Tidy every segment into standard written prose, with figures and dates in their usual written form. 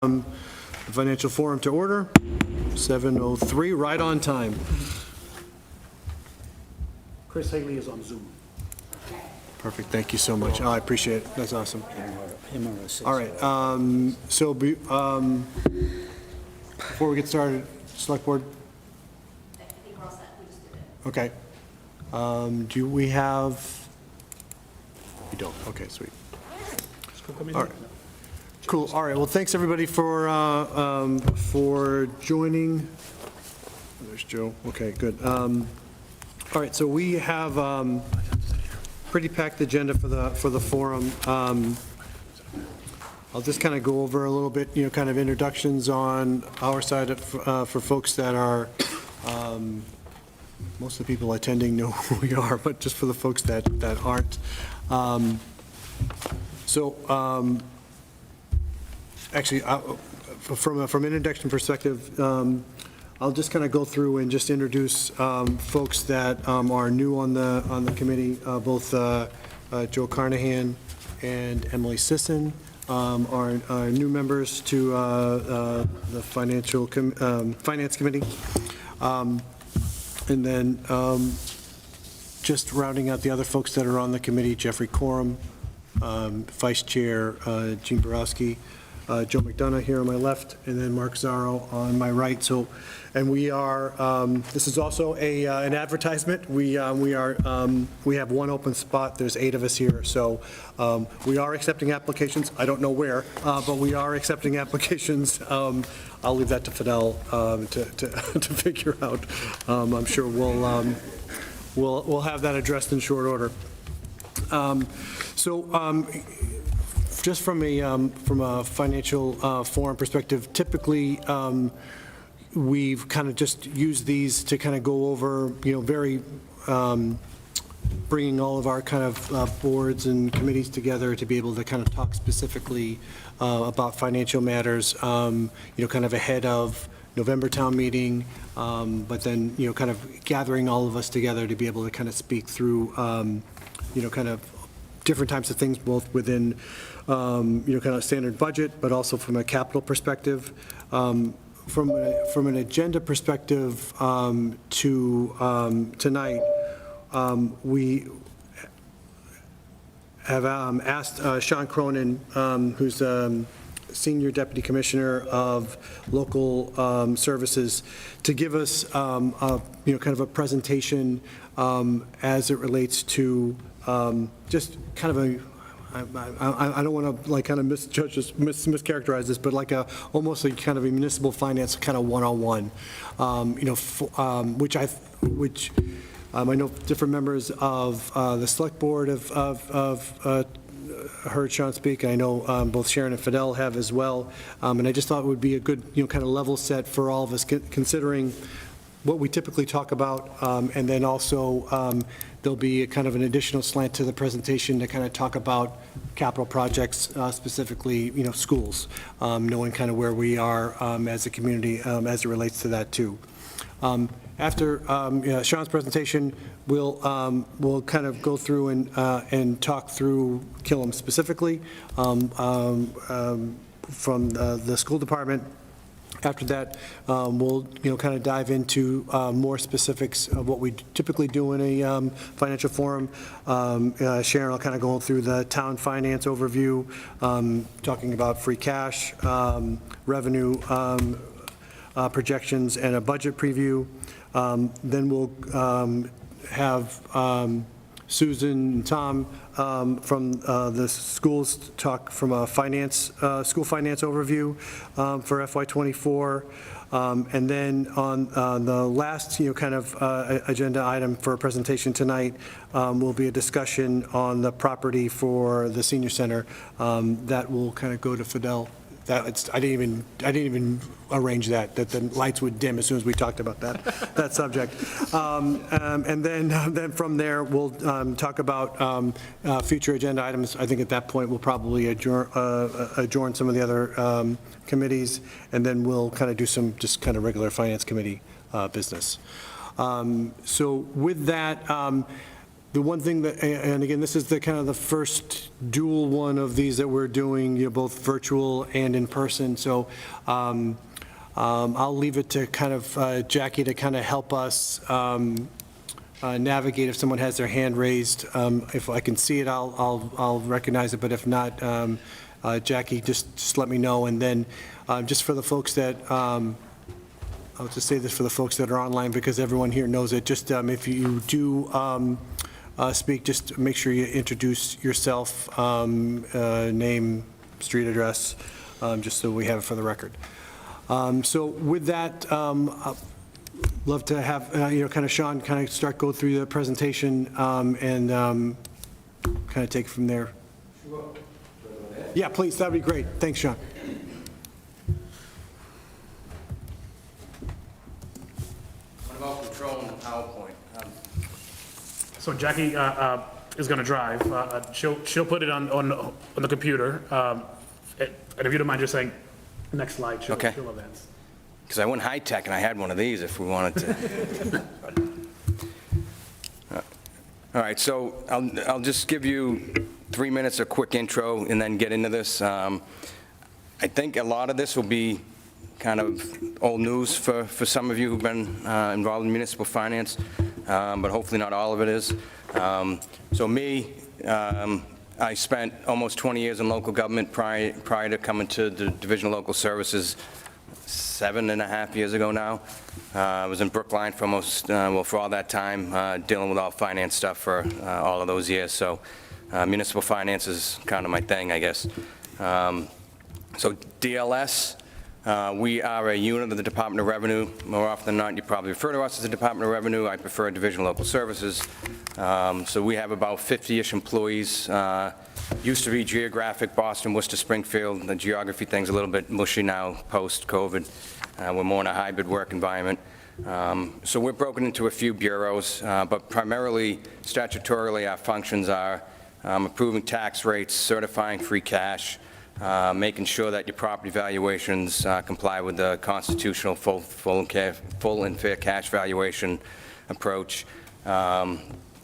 the Financial Forum to order, 7:03, right on time. Chris Haley is on Zoom. Perfect, thank you so much. Oh, I appreciate it, that's awesome. All right, before we get started, Select Board? I think we're all set, we just did it. Okay. Do we have? We don't. Okay, sweet. All right. Cool. All right. Well, thanks everybody for joining. There's Joe. Okay, good. All right. So we have pretty packed agenda for the forum. I'll just kind of go over a little bit, kind of introductions on our side for folks that are. Most of the people attending know who we are, but just for the folks that aren't. Actually, from an introduction perspective, I'll just kind of go through and just introduce folks that are new on the committee. Both Joe Carnahan and Emily Sisson are new members to the Finance Committee. And then just rounding out the other folks that are on the committee, Jeffrey Coram, Vice Chair Gene Borowski, Joe McDonough here on my left, and then Mark Zarro on my right. So, and we are, this is also an advertisement. We have one open spot. There's 8 of us here. So we are accepting applications. I don't know where, but we are accepting applications. I'll leave that to Fidel to figure out. I'm sure we'll have that addressed in short order. Just from a financial forum perspective, typically we've kind of just used these to kind of go over, very bringing all of our kind of boards and committees together to be able to kind of talk specifically about financial matters, kind of ahead of November town meeting, but then, kind of gathering all of us together to be able to kind of speak through, kind of different types of things, both within, kind of standard budget, but also from a capital perspective. From an agenda perspective to tonight, we have asked Sean Cronin, who's Senior Deputy Commissioner of Local Services, to give us kind of a presentation as it relates to just kind of a, I don't want to kind of misjudge this, mischaracterize this, but like almost like kind of a municipal finance kind of one-on-one, which I know different members of the select board have heard Sean speak. I know both Sharon and Fidel have as well, and I just thought it would be a good kind of level set for all of us, considering what we typically talk about, and then also there'll be a kind of an additional slant to the presentation to kind of talk about capital projects, specifically, schools, knowing kind of where we are as a community as it relates to that too. After Sean's presentation, we'll kind of go through and talk through Killam specifically from the school department. After that, we'll kind of dive into more specifics of what we typically do in a financial forum. Sharon will kind of go through the town finance overview, talking about free cash, revenue projections, and a budget preview. Then we'll have Susan and Tom from the schools talk from a school finance overview for FY24. And then on the last kind of agenda item for a presentation tonight will be a discussion on the property for the senior center that will kind of go to Fidel. I didn't even arrange that the lights would dim as soon as we talked about that subject. And then from there, we'll talk about future agenda items. I think at that point, we'll probably adjourn some of the other committees, and then we'll kind of do some just kind of regular finance committee business. So with that, The one thing that, and again, this is the kind of the first dual one of these that we're doing, both virtual and in person, so I'll leave it to kind of Jackie to kind of help us navigate if someone has their hand raised. If I can see it, I'll recognize it, but if not, Jackie, just let me know. And then just for the folks that, I'll just say this for the folks that are online because everyone here knows it, just if you do speak, just make sure you introduce yourself, name, street address, just so we have it for the record. So with that, love to have, kind of Sean kind of go through the presentation and kind of take it from there. Sure. Yeah, please, that'd be great. Thanks, Sean. What about controlling the PowerPoint? So Jackie is going to drive. She'll put it on the computer. And if you don't mind just saying, next slide, she'll Okay. advance. Because I went high-tech and I had one of these if we wanted to. All right, so I'll just give you 3 minutes, a quick intro, and then get into this. I think a lot of this will be kind of old news for some of you who've been involved in municipal finance, but hopefully not all of it is. So me, I spent almost 20 years in local government prior to coming to the Division of Local Services 7.5 years ago now. I was in Brookline for almost, for all that time, dealing with all finance stuff for all of those years. So municipal finance is kind of my thing, I guess. So DLS, we are a unit of the Department of Revenue. More often than not, you probably refer to us as the Department of Revenue. I prefer Division of Local Services. So we have about 50-ish employees. Used to be geographic, Boston, Worcester, Springfield. The geography thing's a little bit mushy now, post-COVID. We're more in a hybrid work environment. So we're broken into a few bureaus, but primarily, statutorily, our functions are approving tax rates, certifying free cash, making sure that your property valuations comply with the constitutional full and fair cash valuation approach.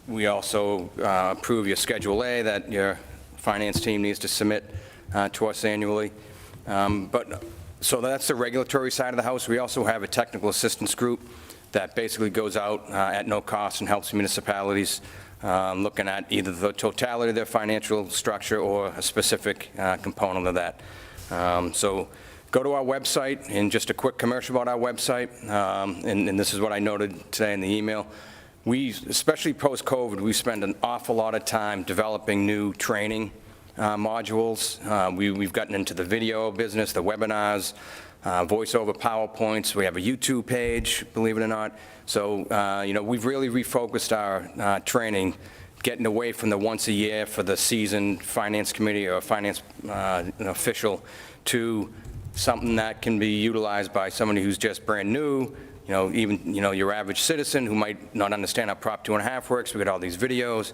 We also approve your Schedule A that your finance team needs to submit to us annually. So that's the regulatory side of the house. We also have a technical assistance group that basically goes out at no cost and helps municipalities looking at either the totality of their financial structure or a specific component of that. So go to our website, and just a quick commercial about our website, and this is what I noted today in the email. We, especially post-COVID, we spend an awful lot of time developing new training modules. We've gotten into the video business, the webinars, voiceover PowerPoints. We have a YouTube page, believe it or not. So, we've really refocused our training, getting away from the once a year for the seasoned finance committee or finance official to something that can be utilized by somebody who's just brand new, even your average citizen who might not understand how Prop 2.5 works. We got all these videos.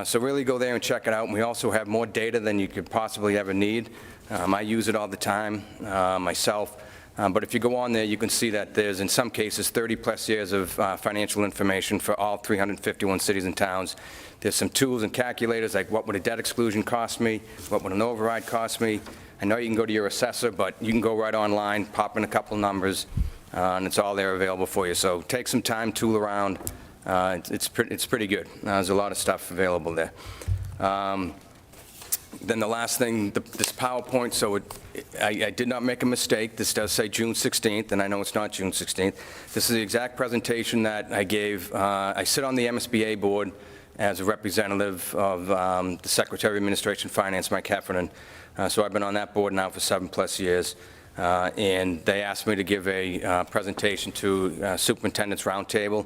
So really go there and check it out. And we also have more data than you could possibly ever need. I use it all the time myself. But if you go on there, you can see that there's, in some cases, 30-plus years of financial information for all 351 cities and towns. There's some tools and calculators, like what would a debt exclusion cost me? What would an override cost me? I know you can go to your assessor, but you can go right online, pop in a couple numbers, and it's all there available for you. So take some time, tool around. It's pretty good. There's a lot of stuff available there. Then the last thing, this PowerPoint, so I did not make a mistake. This does say June 16th, and I know it's not June 16th. This is the exact presentation that I gave. I sit on the MSBA board as a representative of the Secretary of Administration Finance, Mike Heffernan. So I've been on that board now for 7+ years. And they asked me to give a presentation to Superintendent's Roundtable,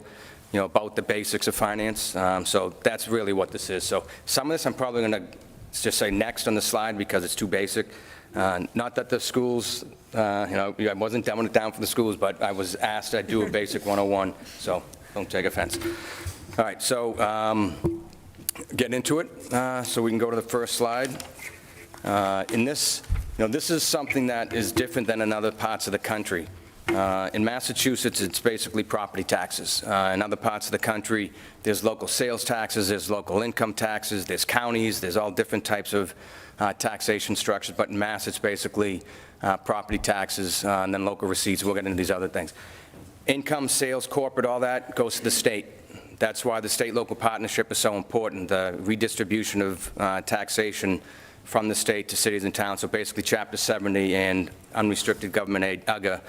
about the basics of finance. So that's really what this is. So some of this I'm probably going to just say next on the slide because it's too basic. Not that the schools, I wasn't dumbing it down for the schools, but I was asked I'd do a basic 101, so don't take offense. All right, so get into it. So we can go to the first slide. In this, this is something that is different than in other parts of the country. In Massachusetts, it's basically property taxes. In other parts of the country, there's local sales taxes, there's local income taxes, there's counties, there's all different types of taxation structures, but in Mass, it's basically property taxes and then local receipts. We'll get into these other things. Income, sales, corporate, all that goes to the state. That's why the state-local partnership is so important, the redistribution of taxation from the state to cities and towns. So basically, Chapter 70 and unrestricted government aid, UGA,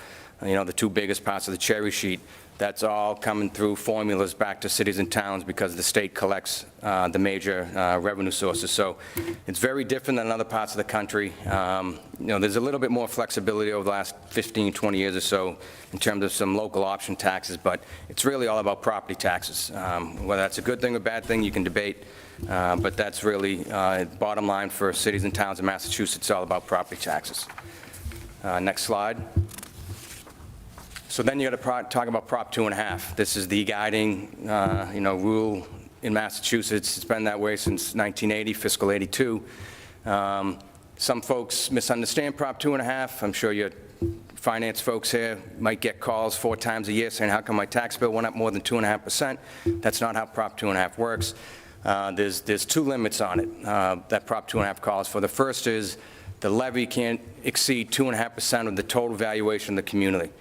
the two biggest parts of the cherry sheet, that's all coming through formulas back to cities and towns because the state collects the major revenue sources. So it's very different than other parts of the country. There's a little bit more flexibility over the last 15, 20 years or so in terms of some local option taxes, but it's really all about property taxes. Whether that's a good thing or bad thing, you can debate, but that's really bottom line for cities and towns in Massachusetts. It's all about property taxes. Next slide. So then you got to talk about Prop 2.5. This is the guiding, rule in Massachusetts. It's been that way since 1980, Fiscal 82. Some folks misunderstand Prop 2.5. I'm sure your finance folks here might get calls 4 times a year saying, how come my tax bill went up more than 2.5%? That's not how Prop 2.5 works. There's 2 limits on it that Prop 2.5 calls for. The first is the levy can't exceed 2.5% of the total valuation of the community.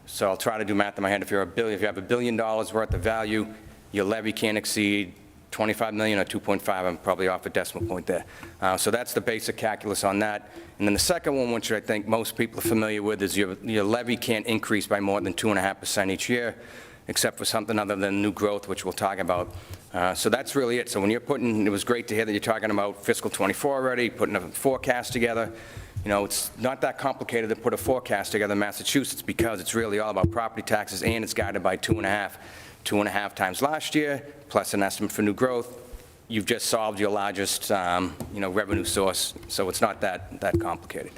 So I'll try to do math in my head. If you have $1 billion worth of value, your levy can't exceed 25 million or 2.5. I'm probably off a decimal point there. So that's the basic calculus on that. And then the second one, which I think most people are familiar with, is your levy can't increase by more than 2.5% each year, except for something other than new growth, which we'll talk about. So that's really it. So when you're it was great to hear that you're talking about fiscal 24 already, putting a forecast together. It's not that complicated to put a forecast together in Massachusetts because it's really all about property taxes and it's guided by 2.5. 2.5 times last year, plus an estimate for new growth. You've just solved your largest, revenue source, so it's not that complicated.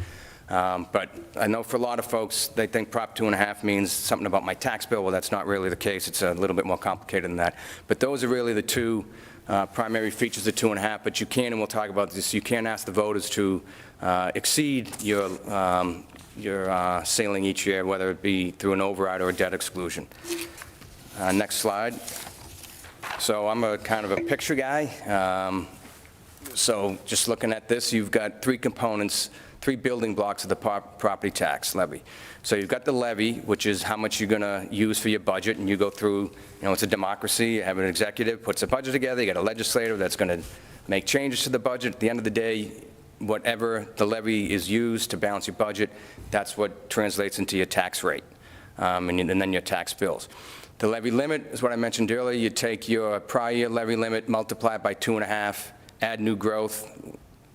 But I know for a lot of folks, they think Prop 2.5 means something about my tax bill. Well, that's not really the case. It's a little bit more complicated than that. But those are really the 2 primary features of 2.5, but you can, and we'll talk about this, you can ask the voters to exceed your ceiling each year, whether it be through an override or a debt exclusion. Next slide. So I'm a kind of a picture guy. So just looking at this, you've got 3 components, 3 building blocks of the property tax levy. So you've got the levy, which is how much you're going to use for your budget, and you go through, it's a democracy. You have an executive, puts a budget together, you got a legislator that's going to make changes to the budget. At the end of the day, whatever the levy is used to balance your budget, that's what translates into your tax rate, and then your tax bills. The levy limit is what I mentioned earlier. You take your prior year levy limit, multiply it by 2.5, add new growth,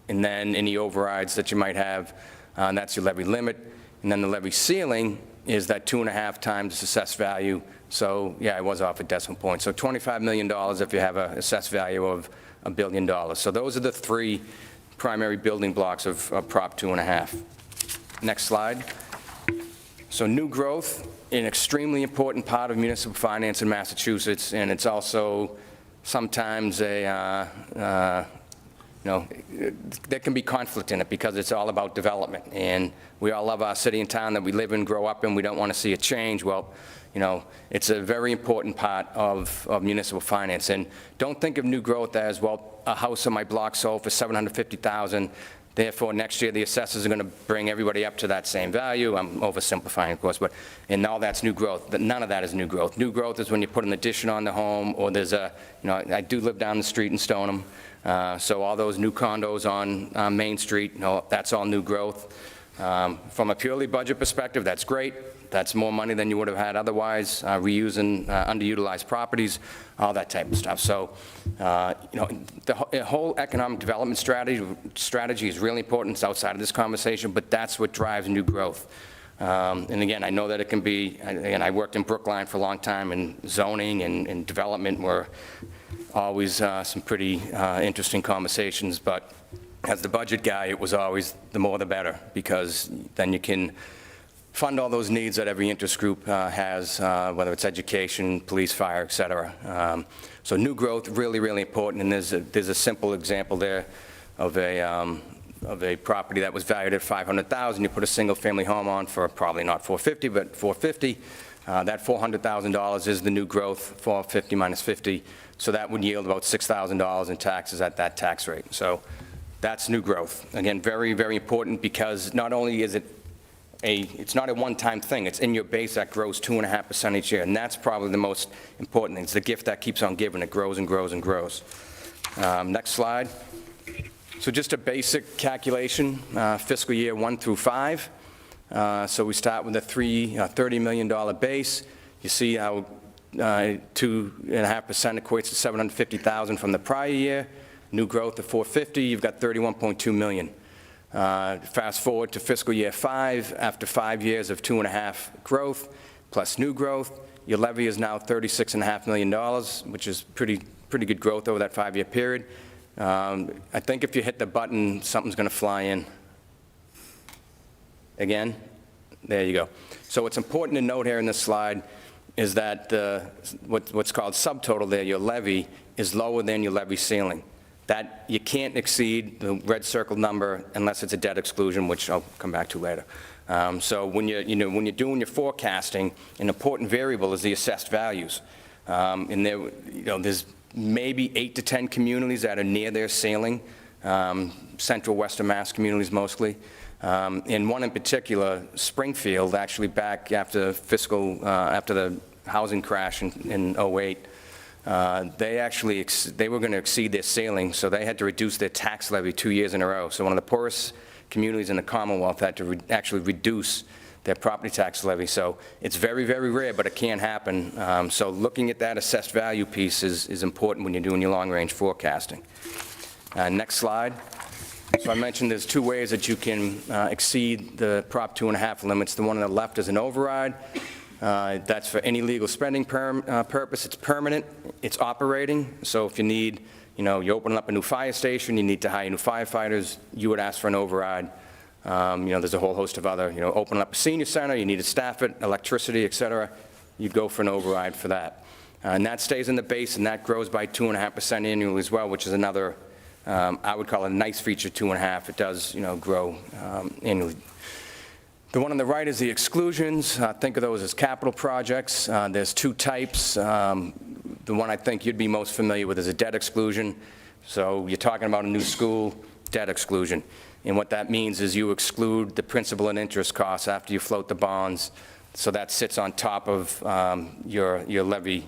and then any overrides that you might have, and that's your levy limit. And then the levy ceiling is that 2.5 times assessed value. So yeah, I was off a decimal point. So $25 million if you have an assessed value of $1 billion. So those are the 3 primary building blocks of Prop 2.5. Next slide. So new growth, an extremely important part of municipal finance in Massachusetts, and it's also sometimes there can be conflict in it because it's all about development, and we all love our city and town that we live in, grow up in. We don't want to see a change. Well, it's a very important part of municipal finance. And don't think of new growth as, well, a house on my block sold for $750,000. Therefore, next year, the assessors are going to bring everybody up to that same value. I'm oversimplifying, of course, and all that's new growth. None of that is new growth. New growth is when you put an addition on the home, or there's I do live down the street in Stoneham, so all those new condos on Main Street, that's all new growth. From a purely budget perspective, that's great. That's more money than you would have had otherwise, reusing underutilized properties, all that type of stuff. So, the whole economic development strategy is really important. It's outside of this conversation, but that's what drives new growth. And again, I know that it can be, I worked in Brookline for a long time, and zoning and development were always some pretty interesting conversations, but as the budget guy, it was always the more the better, because then you can fund all those needs that every interest group has, whether it's education, police, fire, et cetera. So new growth, really, really important, and there's a simple example there of of a property that was valued at $500,000, you put a single-family home on for probably not $450,000, but $450,000, that $400,000 is the new growth, $450,000 minus $50,000, so that would yield about $6,000 in taxes at that tax rate. So that's new growth. Again, very, very important, because not only is it's not a one-time thing, it's in your base that grows 2.5% each year, and that's probably the most important thing. It's the gift that keeps on giving. It grows and grows and grows. Next slide. So just a basic calculation, fiscal year 1 through 5. So we start with a $30 million base. You see how 2.5% equates to $750,000 from the prior year. New growth of $450,000, you've got $31.2 million. Fast forward to fiscal year 5, after 5 years of 2.5 growth plus new growth, your levy is now $36.5 million, which is pretty good growth over that 5-year period. I think if you hit the button, something's going to fly in. Again, there you go. So what's important to note here in this slide is that what's called subtotal there, your levy, is lower than your levy ceiling. That you can't exceed the red circled number unless it's a debt exclusion, which I'll come back to later. So when when you're doing your forecasting, an important variable is the assessed values. And there's maybe 8 to 10 communities that are near their ceiling, central western Mass communities mostly. And one in particular, Springfield, actually back after after the housing crash in 08, they were going to exceed their ceiling, so they had to reduce their tax levy 2 years in a row. So one of the poorest communities in the Commonwealth had to actually reduce their property tax levy. So it's very, very rare, but it can happen. So looking at that assessed value piece is important when you're doing your long-range forecasting. Next slide. So I mentioned there's 2 ways that you can exceed the Prop 2.5 limits. The one on the left is an override. That's for any legal spending purpose. It's permanent. It's operating. So if you need, you're opening up a new fire station, you need to hire new firefighters, you would ask for an override. There's a whole host of other, opening up a senior center, you need to staff it, electricity, et cetera. You'd go for an override for that. And that stays in the base, and that grows by 2.5% annually as well, which is another, I would call it a nice feature, 2.5. It does, grow annually. The one on the right is the exclusions. Think of those as capital projects. There's 2 types. The one I think you'd be most familiar with is a debt exclusion. So you're talking about a new school, debt exclusion. And what that means is you exclude the principal and interest costs after you float the bonds. So that sits on top of your levy.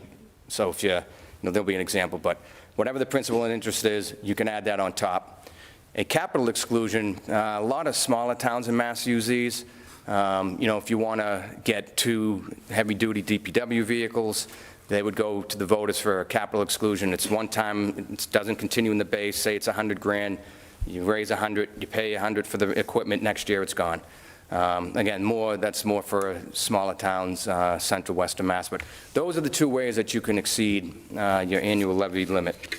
So if there'll be an example, but whatever the principal and interest is, you can add that on top. A capital exclusion, a lot of smaller towns in Mass use these. If you want to get 2 heavy-duty DPW vehicles, they would go to the voters for a capital exclusion. It's one time, it doesn't continue in the base. Say it's $100,000, you raise $100,000, you pay $100,000 for the equipment. Next year, it's gone. Again, that's more for smaller towns, central western Mass. But those are the 2 ways that you can exceed your annual levy limit.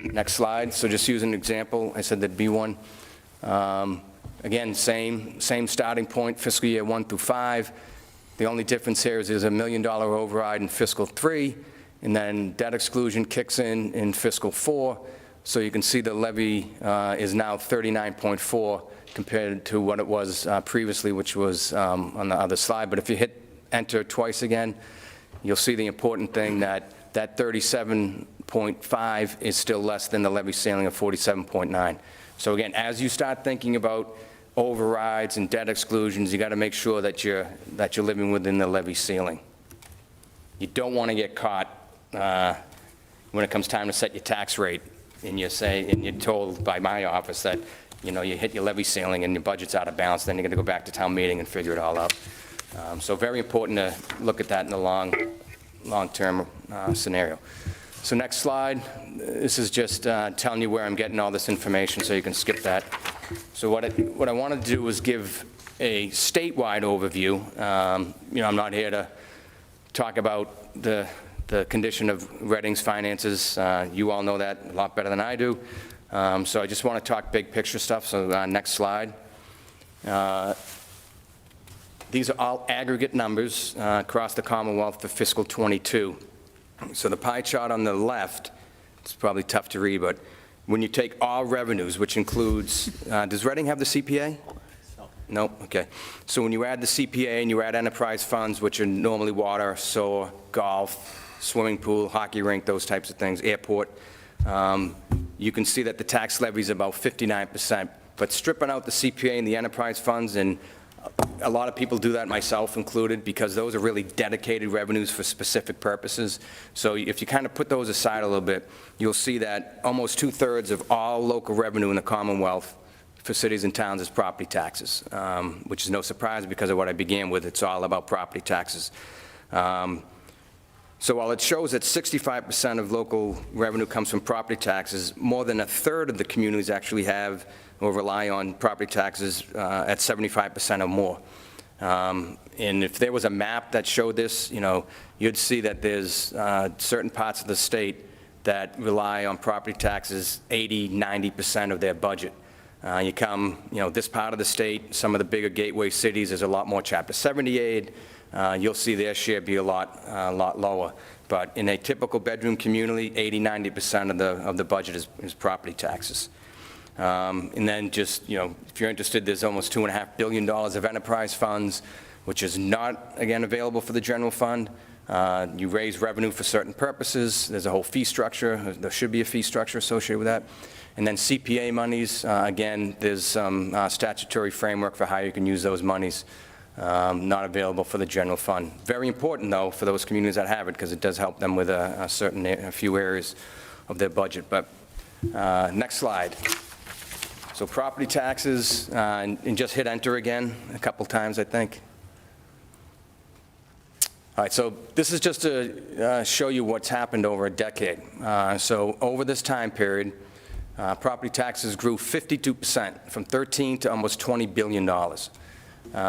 Next slide. So just use an example. I said there'd be one. Again, same starting point, fiscal year 1 through 5. The only difference here is there's a $1 million override in fiscal 3, and then debt exclusion kicks in fiscal 4. So you can see the levy is now 39.4 compared to what it was previously, which was on the other slide. But if you hit enter twice again, you'll see the important thing that 37.5 is still less than the levy ceiling of 47.9. So again, as you start thinking about overrides and debt exclusions, you got to make sure that you're living within the levy ceiling. You don't want to get caught when it comes time to set your tax rate, and you're told by my office that you hit your levy ceiling and your budget's out of balance. Then you're going to go back to town meeting and figure it all out. So very important to look at that in the long-term scenario. So next slide. This is just telling you where I'm getting all this information, so you can skip that. So what I wanted to do was give a statewide overview. I'm not here to talk about the condition of Reading's finances. You all know that a lot better than I do. So I just want to talk big picture stuff. So next slide. These are all aggregate numbers across the Commonwealth for fiscal 22. So the pie chart on the left, it's probably tough to read, but when you take all revenues, which includes, does Reading have the CPA? No, okay. So when you add the CPA and you add enterprise funds, which are normally water, sewer, golf, swimming pool, hockey rink, those types of things, airport, you can see that the tax levy is about 59%. But stripping out the CPA and the enterprise funds, and a lot of people do that, myself included, because those are really dedicated revenues for specific purposes. So if you kind of put those aside a little bit, you'll see that almost 2/3 of all local revenue in the Commonwealth for cities and towns is property taxes, which is no surprise because of what I began with. It's all about property taxes. So while it shows that 65% of local revenue comes from property taxes, more than 1/3 of the communities actually have or rely on property taxes at 75% or more. And if there was a map that showed this, you'd see that there's certain parts of the state that rely on property taxes 80, 90% of their budget. You come, this part of the state, some of the bigger gateway cities, there's a lot more Chapter 70 aid. You'll see their share be a lot lower. But in a typical bedroom community, 80, 90% of the budget is property taxes. And then just, if you're interested, there's almost $2.5 billion of enterprise funds, which is not, again, available for the general fund. You raise revenue for certain purposes. There's a whole fee structure. There should be a fee structure associated with that. And then CPA monies, again, there's some statutory framework for how you can use those monies, not available for the general fund. Very important, though, for those communities that have it, because it does help them with a few areas of their budget. But next slide. So property taxes, and just hit enter again a couple times, I think. All right, so this is just to show you what's happened over a decade. So over this time period, property taxes grew 52%, from 13 to almost $20 billion.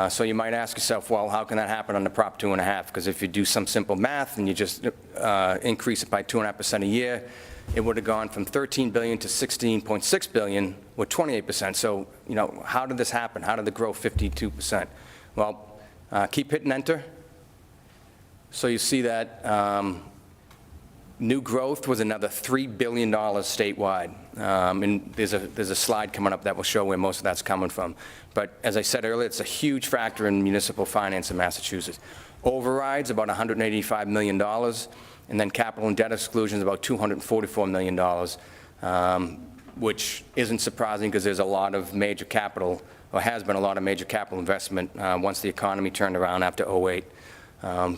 So you might ask yourself, well, how can that happen under Prop 2.5? Because if you do some simple math and you just increase it by 2.5% a year, it would have gone from $13 billion to $16.6 billion with 28%. So, how did this happen? How did it grow 52%? Well, keep hitting enter. So you see that new growth was another $3 billion statewide. And there's a slide coming up that will show where most of that's coming from. But as I said earlier, it's a huge factor in municipal finance in Massachusetts. Overrides, about $185 million. And then capital and debt exclusions, about $244 million, which isn't surprising because there's a lot of major capital, or has been a lot of major capital investment once the economy turned around after '08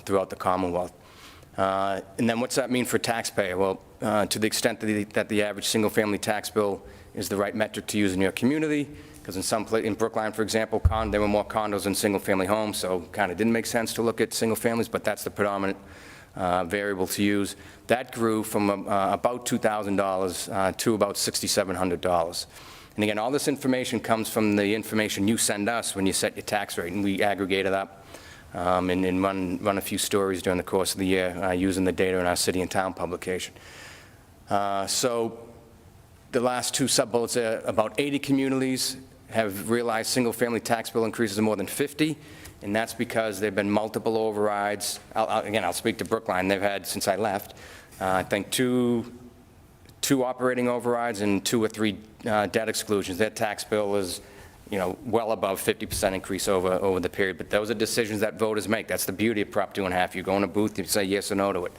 throughout the Commonwealth. And then what's that mean for taxpayer? Well, to the extent that the average single-family tax bill is the right metric to use in your community, because in Brookline, for example, there were more condos than single-family homes, so kind of didn't make sense to look at single families, but that's the predominant variable to use. That grew from about $2,000 to about $6,700. And again, all this information comes from the information you send us when you set your tax rate, and we aggregate it up and run a few stories during the course of the year using the data in our city and town publication. So the last two sub-bullets, about 80 communities have realized single-family tax bill increases of more than 50. And that's because there have been multiple overrides. I'll speak to Brookline. They've had, since I left, I think two operating overrides and 2 or 3 debt exclusions. Their tax bill is, well above 50% increase over the period. But those are decisions that voters make. That's the beauty of Prop 2.5. You go in a booth, you say yes or no to it.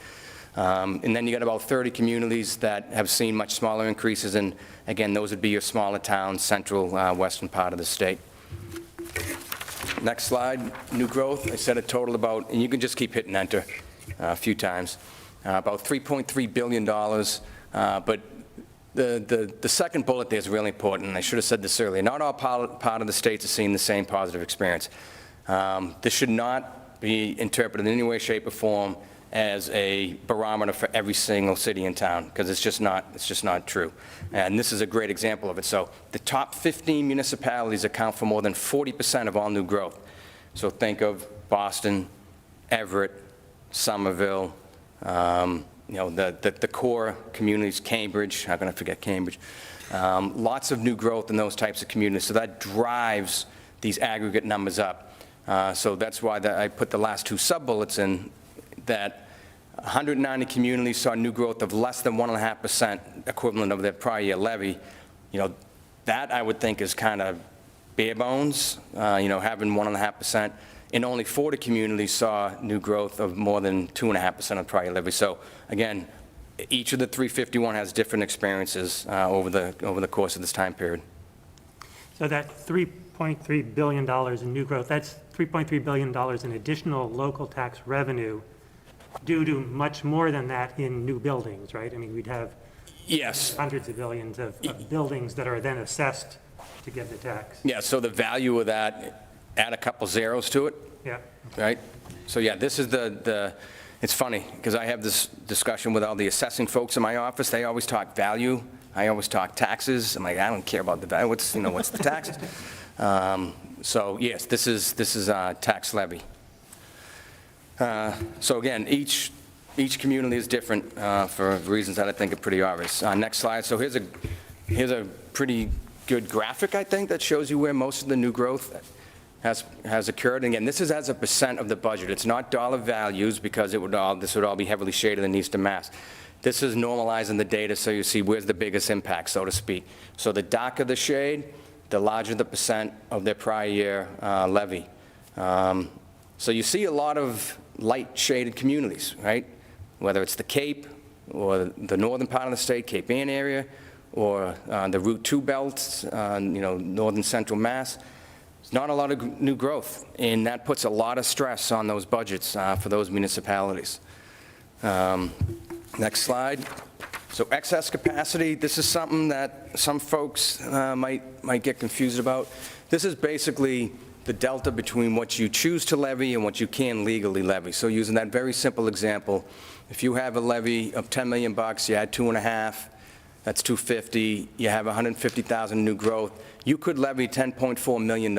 And then you got about 30 communities that have seen much smaller increases. And again, those would be your smaller towns, central, western part of the state. Next slide, new growth. I said a total about, and you can just keep hitting enter a few times, about $3.3 billion. But the second bullet there is really important, and I should have said this earlier. Not all part of the states are seeing the same positive experience. This should not be interpreted in any way, shape, or form as a barometer for every single city and town, because it's just not true. And this is a great example of it. So the top 15 municipalities account for more than 40% of all new growth. So think of Boston, Everett, Somerville, the core communities, Cambridge, how can I forget Cambridge? Lots of new growth in those types of communities. So that drives these aggregate numbers up. So that's why I put the last two sub-bullets in, that 190 communities saw new growth of less than 1.5% equivalent of their prior year levy. That I would think is kind of bare bones, having 1.5%. And only 40 communities saw new growth of more than 2.5% of prior levy. So again, each of the 351 has different experiences over the course of this time period. So that $3.3 billion in new growth, that's $3.3 billion in additional local tax revenue due to much more than that in new buildings, right? I mean, we'd have Yes. hundreds of billions of buildings that are then assessed to get the tax. Yeah, so the value of that, add a couple zeros to it, Yeah. right? So yeah, this is it's funny, because I have this discussion with all the assessing folks in my office. They always talk value. I always talk taxes. I'm like, I don't care about the value. What's the taxes? So yes, this is tax levy. So again, each community is different for reasons that I think are pretty obvious. Next slide. So here's a pretty good graphic, I think, that shows you where most of the new growth has occurred. And again, this is as a percent of the budget. It's not dollar values, because this would all be heavily shaded in Eastern Mass. This is normalizing the data so you see where's the biggest impact, so to speak. So the darker the shade, the larger the percent of their prior year levy. So you see a lot of light shaded communities, right? Whether it's the Cape or the northern part of the state, Cape Ann area, or the Route 2 belts, northern central Mass. There's not a lot of new growth, and that puts a lot of stress on those budgets for those municipalities. Next slide. So excess capacity, this is something that some folks might get confused about. This is basically the delta between what you choose to levy and what you can legally levy. So using that very simple example, if you have a levy of $10 million, you add 2.5, that's 250, you have 150,000 new growth, you could levy $10.4 million.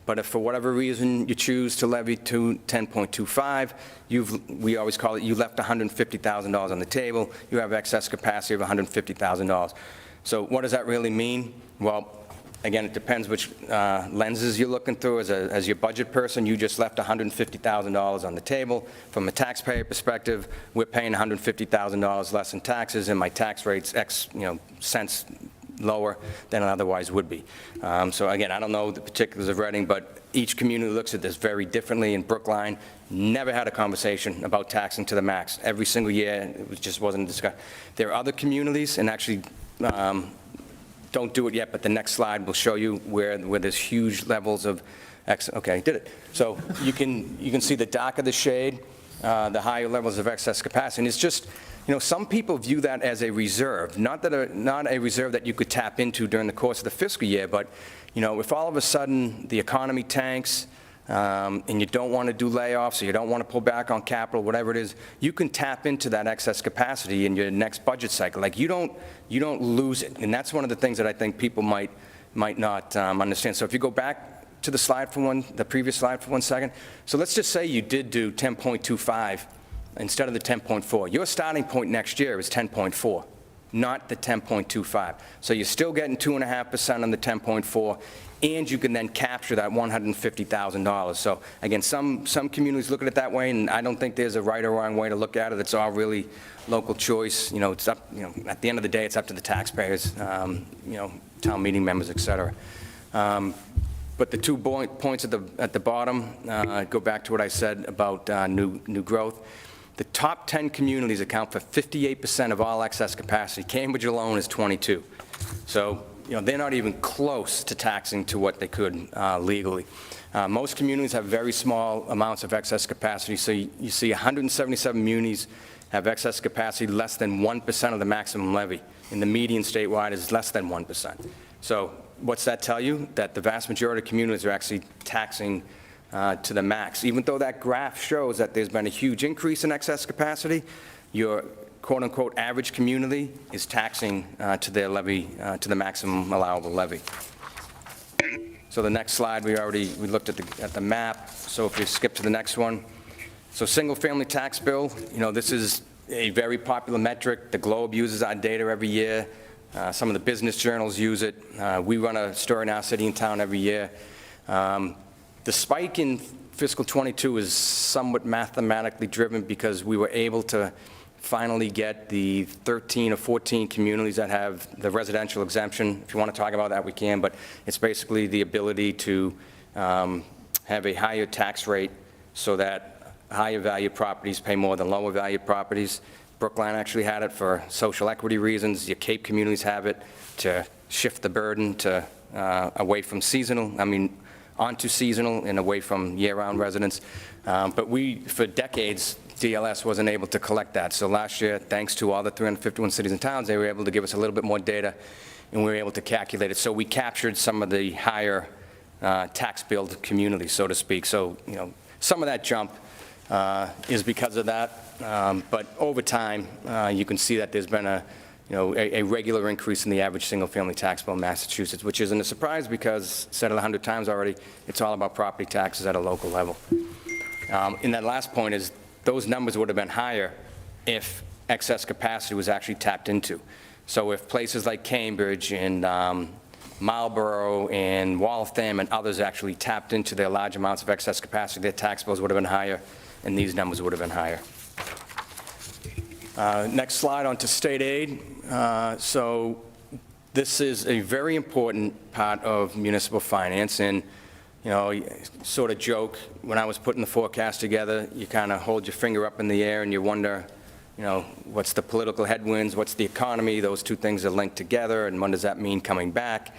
But if for whatever reason you choose to levy to 10.25, we always call it, you left $150,000 on the table, you have excess capacity of $150,000. So what does that really mean? Well, again, it depends which lenses you're looking through. As your budget person, you just left $150,000 on the table. From a taxpayer perspective, we're paying $150,000 less in taxes, and my tax rate's X cents lower than it otherwise would be. So again, I don't know the particulars of Reading, but each community looks at this very differently. In Brookline, never had a conversation about taxing to the max. Every single year, it just wasn't discussed. There are other communities, and actually, don't do it yet, but the next slide will show you where there's huge levels of okay, did it. So you can see the darker the shade, the higher levels of excess capacity. And it's just, some people view that as a reserve, not a reserve that you could tap into during the course of the fiscal year, but if all of a sudden the economy tanks, and you don't want to do layoffs, or you don't want to pull back on capital, whatever it is, you can tap into that excess capacity in your next budget cycle. Like you don't lose it, and that's one of the things that I think people might not understand. So if you go back to the previous slide for 1 second. So let's just say you did do 10.25 instead of the 10.4. Your starting point next year is 10.4, not the 10.25. So you're still getting 2.5% on the 10.4. And you can then capture that $150,000. So again, some communities look at it that way, and I don't think there's a right or wrong way to look at it. It's all really local choice. It's up. At the end of the day, it's up to the taxpayers. Town meeting members, et cetera. But the 2 points at the bottom go back to what I said about new growth. The top 10 communities account for 58% of all excess capacity. Cambridge alone is 22. So they're not even close to taxing to what they could legally. Most communities have very small amounts of excess capacity. So you see 177 communities have excess capacity less than 1% of the maximum levy. And the median statewide is less than 1%. So what's that tell you? That the vast majority of communities are actually taxing to the max. Even though that graph shows that there's been a huge increase in excess capacity, your quote-unquote average community is taxing to their levy, to the maximum allowable levy. So the next slide, we looked at the map. So if you skip to the next one. So single-family tax bill, this is a very popular metric. The Globe uses our data every year. Some of the business journals use it. We run a story in our city and town every year. The spike in fiscal '22 is somewhat mathematically driven because we were able to finally get the 13 or 14 communities that have the residential exemption. If you want to talk about that, we can, but it's basically the ability to have a higher tax rate so that higher value properties pay more than lower value properties. Brookline actually had it for social equity reasons. Your Cape communities have it to shift the burden to away from seasonal, onto seasonal and away from year-round residents. But we, for decades, DLS wasn't able to collect that. So last year, thanks to all the 351 cities and towns, they were able to give us a little bit more data, and we were able to calculate it. So we captured some of the higher tax billed communities, so to speak. So, some of that jump is because of that. But over time, you can see that there's been a regular increase in the average single-family tax bill in Massachusetts, which isn't a surprise because, said it 100 times already, it's all about property taxes at a local level. And that last point is those numbers would have been higher if excess capacity was actually tapped into. So if places like Cambridge and Marlborough and Waltham and others actually tapped into their large amounts of excess capacity, their tax bills would have been higher, and these numbers would have been higher. Next slide, on to state aid. So this is a very important part of municipal finance, and sort of joke, when I was putting the forecast together, you kind of hold your finger up in the air and you wonder, what's the political headwinds, what's the economy, those two things are linked together, and what does that mean coming back?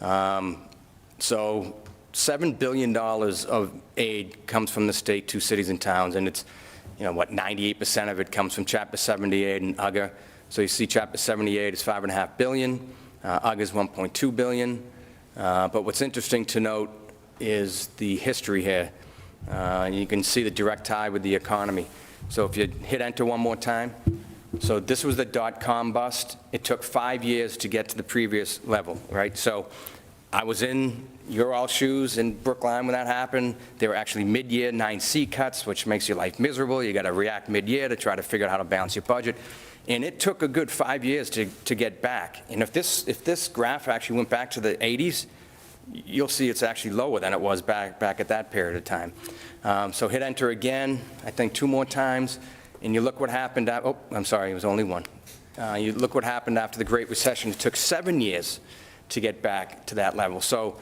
So $7 billion of aid comes from the state to cities and towns, and it's, 98% of it comes from Chapter 78 and UGA. So you see Chapter 78 is $5.5 billion, UGA is $1.2 billion. But what's interesting to note is the history here. You can see the direct tie with the economy. So if you hit enter one more time. So this was the dot-com bust. It took 5 years to get to the previous level, right? So I was in your all shoes in Brookline when that happened. They were actually mid-year 9C cuts, which makes your life miserable. You got to react mid-year to try to figure out how to balance your budget. And it took a good 5 years to get back. And if this graph actually went back to the 80s, you'll see it's actually lower than it was back at that period of time. So hit enter again, I think 2 more times, and you look what happened. Oh, I'm sorry, it was only 1. You look what happened after the Great Recession. It took 7 years to get back to that level. So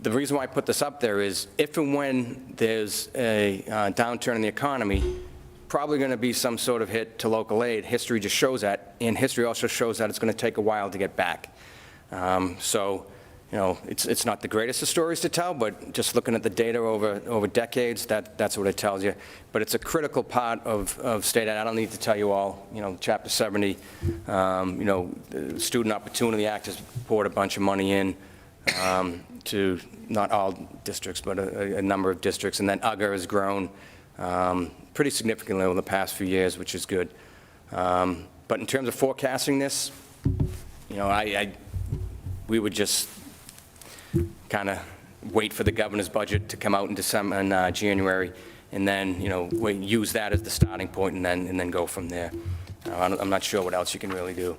the reason why I put this up there is if and when there's a downturn in the economy, probably going to be some sort of hit to local aid. History just shows that, and history also shows that it's going to take a while to get back. So it's not the greatest of stories to tell, but just looking at the data over decades, that's what it tells you. But it's a critical part of state aid. I don't need to tell you all, Chapter 70, the Student Opportunity Act has poured a bunch of money in to not all districts, but a number of districts. And then UGA has grown pretty significantly over the past few years, which is good. But in terms of forecasting this, we would just kind of wait for the governor's budget to come out in January, and then use that as the starting point, and then go from there. I'm not sure what else you can really do.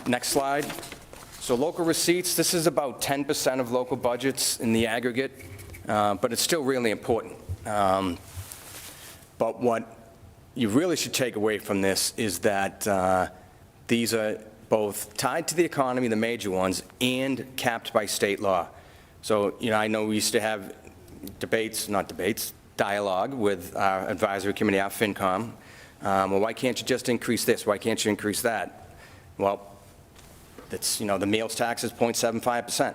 Next slide. So local receipts, this is about 10% of local budgets in the aggregate, but it's still really important. But what you really should take away from this is that these are both tied to the economy, the major ones, and capped by state law. So, I know we used to have dialogue with our advisory committee, our FINCOM. Well, why can't you just increase this? Why can't you increase that? Well, that's, the meals tax is 0.75%.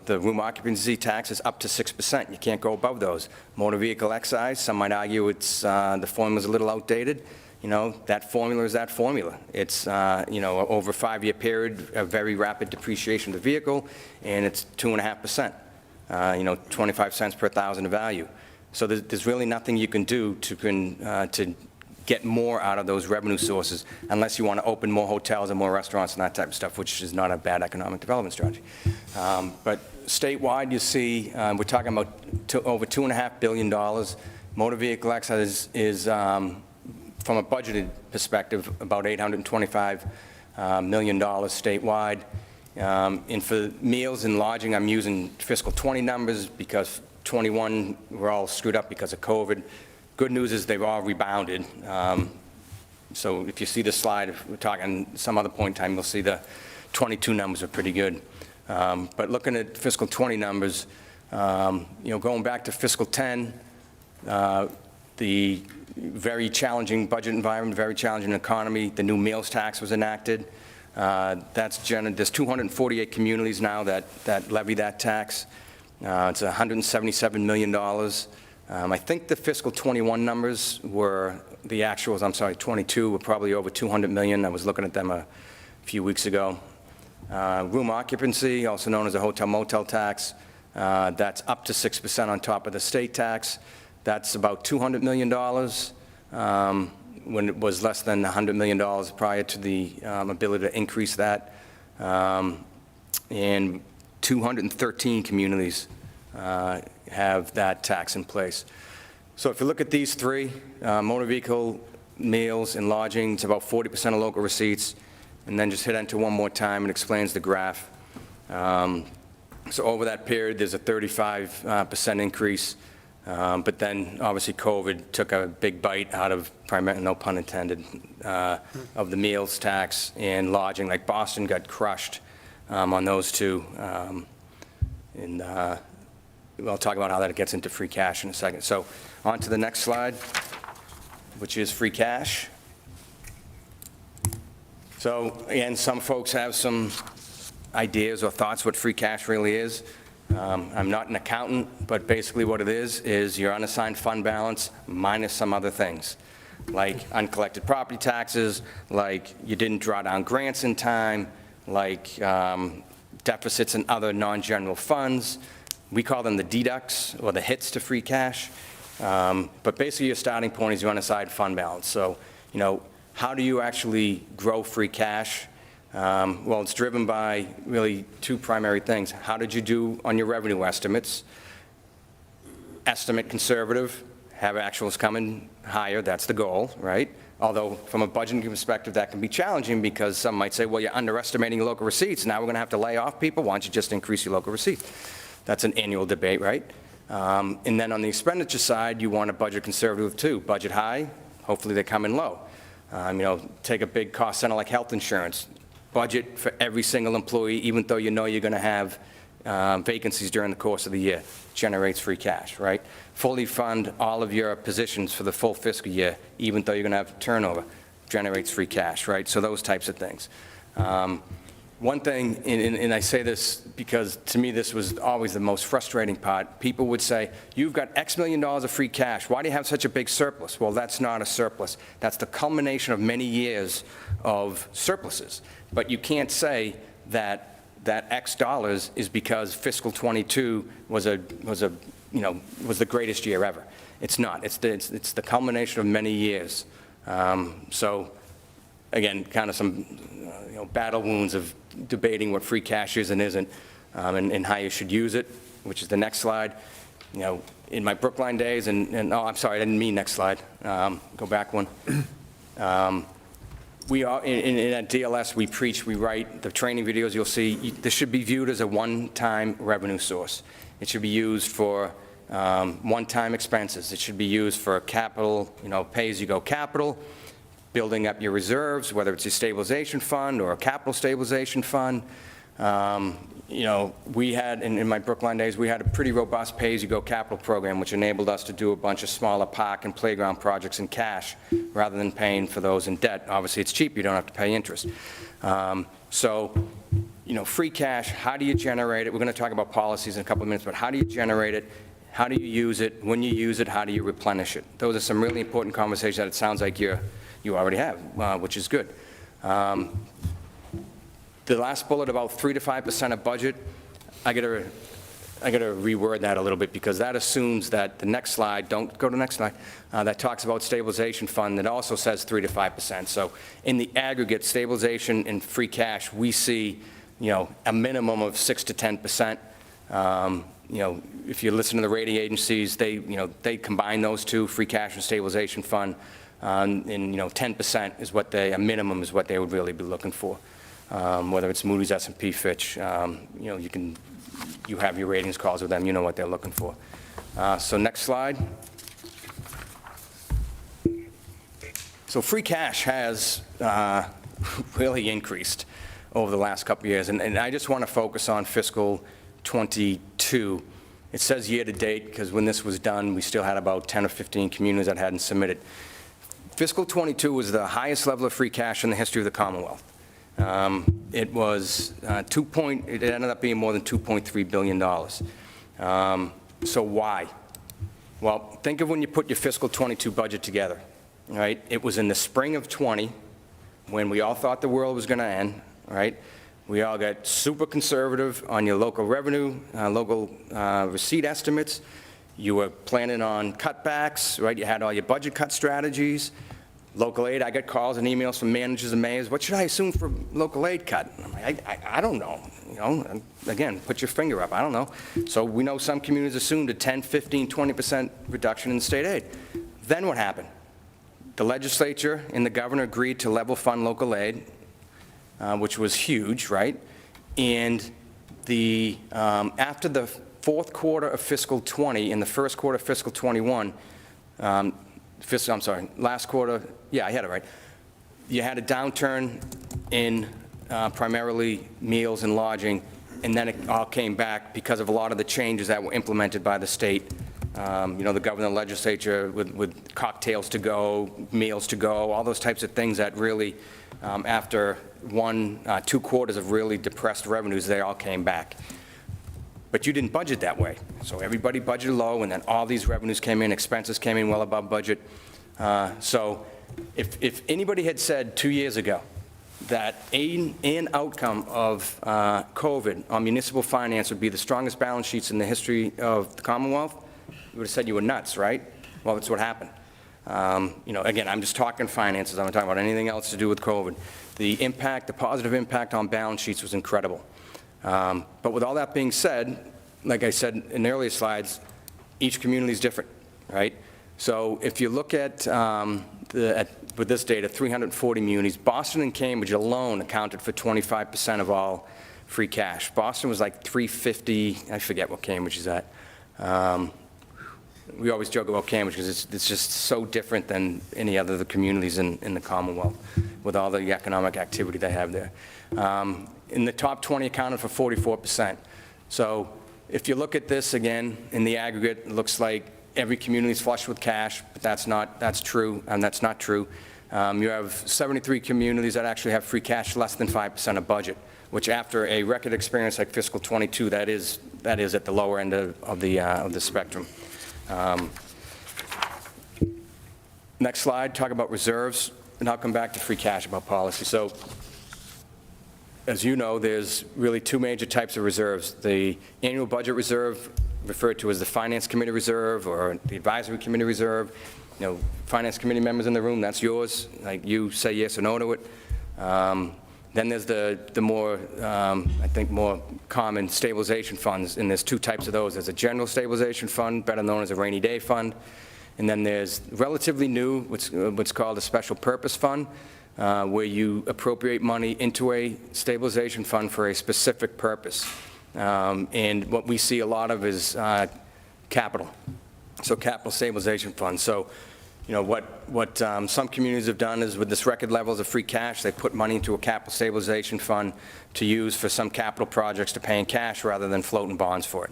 The room occupancy tax is up to 6%. You can't go above those. Motor vehicle excise, some might argue it's, the formula's a little outdated. That formula is that formula. It's, over a 5-year period, a very rapid depreciation of the vehicle, and it's 2.5%, 25 cents per thousand of value. So there's really nothing you can do to get more out of those revenue sources unless you want to open more hotels and more restaurants and that type of stuff, which is not a bad economic development strategy. But statewide, you see, we're talking about over $2.5 billion. Motor vehicle excise is from a budgeted perspective, about $825 million statewide. And for meals and lodging, I'm using fiscal 20 numbers because 21 were all screwed up because of COVID. Good news is they've all rebounded. So if you see the slide, if we're talking some other point in time, you'll see the 22 numbers are pretty good. But looking at fiscal 20 numbers, going back to fiscal 10, the very challenging budget environment, very challenging economy, the new meals tax was enacted. There's 248 communities now that levy that tax. It's $177 million. I think the fiscal 21 numbers were the actuals, 22 were probably over 200 million. I was looking at them a few weeks ago. Room occupancy, also known as a hotel motel tax, that's up to 6% on top of the state tax. That's about $200 million when it was less than $100 million prior to the ability to increase that. And 213 communities have that tax in place. So if you look at these three, motor vehicle, meals, and lodging, it's about 40% of local receipts. And then just hit enter one more time, it explains the graph. So over that period, there's a 35% increase. But then, obviously, COVID took a big bite out of, no pun intended, of the meals tax and lodging. Like Boston got crushed on those two. And we'll talk about how that gets into free cash in a second. So on to the next slide, which is free cash. So again, some folks have some ideas or thoughts what free cash really is. I'm not an accountant, but basically what it is your unassigned fund balance minus some other things, like uncollected property taxes, like you didn't draw down grants in time, like deficits in other non-general funds. We call them the deducts or the hits to free cash. But basically your starting point is your unassigned fund balance. So, how do you actually grow free cash? Well, it's driven by really two primary things. How did you do on your revenue estimates? Estimate conservative, have actuals coming higher, that's the goal, right? Although from a budgeting perspective, that can be challenging because some might say, well, you're underestimating your local receipts. Now we're going to have to lay off people. Why don't you just increase your local receipts? That's an annual debate, right? And then on the expenditure side, you want to budget conservative too. Budget high, hopefully they come in low. Take a big cost center like health insurance. Budget for every single employee, even though you know you're going to have vacancies during the course of the year. Generates free cash, right? Fully fund all of your positions for the full fiscal year, even though you're going to have turnover. Generates free cash, right? So those types of things. One thing, and I say this because to me this was always the most frustrating part, people would say, you've got X million dollars of free cash, why do you have such a big surplus? Well, that's not a surplus. That's the culmination of many years of surpluses. But you can't say that X dollars is because fiscal 22 was the greatest year ever. It's not. It's the culmination of many years. So again, kind of some battle wounds of debating what free cash is and isn't, and how you should use it, which is the next slide. In my Brookline days, and oh, I'm sorry, I didn't mean next slide. Go back one. We are, at DLS, we preach, we write, the training videos you'll see, this should be viewed as a one-time revenue source. It should be used for one-time expenses. It should be used for capital, pay-as-you-go capital, building up your reserves, whether it's a stabilization fund or a capital stabilization fund. We had, in my Brookline days, we had a pretty robust pay-as-you-go capital program, which enabled us to do a bunch of smaller park and playground projects in cash, rather than paying for those in debt. Obviously, it's cheap, you don't have to pay interest. Free cash, how do you generate it? We're going to talk about policies in a couple of minutes, but how do you generate it? How do you use it? When you use it, how do you replenish it? Those are some really important conversations that it sounds like you already have, which is good. The last bullet about 3 to 5% of budget, I gotta reword that a little bit because that assumes that the next slide, don't go to the next slide, that talks about stabilization fund that also says 3 to 5%. So in the aggregate, stabilization and free cash, we see, a minimum of 6 to 10%. If you listen to the rating agencies, they combine those two, free cash and stabilization fund, and 10% is what a minimum is what they would really be looking for. Whether it's Moody's, S&P, Fitch, you have your ratings calls with them, you know what they're looking for. So next slide. So free cash has really increased over the last couple of years, and I just want to focus on fiscal '22. It says year-to-date, because when this was done, we still had about 10 or 15 communities that hadn't submitted. Fiscal '22 was the highest level of free cash in the history of the Commonwealth. It was it ended up being more than $2.3 billion. So why? Well, think of when you put your fiscal '22 budget together, right? It was in the spring of '20 when we all thought the world was going to end, right? We all got super conservative on your local revenue, local receipt estimates. You were planning on cutbacks, right? You had all your budget cut strategies. Local aid, I got calls and emails from managers and mayors. What should I assume for local aid cut? I'm like, I don't know. You know, again, put your finger up. I don't know. So we know some communities assumed a 10, 15, 20% reduction in state aid. Then what happened? The legislature and the governor agreed to level fund local aid, which was huge, right? And the after the fourth quarter of fiscal '20 and the first quarter of fiscal '21, last quarter, yeah, I had it right. You had a downturn in primarily meals and lodging, and then it all came back because of a lot of the changes that were implemented by the state. You know, the governor and legislature with cocktails to go, meals to go, all those types of things that really, after 2 quarters of really depressed revenues, they all came back. But you didn't budget that way. So everybody budgeted low, and then all these revenues came in, expenses came in well above budget. So if anybody had said 2 years ago that an outcome of COVID on municipal finance would be the strongest balance sheets in the history of the Commonwealth, you would have said you were nuts, right? Well, that's what happened. You know, again, I'm just talking finances. I'm not talking about anything else to do with COVID. The impact, the positive impact on balance sheets was incredible. But with all that being said, like I said in the earlier slides, each community is different, right? So if you look at, with this data, 340 communities, Boston and Cambridge alone accounted for 25% of all free cash. Boston was like 350, I forget what Cambridge is at. We always joke about Cambridge because it's just so different than any other of the communities in the Commonwealth with all the economic activity they have there. In the top 20 accounted for 44%. So if you look at this again, in the aggregate, it looks like every community is flush with cash, but that's not true. You have 73 communities that actually have free cash less than 5% of budget, which after a record experience like fiscal '22, that is at the lower end of the spectrum. Next slide, talk about reserves, and I'll come back to free cash about policy. So, as you know, there's really 2 major types of reserves. The annual budget reserve, referred to as the Finance Committee reserve or the Advisory Committee reserve. You know, Finance Committee members in the room, that's yours. Like, you say yes or no to it. Then there's the more, I think, more common stabilization funds, and there's 2 types of those. There's a general stabilization fund, better known as a rainy day fund, and then there's relatively new, what's called a special purpose fund, where you appropriate money into a stabilization fund for a specific purpose. And what we see a lot of is capital, so capital stabilization funds. So, you know, what some communities have done is with this record levels of free cash, they put money into a capital stabilization fund to use for some capital projects to pay in cash rather than floating bonds for it.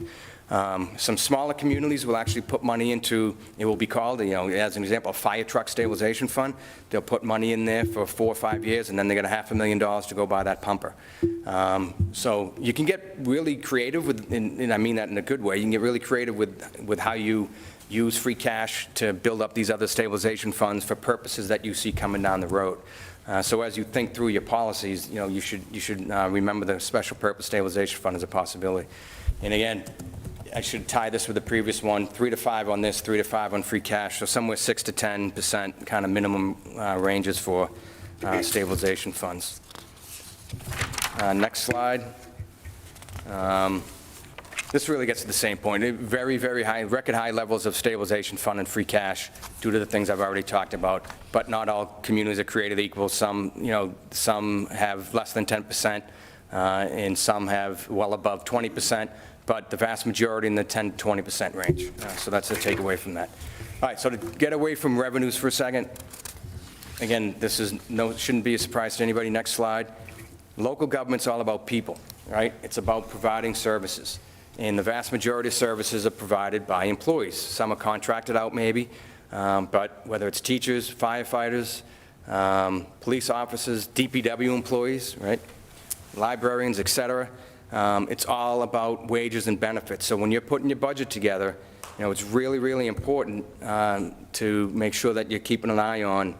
Some smaller communities will actually put money into, it will be called, you know, as an example, a fire truck stabilization fund. They'll put money in there for 4 or 5 years, and then they get $500,000 to go buy that pumper. So you can get really creative with, and I mean that in a good way, you can get really creative with how you use free cash to build up these other stabilization funds for purposes that you see coming down the road. So as you think through your policies, you know, you should remember the special purpose stabilization fund as a possibility. And again, I should tie this with the previous one, 3 to 5 on this, 3 to 5 on free cash, so somewhere 6 to 10% kind of minimum ranges for stabilization funds. Next slide. This really gets to the same point. Very, very high, record high levels of stabilization fund and free cash due to the things I've already talked about, but not all communities are created equal. Some, you know, some have less than 10%, and some have well above 20%. but the vast majority in the 10 to 20% range. So that's the takeaway from that. All right, so to get away from revenues for a second, again, this is shouldn't be a surprise to anybody. Next slide. Local government's all about people, right? It's about providing services. And the vast majority of services are provided by employees. Some are contracted out maybe, but whether it's teachers, firefighters, police officers, DPW employees, right? Librarians, et cetera. It's all about wages and benefits. So when you're putting your budget together, it's really, really important to make sure that you're keeping an eye on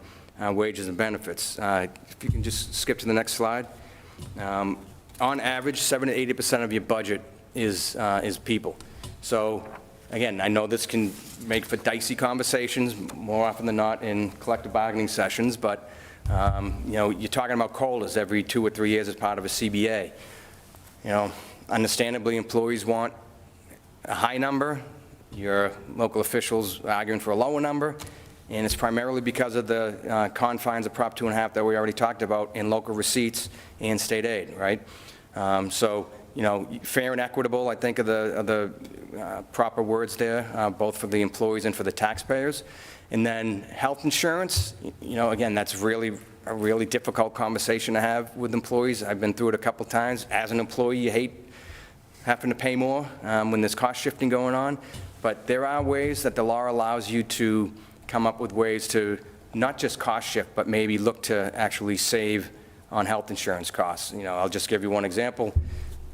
wages and benefits. If you can just skip to the next slide. On average, 70 to 80% of your budget is people. So again, I know this can make for dicey conversations more often than not in collective bargaining sessions, but you're talking about COLAs every 2 or 3 years as part of a CBA. Understandably, employees want a high number. Your local officials are arguing for a lower number, and it's primarily because of the confines of Prop 2.5 that we already talked about in local receipts and state aid, right? So, fair and equitable, I think, are the proper words there, both for the employees and for the taxpayers. And then health insurance, again, that's really a really difficult conversation to have with employees. I've been through it a couple times. As an employee, you hate having to pay more when there's cost shifting going on. But there are ways that the law allows you to come up with ways to not just cost shift, but maybe look to actually save on health insurance costs. I'll just give you one example.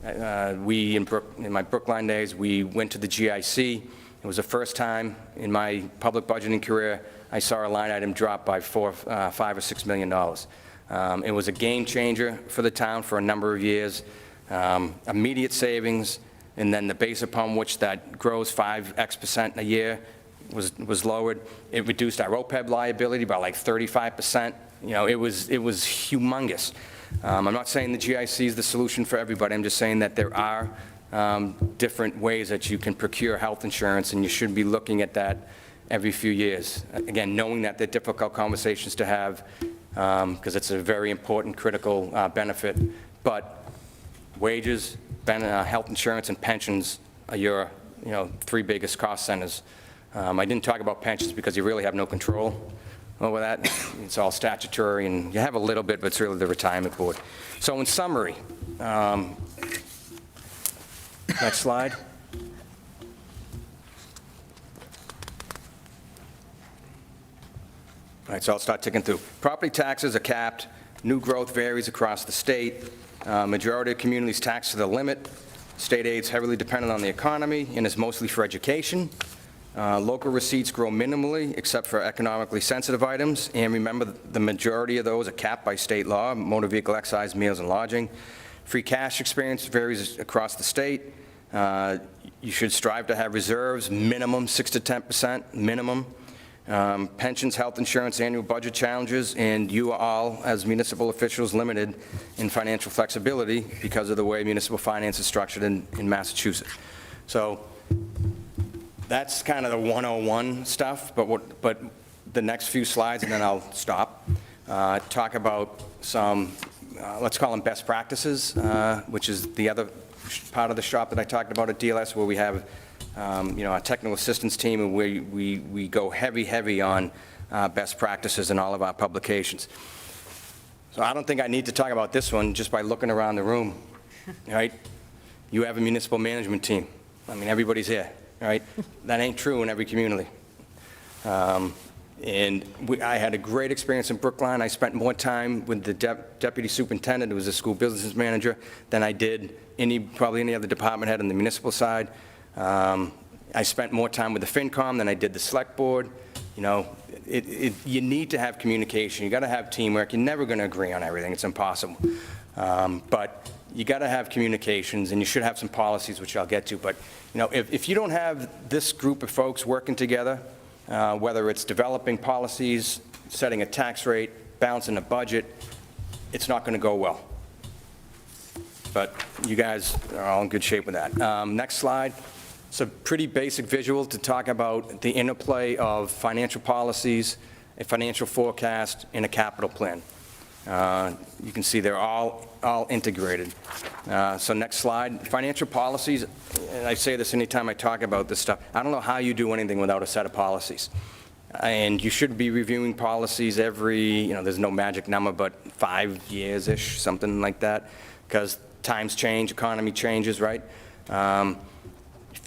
In my Brookline days, we went to the GIC. It was the first time in my public budgeting career I saw a line item drop by $5 or $6 million. It was a game changer for the town for a number of years. Immediate savings, and then the base upon which that grows 5x% a year was lowered. It reduced our OPEB liability by like 35%. It was humongous. I'm not saying the GIC is the solution for everybody. I'm just saying that there are different ways that you can procure health insurance, and you should be looking at that every few years. Again, knowing that they're difficult conversations to have because it's a very important, critical benefit. But wages, health insurance, and pensions are your 3 biggest cost centers. I didn't talk about pensions because you really have no control over that. It's all statutory, and you have a little bit, but it's really the retirement board. So in summary, next slide. All right, so I'll start ticking through. Property taxes are capped. New growth varies across the state. Majority of communities taxed to the limit. State aid's heavily dependent on the economy and is mostly for education. Local receipts grow minimally, except for economically sensitive items. And remember, the majority of those are capped by state law: motor vehicle excise, meals, and lodging. Free cash experience varies across the state. You should strive to have reserves, minimum 6 to 10%, minimum. Pensions, health insurance, annual budget challenges, and you are all, as municipal officials, limited in financial flexibility because of the way municipal finance is structured in Massachusetts. So that's kind of the 101 stuff, but the next few slides, and then I'll stop, talk about some, let's call them best practices, which is the other part of the shop that I talked about at DLS, where we have our technical assistance team, and we go heavy on best practices in all of our publications. So I don't think I need to talk about this one just by looking around the room, right? You have a municipal management team. I mean, everybody's here, right? That ain't true in every community. And I had a great experience in Brookline. I spent more time with the deputy superintendent, who was a school business manager, than I did probably any other department head on the municipal side. I spent more time with the FINCOM than I did the select board. You need to have communication. You got to have teamwork. You're never going to agree on everything. It's impossible. But you got to have communications, and you should have some policies, which I'll get to. But if you don't have this group of folks working together, whether it's developing policies, setting a tax rate, balancing a budget, it's not going to go well. But you guys are all in good shape with that. Next slide. It's a pretty basic visual to talk about the interplay of financial policies, a financial forecast, and a capital plan. You can see they're all integrated. So next slide, financial policies, and I say this anytime I talk about this stuff, I don't know how you do anything without a set of policies. And you should be reviewing policies every, there's no magic number, but 5 years-ish, something like that, because times change, economy changes, right?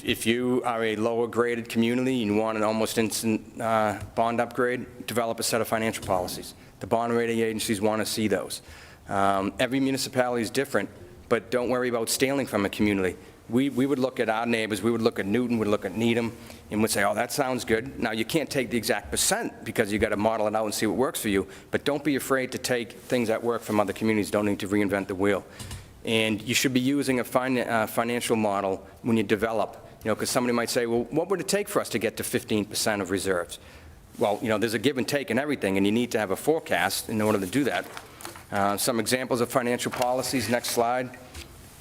If you are a lower graded community and you want an almost instant bond upgrade, develop a set of financial policies. The bond rating agencies want to see those. Every municipality is different, but don't worry about stealing from a community. We would look at our neighbors, we would look at Newton, we'd look at Needham, and would say, oh, that sounds good. Now, you can't take the exact percent because you got to model it out and see what works for you, but don't be afraid to take things that work from other communities. Don't need to reinvent the wheel. And you should be using a financial model when you develop, because somebody might say, well, what would it take for us to get to 15% of reserves? Well, there's a give and take in everything, and you need to have a forecast in order to do that. Some examples of financial policies, next slide.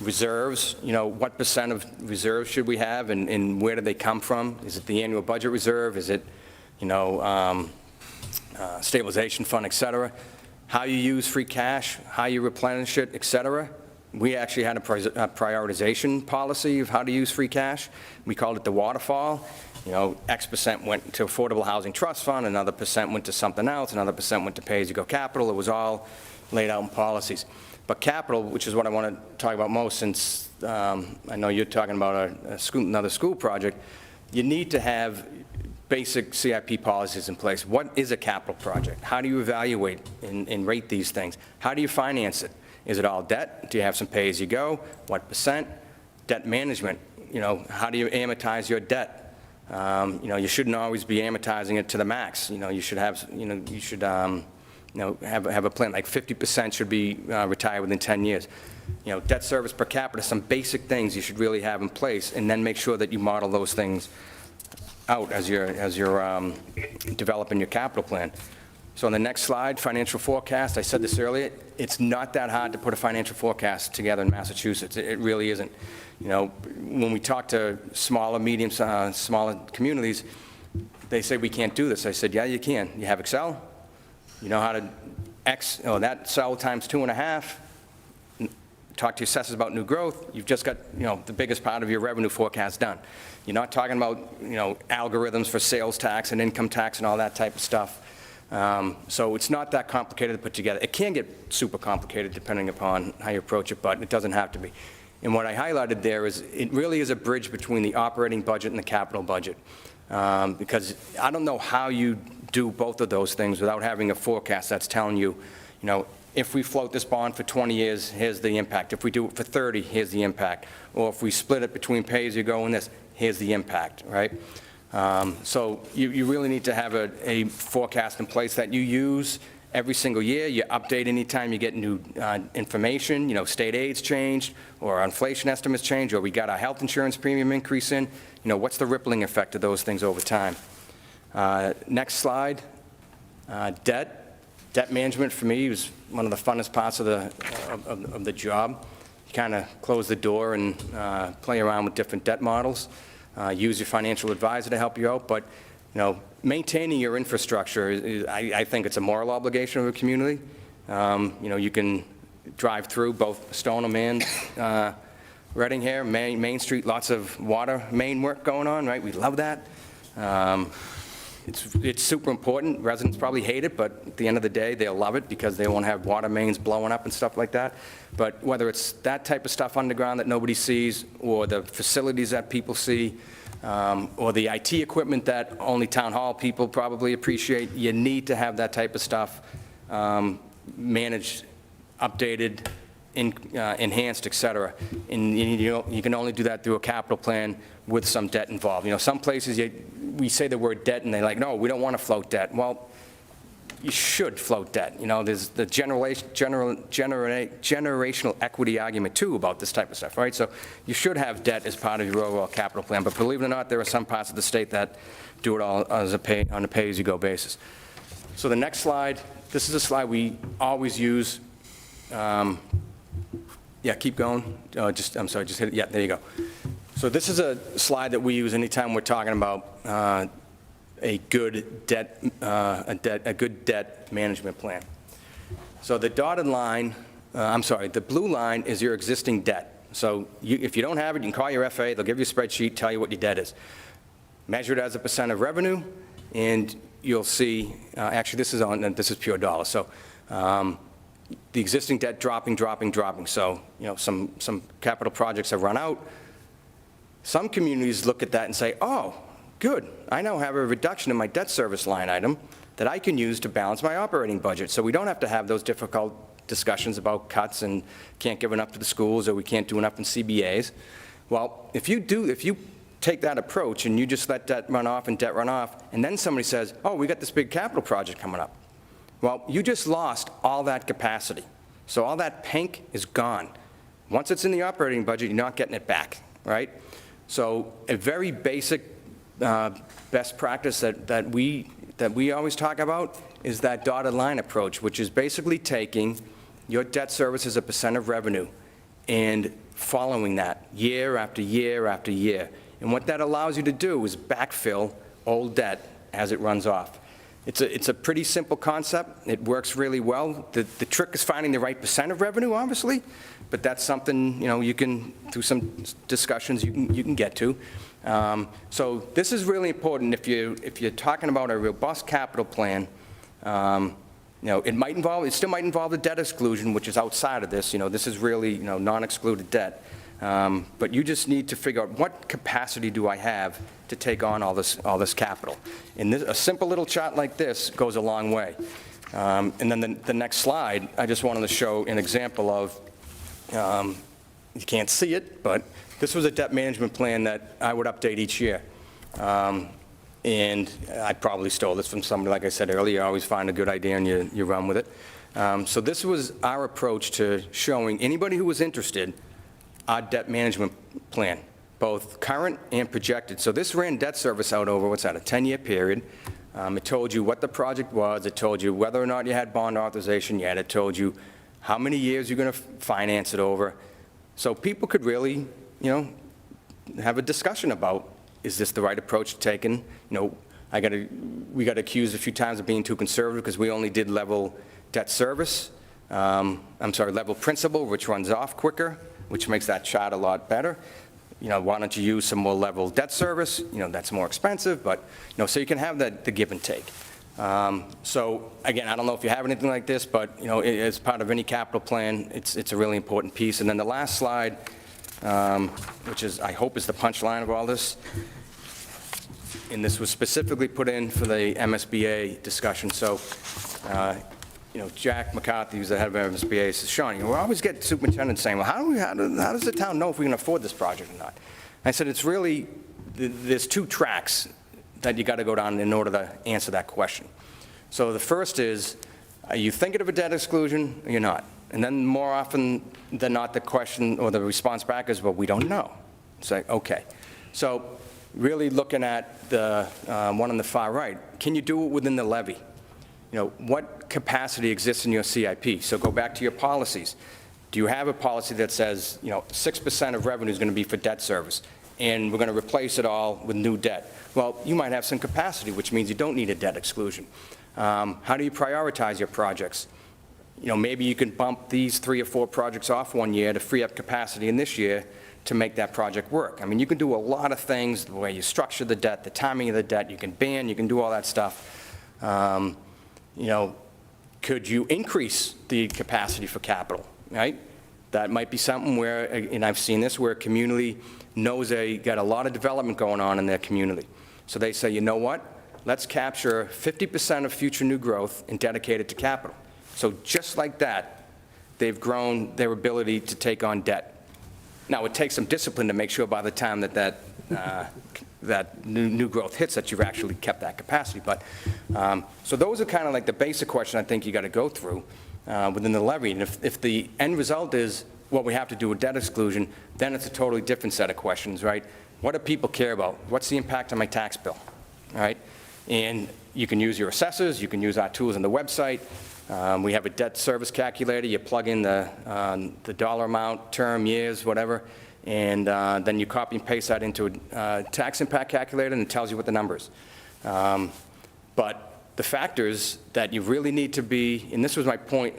Reserves, what percent of reserves should we have, and where do they come from? Is it the annual budget reserve? Is it, stabilization fund, et cetera? How you use free cash, how you replenish it, et cetera. We actually had a prioritization policy of how to use free cash. We called it the waterfall. X percent went to Affordable Housing Trust Fund, another percent went to something else, another percent went to pay-as-you-go capital. It was all laid out in policies. But capital, which is what I want to talk about most, since I know you're talking about another school project, you need to have basic CIP policies in place. What is a capital project? How do you evaluate and rate these things? How do you finance it? Is it all debt? Do you have some pay-as-you-go? What percent? Debt management, how do you amortize your debt? You shouldn't always be amortizing it to the max. You should have, have a plan, like 50% should be retired within 10 years. Debt service per capita, some basic things you should really have in place, and then make sure that you model those things out as you're developing your capital plan. So on the next slide, financial forecast, I said this earlier, it's not that hard to put a financial forecast together in Massachusetts. It really isn't. When we talk to smaller communities, they say we can't do this. I said, yeah, you can. You have Excel. You know how to that cell times 2.5, talk to your assessors about new growth, you've just got, the biggest part of your revenue forecast done. You're not talking about, algorithms for sales tax and income tax and all that type of stuff. So it's not that complicated to put together. It can get super complicated depending upon how you approach it, but it doesn't have to be. And what I highlighted there is it really is a bridge between the operating budget and the capital budget. Because I don't know how you do both of those things without having a forecast that's telling you, if we float this bond for 20 years, here's the impact. If we do it for 30, here's the impact. Or if we split it between pay-as-you-go and this, here's the impact, right? So you really need to have a forecast in place that you use every single year. You update anytime you get new information, state aids changed, or inflation estimates change, or we got our health insurance premium increase in. What's the rippling effect of those things over time? Next slide. Debt management for me was one of the funnest parts of the job. You kind of close the door and play around with different debt models. Use your financial advisor to help you out, but maintaining your infrastructure, I think it's a moral obligation of a community. You can drive through both Stoneham and Reading here, Main Street, lots of water main work going on, right? We love that. It's super important. Residents probably hate it, but at the end of the day, they'll love it because they won't have water mains blowing up and stuff like that. But whether it's that type of stuff underground that nobody sees, or the facilities that people see, or the IT equipment that only town hall people probably appreciate, you need to have that type of stuff managed, updated, enhanced, et cetera. And you can only do that through a capital plan with some debt involved. Some places we say the word debt and they're like, no, we don't want to float debt. Well, you should float debt. There's the generational equity argument too about this type of stuff, right? So you should have debt as part of your overall capital plan. But believe it or not, there are some parts of the state that do it all on a pay-as-you-go basis. So the next slide, this is a slide we always use. Yeah, keep going. I'm sorry, just hit it. Yeah, there you go. So this is a slide that we use anytime we're talking about a good debt management plan. So the dotted line, the blue line is your existing debt. So if you don't have it, you can call your FA, they'll give you a spreadsheet, tell you what your debt is. Measure it as a percent of revenue, and you'll see, actually this is pure dollars. So the existing debt dropping. So, some capital projects have run out. Some communities look at that and say, oh, good, I now have a reduction in my debt service line item that I can use to balance my operating budget. So we don't have to have those difficult discussions about cuts and can't give enough to the schools or we can't do enough in CBAs. Well, if you take that approach and you just let debt run off, and then somebody says, oh, we got this big capital project coming up. Well, you just lost all that capacity. So all that pink is gone. Once it's in the operating budget, you're not getting it back, right? So a very basic best practice that we always talk about is that dotted line approach, which is basically taking your debt service as a percent of revenue and following that year after year after year. And what that allows you to do is backfill old debt as it runs off. It's a pretty simple concept. It works really well. The trick is finding the right percent of revenue, obviously, but that's something, you can, through some discussions, you can get to. So this is really important if you're talking about a robust capital plan. It still might involve the debt exclusion, which is outside of this. This is really, non-excluded debt. But you just need to figure out what capacity do I have to take on all this capital. And a simple little chart like this goes a long way. And then the next slide, I just wanted to show an example of, you can't see it, but this was a debt management plan that I would update each year. And I probably stole this from somebody, like I said earlier. You always find a good idea and you run with it. So this was our approach to showing anybody who was interested our debt management plan, both current and projected. So this ran debt service out over, a 10-year period. It told you what the project was. It told you whether or not you had bond authorization yet. It told you how many years you're going to finance it over. So people could really, have a discussion about, is this the right approach to taking? We got accused a few times of being too conservative because we only did level debt service. Level principal, which runs off quicker, which makes that chart a lot better. Why don't you use some more level debt service? That's more expensive, but, so you can have the give and take. So again, I don't know if you have anything like this, but, as part of any capital plan, it's a really important piece. And then the last slide, which is, I hope, is the punchline of all this, and this was specifically put in for the MSBA discussion. So, Jack McCarthy, who's the head of MSBA, says, Sean, we always get superintendents saying, well, how does the town know if we can afford this project or not? I said, it's really, there's two tracks that you got to go down in order to answer that question. So the first is, are you thinking of a debt exclusion or you're not? And then more often than not, the question or the response back is, well, we don't know. It's like, okay. So really looking at the one on the far right, can you do it within the levy? What capacity exists in your CIP? So go back to your policies. Do you have a policy that says, 6% of revenue is going to be for debt service, and we're going to replace it all with new debt? Well, you might have some capacity, which means you don't need a debt exclusion. How do you prioritize your projects? Maybe you can bump these 3 or 4 projects off one year to free up capacity in this year to make that project work. I mean, you can do a lot of things, the way you structure the debt, the timing of the debt, you can ban, you can do all that stuff. Could you increase the capacity for capital, right? That might be something where, and I've seen this, where a community knows they got a lot of development going on in their community. So they say, you know what? Let's capture 50% of future new growth and dedicate it to capital. So just like that, they've grown their ability to take on debt. Now, it takes some discipline to make sure by the time that new growth hits that you've actually kept that capacity. But so those are kind of like the basic question I think you got to go through within the levy. And if the end result is what we have to do with debt exclusion, then it's a totally different set of questions, right? What do people care about? What's the impact on my tax bill, all right? And you can use your assessors, you can use our tools on the website. We have a debt service calculator. You plug in the dollar amount, term, years, whatever, and then you copy and paste that into a tax impact calculator, and it tells you what the number is. But the factors that you really need to be, and this was my point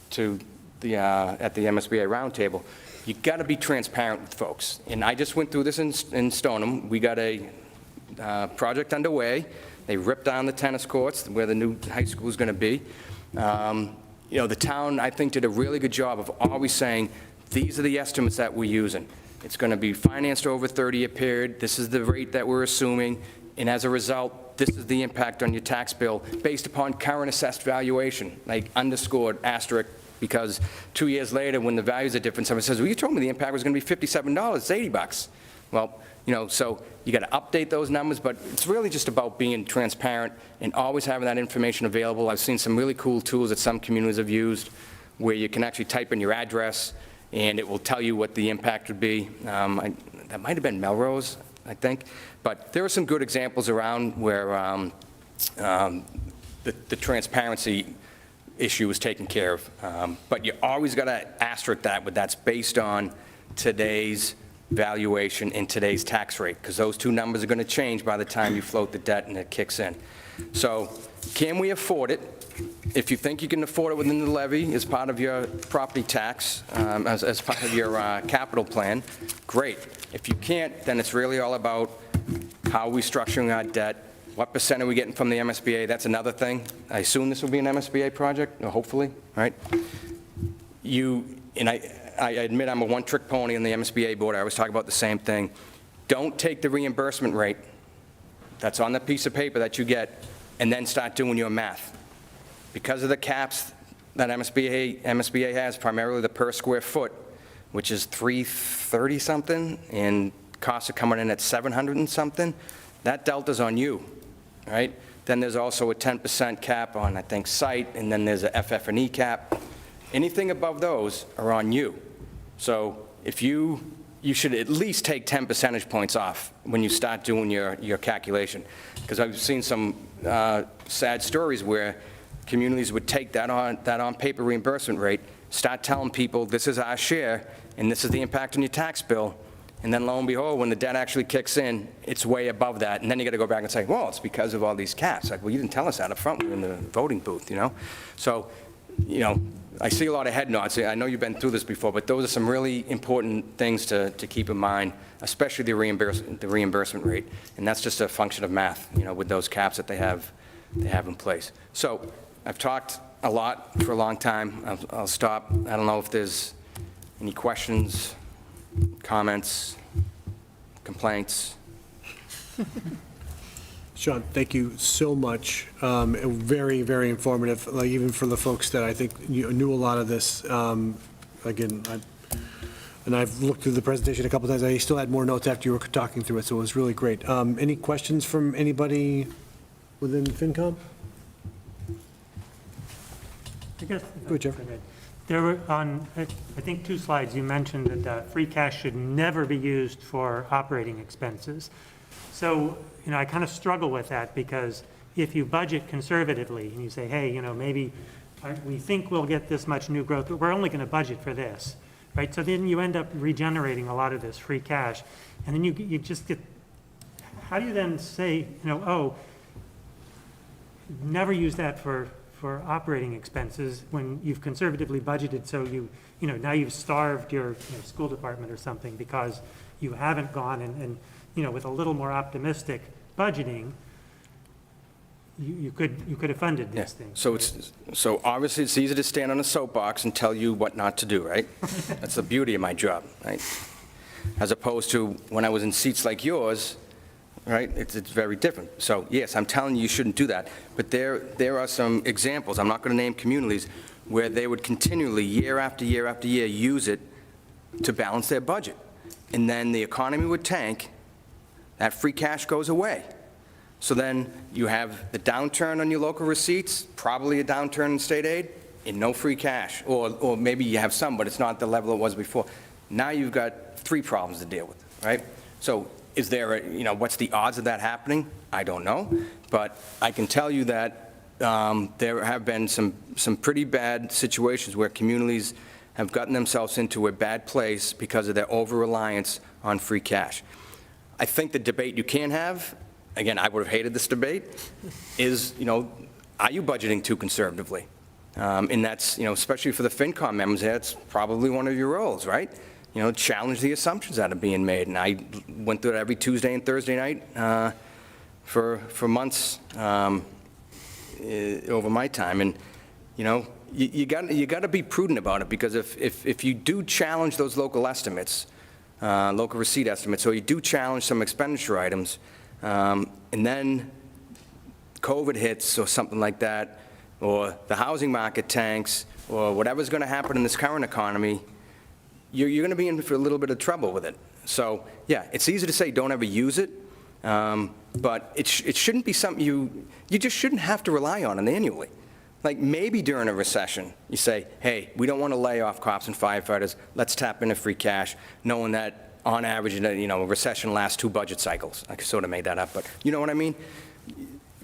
to the, at the MSBA roundtable, you got to be transparent with folks. And I just went through this in Stoneham. We got a project underway. They ripped down the tennis courts where the new high school is going to be. You know, the town, I think, did a really good job of always saying, these are the estimates that we're using. It's going to be financed over a 30-year period. This is the rate that we're assuming. And as a result, this is the impact on your tax bill based upon current assessed valuation, like underscored, asterisk, because 2 years later, when the values are different, someone says, well, you told me the impact was going to be $57, it's $80. Well, you know, so you got to update those numbers, but it's really just about being transparent and always having that information available. I've seen some really cool tools that some communities have used where you can actually type in your address and it will tell you what the impact would be. That might have been Melrose, I think. But there are some good examples around where the transparency issue is taken care of. But you always got to asterisk that, but that's based on today's valuation and today's tax rate, because those two numbers are going to change by the time you float the debt and it kicks in. So can we afford it? If you think you can afford it within the levy as part of your property tax, as part of your capital plan, great. If you can't, then it's really all about how are we structuring our debt, what % are we getting from the MSBA? That's another thing. I assume this will be an MSBA project, or hopefully, right? And I admit I'm a one-trick pony on the MSBA board. I always talk about the same thing. Don't take the reimbursement rate that's on the piece of paper that you get and then start doing your math. Because of the caps that MSBA has, primarily the per square foot, which is $330 something, and costs are coming in at $700 and something, that delta's on you, right? Then there's also a 10% cap on, I think, site, and then there's a FF&E cap. Anything above those are on you. So if you should at least take 10 percentage points off when you start doing your calculation. Because I've seen some sad stories where communities would take that on paper reimbursement rate, start telling people this is our share and this is the impact on your tax bill, and then lo and behold, when the debt actually kicks in, it's way above that, and then you got to go back and say, well, it's because of all these caps. Like, well, you didn't tell us that up front. We were in the voting booth, you know? So, you know, I see a lot of head nods. I know you've been through this before, but those are some really important things to keep in mind, especially the reimbursement rate, and that's just a function of math, you know, with those caps that they have in place. So I've talked a lot for a long time. I'll stop. I don't know if there's any questions, comments, complaints. Sean, thank you so much. Very, very informative, like even for the folks that I think knew a lot of this. Again, I've looked through the presentation a couple times. I still had more notes after you were talking through it, so it was really great. Any questions from anybody within FinCom? I guess. Go ahead, Jeff. There were on, I think, 2 slides, you mentioned that free cash should never be used for operating expenses. So, you know, I kind of struggle with that because if you budget conservatively and you say, hey, you know, maybe we think we'll get this much new growth, but we're only going to budget for this, right? So then you end up regenerating a lot of this free cash. And then you just get, how do you then say, you know, oh, never use that for operating expenses when you've conservatively budgeted, so you know, now you've starved your school department or something because you haven't gone and you know, with a little more optimistic budgeting, you could have funded these things. So obviously it's easy to stand on a soapbox and tell you what not to do, right? That's the beauty of my job, right? As opposed to when I was in seats like yours, right? It's very different. So yes, I'm telling you shouldn't do that. But there are some examples, I'm not going to name communities, where they would continually, year after year after year, use it to balance their budget. And then the economy would tank, that free cash goes away. So then you have the downturn on your local receipts, probably a downturn in state aid, and no free cash. Or maybe you have some, but it's not the level it was before. Now you've got 3 problems to deal with, right? So is there you know, what's the odds of that happening? I don't know. But I can tell you that there have been some pretty bad situations where communities have gotten themselves into a bad place because of their over-reliance on free cash. I think the debate you can have, again, I would have hated this debate, is, you know, are you budgeting too conservatively? And that's, especially for the FinCom members, that's probably one of your roles, right? Challenge the assumptions that are being made. And I went through it every Tuesday and Thursday night for months over my time. And, you got to be prudent about it, because if you do challenge those local estimates, local receipt estimates, or you do challenge some expenditure items, and then COVID hits or something like that, or the housing market tanks, or whatever's going to happen in this current economy, you're going to be in for a little bit of trouble with it. So, yeah, it's easy to say don't ever use it, but it shouldn't be something you just shouldn't have to rely on it annually. Like, maybe during a recession, you say, hey, we don't want to lay off cops and firefighters, let's tap into free cash, knowing that on average, a recession lasts 2 budget cycles. I sort of made that up, but you know what I mean?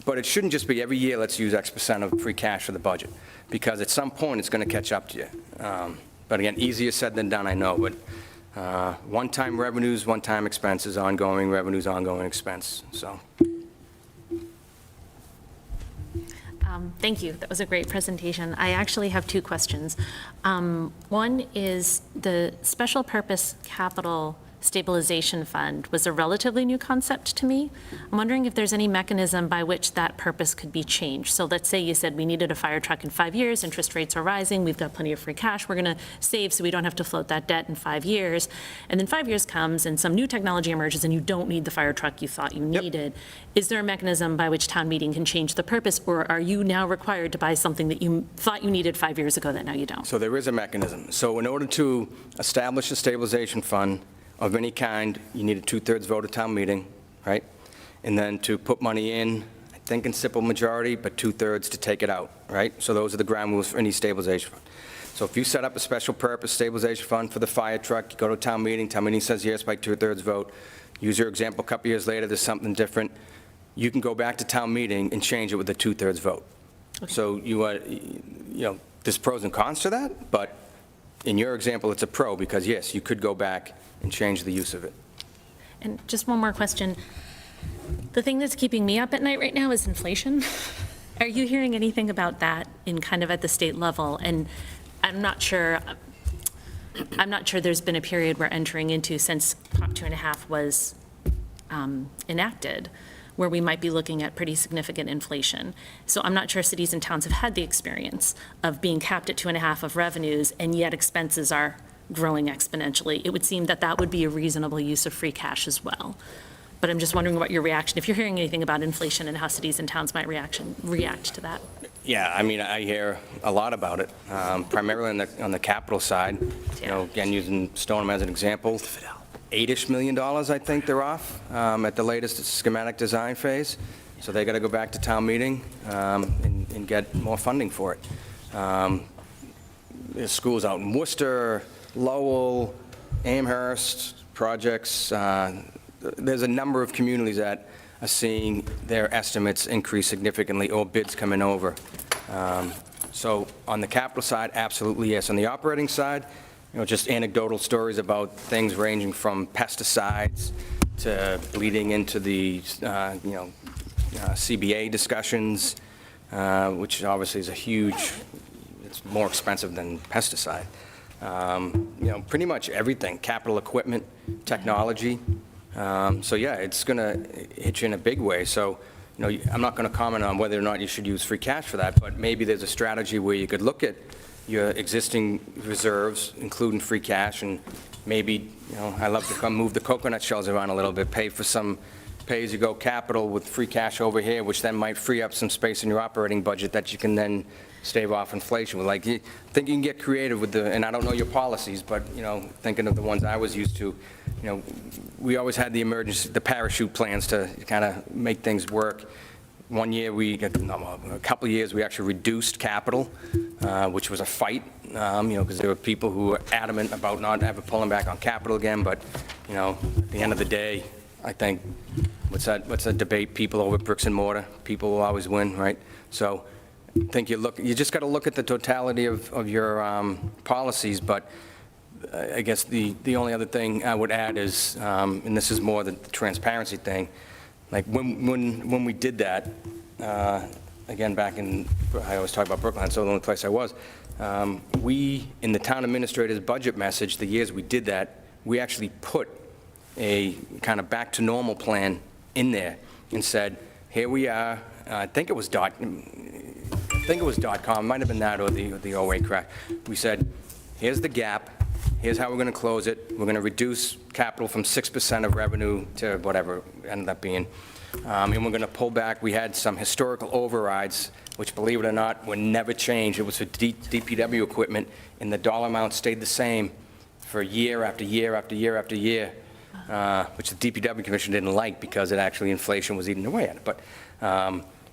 But it shouldn't just be every year, let's use X percent of free cash for the budget, because at some point, it's going to catch up to you. But again, easier said than done, I know, but one-time revenues, one-time expenses, ongoing revenues, ongoing expense, so. Thank you. That was a great presentation. I actually have 2 questions. One is the Special Purpose Capital Stabilization Fund was a relatively new concept to me. I'm wondering if there's any mechanism by which that purpose could be changed. So let's say you said we needed a fire truck in 5 years, interest rates are rising, we've got plenty of free cash, we're going to save so we don't have to float that debt in 5 years. And then 5 years comes and some new technology emerges and you don't need the fire truck you thought you needed. Is there a mechanism by which town meeting can change the purpose, or are you now required to buy something that you thought you needed 5 years ago that now you don't? So there is a mechanism. So in order to establish a stabilization fund of any kind, you need a 2/3 vote at town meeting, right? And then to put money in, I think in simple majority, but 2/3 to take it out, right? So those are the ground rules for any stabilization fund. So if you set up a special purpose stabilization fund for the fire truck, you go to a town meeting says yes by 2/3 vote. Use your example, a couple years later, there's something different. You can go back to town meeting and change it with a 2/3 vote. Okay. So there's pros and cons to that, but in your example, it's a pro, because yes, you could go back and change the use of it. And just one more question. The thing that's keeping me up at night right now is inflation. Are you hearing anything about that in kind of at the state level? And I'm not sure there's been a period we're entering into since Prop 2.5 was enacted, where we might be looking at pretty significant inflation. So I'm not sure cities and towns have had the experience of being capped at 2.5 of revenues, and yet expenses are growing exponentially. It would seem that that would be a reasonable use of free cash as well. But I'm just wondering what your reaction, if you're hearing anything about inflation and how cities and towns might react to that. Yeah, I mean, I hear a lot about it, primarily on the capital side. Again, using Stoneham as an example, $8-ish million, I think they're off at the latest schematic design phase. So they got to go back to town meeting and get more funding for it. There's schools out in Worcester, Lowell, Amherst, projects. There's a number of communities that are seeing their estimates increase significantly, or bids coming over. So on the capital side, absolutely yes. On the operating side, just anecdotal stories about things ranging from pesticides to bleeding into the, CBA discussions, which obviously is a huge, it's more expensive than pesticide. Pretty much everything, capital equipment, technology. So yeah, it's going to hit you in a big way. So, I'm not going to comment on whether or not you should use free cash for that, but maybe there's a strategy where you could look at your existing reserves, including free cash, and maybe, I love to come move the coconut shells around a little bit, pay for some pay-as-you-go capital with free cash over here, which then might free up some space in your operating budget that you can then stave off inflation with. Like, you think you can get creative with and I don't know your policies, but, thinking of the ones I was used to, we always had the parachute plans to kind of make things work. One year, a couple of years, we actually reduced capital, which was a fight, because there were people who were adamant about not ever pulling back on capital again, but, at the end of the day, I think, what's that debate, people over bricks and mortar, people will always win, right? So I think you just got to look at the totality of your policies, but I guess the only other thing I would add is, and this is more the transparency thing, like when we did that, again, back in, I always talk about Brookline, so the only place I was, we, in the town administrator's budget message, the years we did that, we actually put a kind of back to normal plan in there and said, here we are, I think it was .com, might have been that or the 08 crash. We said, here's the gap, here's how we're going to close it, we're going to reduce capital from 6% of revenue to whatever it ended up being, and we're going to pull back. We had some historical overrides, which, believe it or not, were never changed. It was for DPW equipment, and the dollar amount stayed the same for year after year after year after year, which the DPW Commission didn't like because it actually, inflation was eating away at it. But,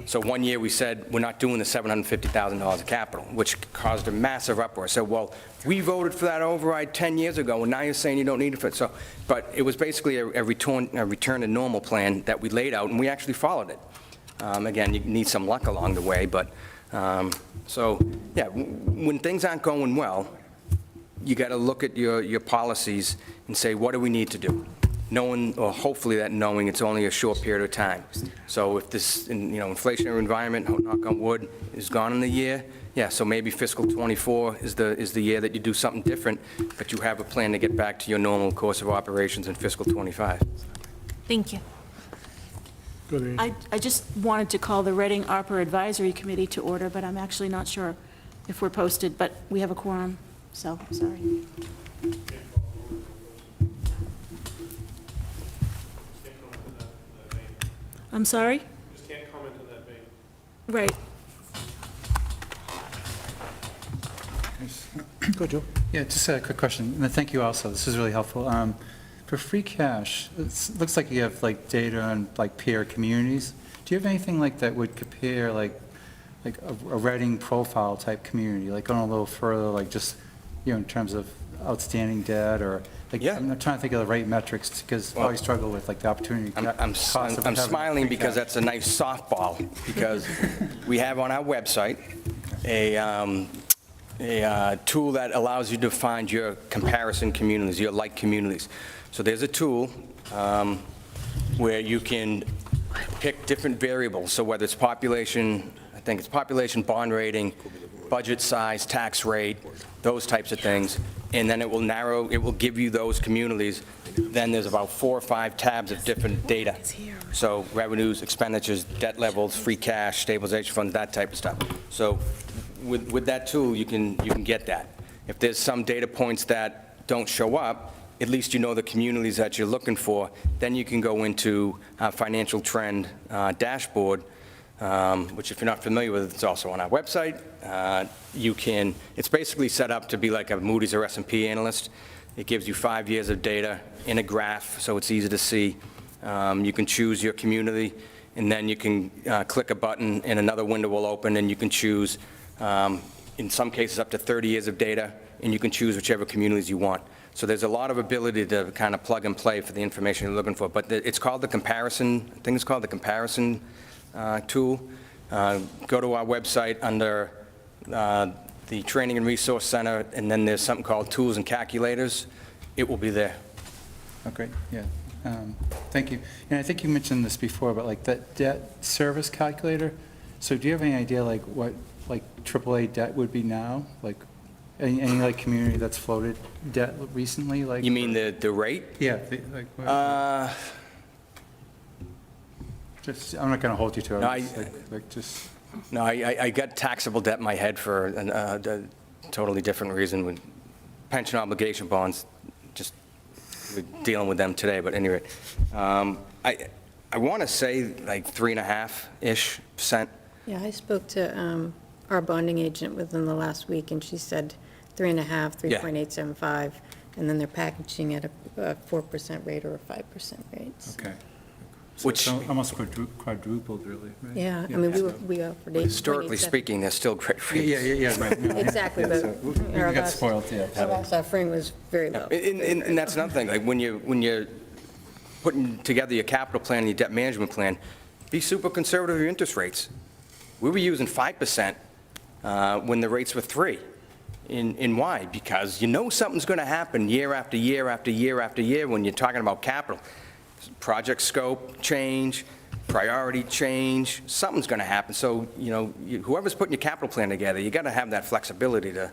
so one year we said, we're not doing the $750,000 of capital, which caused a massive uproar. I said, well, we voted for that override 10 years ago, and now you're saying you don't need it for it. So, but it was basically a return to normal plan that we laid out, and we actually followed it. Again, you need some luck along the way, but, so, yeah, when things aren't going well, you got to look at your policies and say, what do we need to do? Knowing, or hopefully that knowing it's only a short period of time. So if this, inflationary environment, knock on wood, is gone in the year, yeah, so maybe fiscal '24 is the year that you do something different, but you have a plan to get back to your normal course of operations in fiscal '25. Thank you. I just wanted to call the Reading ARPA Advisory Committee to order, but I'm actually not sure if we're posted, but we have a quorum, so, sorry. I'm sorry? Just can't comment on that vein. Right. Go, Joe. Yeah, just a quick question, and thank you also, this is really helpful. For free cash, it looks like you have like data on like peer communities. Do you have anything like that would compare like a Reading profile type community, like going a little further, like just, in terms of outstanding debt or like, Yeah. I'm trying to think of the right metrics because I always struggle with like the opportunity. I'm smiling because that's a nice softball, because we have on our website a tool that allows you to find your comparison communities, your like communities. So there's a tool where you can pick different variables, so whether it's population, I think it's population, bond rating, budget size, tax rate, those types of things, and then it will narrow, it will give you those communities. Then there's about 4 or 5 tabs of different data. So revenues, expenditures, debt levels, free cash, stabilization funds, that type of stuff. So with that tool, you can get that. If there's some data points that don't show up, at least you know the communities that you're looking for. Then you can go into our financial trend dashboard, which if you're not familiar with, it's also on our website. It's basically set up to be like a Moody's or S&P analyst. It gives you 5 years of data in a graph, so it's easy to see. You can choose your community, and then you can click a button and another window will open, and you can choose, in some cases, up to 30 years of data, and you can choose whichever communities you want. So there's a lot of ability to kind of plug and play for the information you're looking for. But it's called the comparison, I think it's called the comparison tool. Go to our website under the Training and Resource Center, and then there's something called Tools and Calculators. It will be there. Oh, great, yeah. Thank you. And I think you mentioned this before, but like that debt service calculator, so do you have any idea like what like AAA debt would be now? Like any like community that's floated debt recently? Like You mean the rate? Yeah. Like, what- just, I'm not going to hold you to it. No, No, I got taxable debt in my head for a totally different reason. With pension obligation bonds, just we're dealing with them today, but anyway. I want to say like 3.5-ish%. Yeah, I spoke to our bonding agent within the last week, and she said 3.5, Yeah. 3.875, and then they're packaging at a 4% rate or a 5% rate. Okay. So Which- it's almost quadrupled, really, right? Yeah, I mean, we offered 8.87. Historically speaking, they're still great rates. Yeah, right. No, Exactly, yeah, but so we our got last- spoiled, yeah. Our last offering was very low. And that's another thing, like when you're putting together your capital plan and your debt management plan, be super conservative with your interest rates. We were using 5% when the rates were 3%. And why? Because you know something's going to happen year after year after year after year when you're talking about capital. Project scope change, priority change, something's going to happen. So, whoever's putting your capital plan together, you got to have that flexibility to,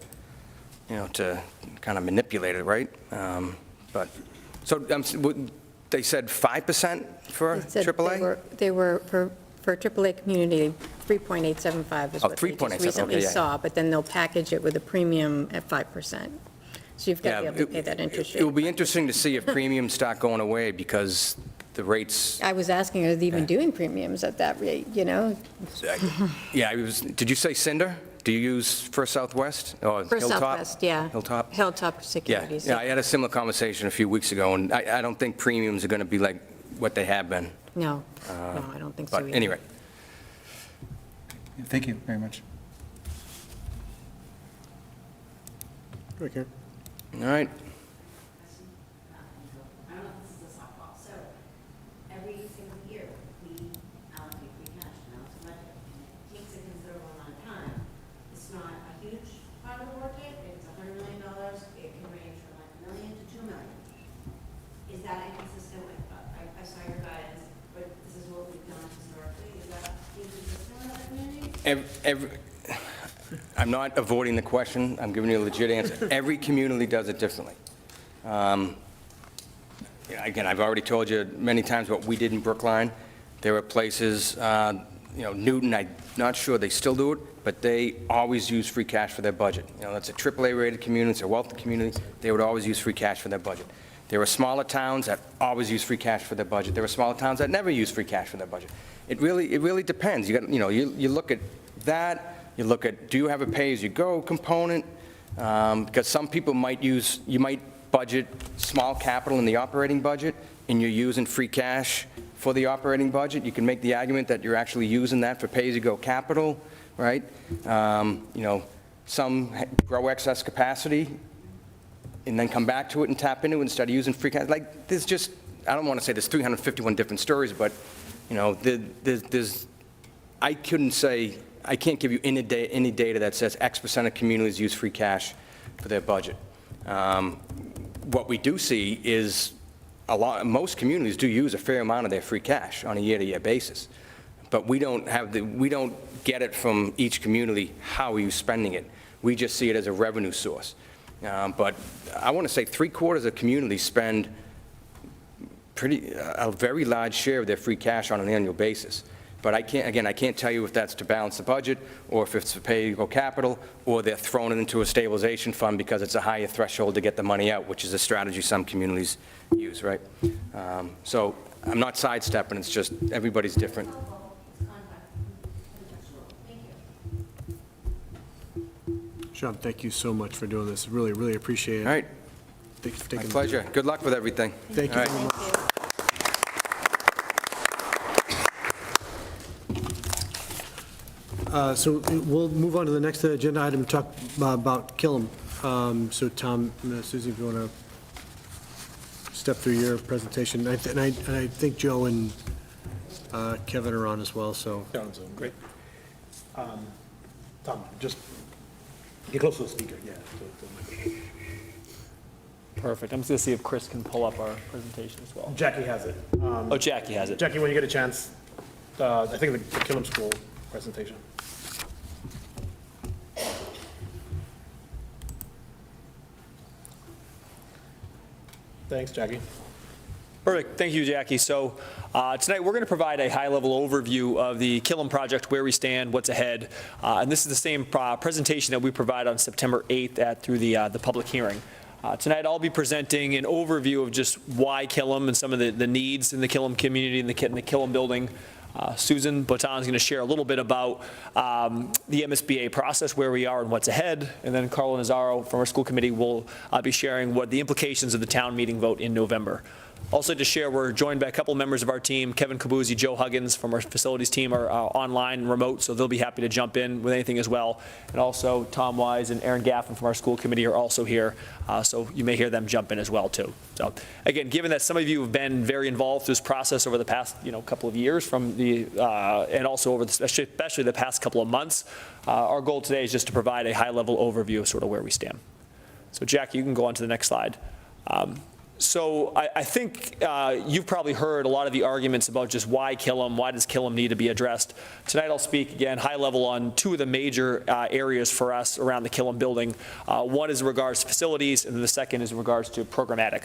to kind of manipulate it, right? But, so they said 5% for They said AAA? They were, for AAA community, 3.875 is Oh, what they 3.875, just recently okay, yeah. saw, but then they'll package it with a premium at 5%. So you've got to be able to pay that interest It will rate. be interesting to see if premiums start going away because the rates, I was asking, are they even doing premiums at that rate, yeah, did you say Cinder? Do you use First Southwest or For Hilltop? Southwest, yeah. Hilltop? Hilltop Yeah, Securities. yeah, I had a similar conversation a few weeks ago, and I don't think premiums are going to be like what they have been. No, I don't think so But either. anyway, Thank you very much. Okay. all right. I don't know if this is a softball, so every single year, we allocate free cash now to budget. It takes a considerable amount of time. It's not a huge part of the market, it's $100 million, it can range from like $1 million to $2 million. Is that inconsistent with, I saw your guidance, but this is what we've done historically, is that inconsistent with other communities? I'm not avoiding the question, I'm giving you a legit answer. Every community does it differently. Again, I've already told you many times what we did in Brookline. There were places, Newton, I'm not sure they still do it, but they always use free cash for their budget. That's a AAA-rated community, it's a wealthy community, they would always use free cash for their budget. There were smaller towns that always use free cash for their budget. There were smaller towns that never use free cash for their budget. It really depends. You look at that, you look at, do you have a pay-as-you-go component? Because some people you might budget small capital in the operating budget, and you're using free cash for the operating budget. You can make the argument that you're actually using that for pay-as-you-go capital, right? Some grow excess capacity and then come back to it and tap into it instead of using free cash. Like, there's just, I don't want to say there's 351 different stories, but, I couldn't say, I can't give you any data that says X% of communities use free cash for their budget. What we do see is most communities do use a fair amount of their free cash on a year-to-year basis, but we don't get it from each community, how are you spending it? We just see it as a revenue source. But I want to say 3/4 of communities spend a very large share of their free cash on an annual basis. But I can't tell you if that's to balance the budget, or if it's for pay-go capital, or they're throwing it into a stabilization fund because it's a higher threshold to get the money out, which is a strategy some communities use, right? So I'm not sidestepping, it's just everybody's different. It's contact, contextual. Thank you. Sean, thank you so much for doing this. Really, really appreciate it. All right, Thank you for my taking. pleasure. Good luck with everything. Thank you All very right. much. So we'll move on to the next agenda item, talk about Killam. So Tom, Susie, if you want to step through your presentation. And I think Joe and Kevin are on as well, so. Great. Tom, just get close to the speaker, yeah. Perfect. I'm just going to see if Chris can pull up our presentation as well. Jackie has it. Oh, Jackie has it. Jackie, when you get a chance, I think the Killam School presentation. Thanks, Jackie. Perfect. Thank you, Jackie. So tonight, we're going to provide a high-level overview of the Killam project, where we stand, what's ahead. And this is the same presentation that we provided on September 8th through the public hearing. Tonight, I'll be presenting an overview of just why Killam and some of the needs in the Killam community and the Killam building. Susan Botan is going to share a little bit about the MSBA process, where we are and what's ahead. And then Carlo Nazaro from our school committee will be sharing what the implications of the town meeting vote in November. Also to share, we're joined by a couple members of our team. Kevin Kabuzzi, Joe Huggins from our facilities team are online and remote, so they'll be happy to jump in with anything as well. And also Tom Wise and Aaron Gaffin from our school committee are also here, so you may hear them jump in as well too. So again, given that some of you have been very involved through this process over the past couple of years, from the and also over especially the past couple of months, our goal today is just to provide a high-level overview of sort of where we stand. So Jack, you can go on to the next slide. So I think you've probably heard a lot of the arguments about just why Killam, why does Killam need to be addressed. Tonight I'll speak again high level on two of the major areas for us around the Killam building. One is in regards to facilities, and then the second is in regards to programmatic.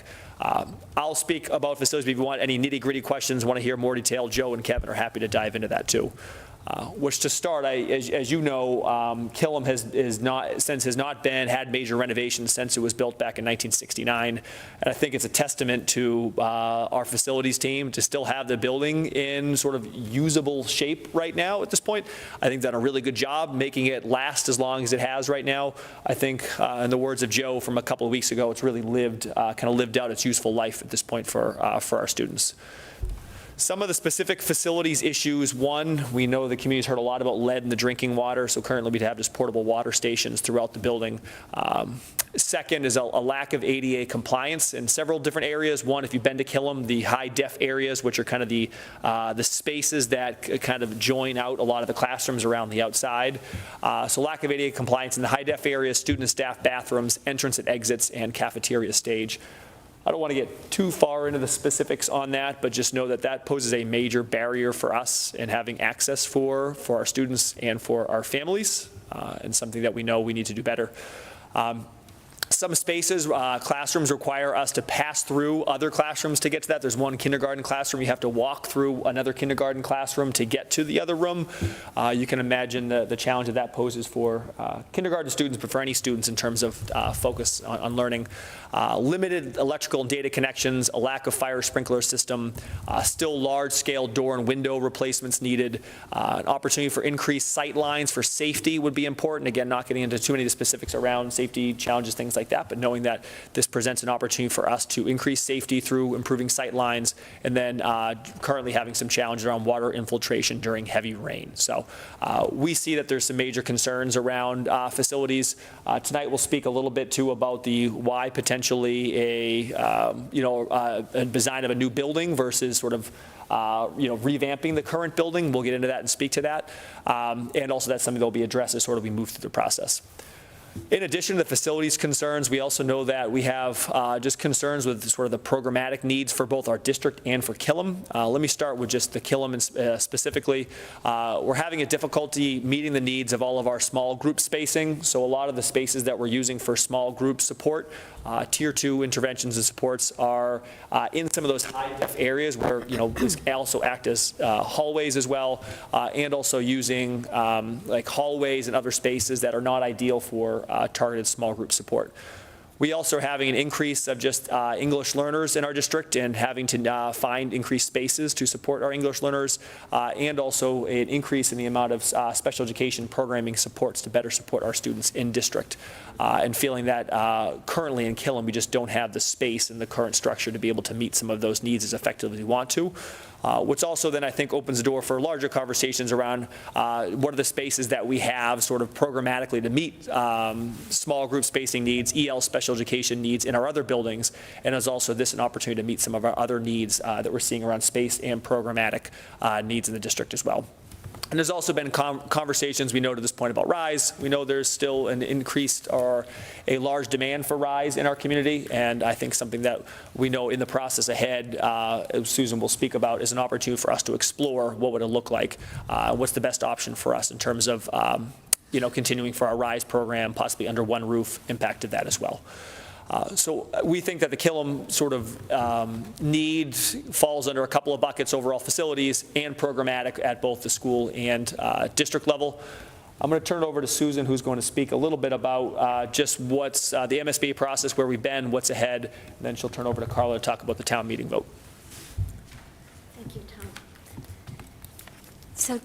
I'll speak about facilities, but if you want any nitty gritty questions, want to hear more detail, Joe and Kevin are happy to dive into that too. Which to start, as you know, Killam has not had major renovations since it was built back in 1969. And I think it's a testament to our facilities team to still have the building in sort of usable shape right now at this point. I think done a really good job making it last as long as it has right now. I think, in the words of Joe from a couple of weeks ago, it's really lived out its useful life at this point for our students. Some of the specific facilities issues, one, we know the community's heard a lot about lead in the drinking water, so currently we'd have just portable water stations throughout the building. Second is a lack of ADA compliance in several different areas. One, if you've been to Killam, the high-def areas, which are kind of the spaces that kind of join out a lot of the classrooms around the outside. So lack of ADA compliance in the high-def areas, student and staff bathrooms, entrance and exits, and cafeteria stage. I don't want to get too far into the specifics on that, but just know that that poses a major barrier for us in having access for our students and for our families, and something that we know we need to do better. Some spaces, classrooms require us to pass through other classrooms to get to that. There's one kindergarten classroom. You have to walk through another kindergarten classroom to get to the other room. You can imagine the challenge that poses for kindergarten students, but for any students in terms of focus on learning. Limited electrical and data connections, a lack of fire sprinkler system, still large-scale door and window replacements needed. An opportunity for increased sight lines for safety would be important. Again, not getting into too many of the specifics around safety challenges, things like that, but knowing that this presents an opportunity for us to increase safety through improving sight lines, and then currently having some challenges around water infiltration during heavy rain. So we see that there's some major concerns around facilities. Tonight we'll speak a little bit too about the why potentially a design of a new building versus sort of revamping the current building. We'll get into that and speak to that. And also that's something that will be addressed as sort of we move through the process. In addition to the facilities concerns, we also know that we have just concerns with sort of the programmatic needs for both our district and for Killam. Let me start with just the Killam specifically. We're having a difficulty meeting the needs of all of our small group spacing. So a lot of the spaces that we're using for small group support, tier 2 interventions and supports are in some of those high-def areas where, these also act as hallways as well, and also using like hallways and other spaces that are not ideal for targeted small group support. We also are having an increase of just English learners in our district and having to find increased spaces to support our English learners, and also an increase in the amount of special education programming supports to better support our students in district. And feeling that currently in Killam, we just don't have the space in the current structure to be able to meet some of those needs as effectively as we want to. Which also then I think opens the door for larger conversations around what are the spaces that we have sort of programmatically to meet small group spacing needs, EL special education needs in our other buildings, and is also this an opportunity to meet some of our other needs that we're seeing around space and programmatic needs in the district as well. And there's also been conversations, we know to this point, about RISE. We know there's still an increased or a large demand for RISE in our community, and I think something that we know in the process ahead, as Susan will speak about, is an opportunity for us to explore what would it look like, what's the best option for us in terms of continuing for our RISE program, possibly under one roof, impact of that as well. So we think that the Killam sort of need falls under a couple of buckets: overall facilities and programmatic at both the school and district level. I'm going to turn it over to Susan, who's going to speak a little bit about just what's the MSBA process, where we've been, what's ahead, and then she'll turn over to Carla to talk about the town meeting vote. Thank you, Tom. So,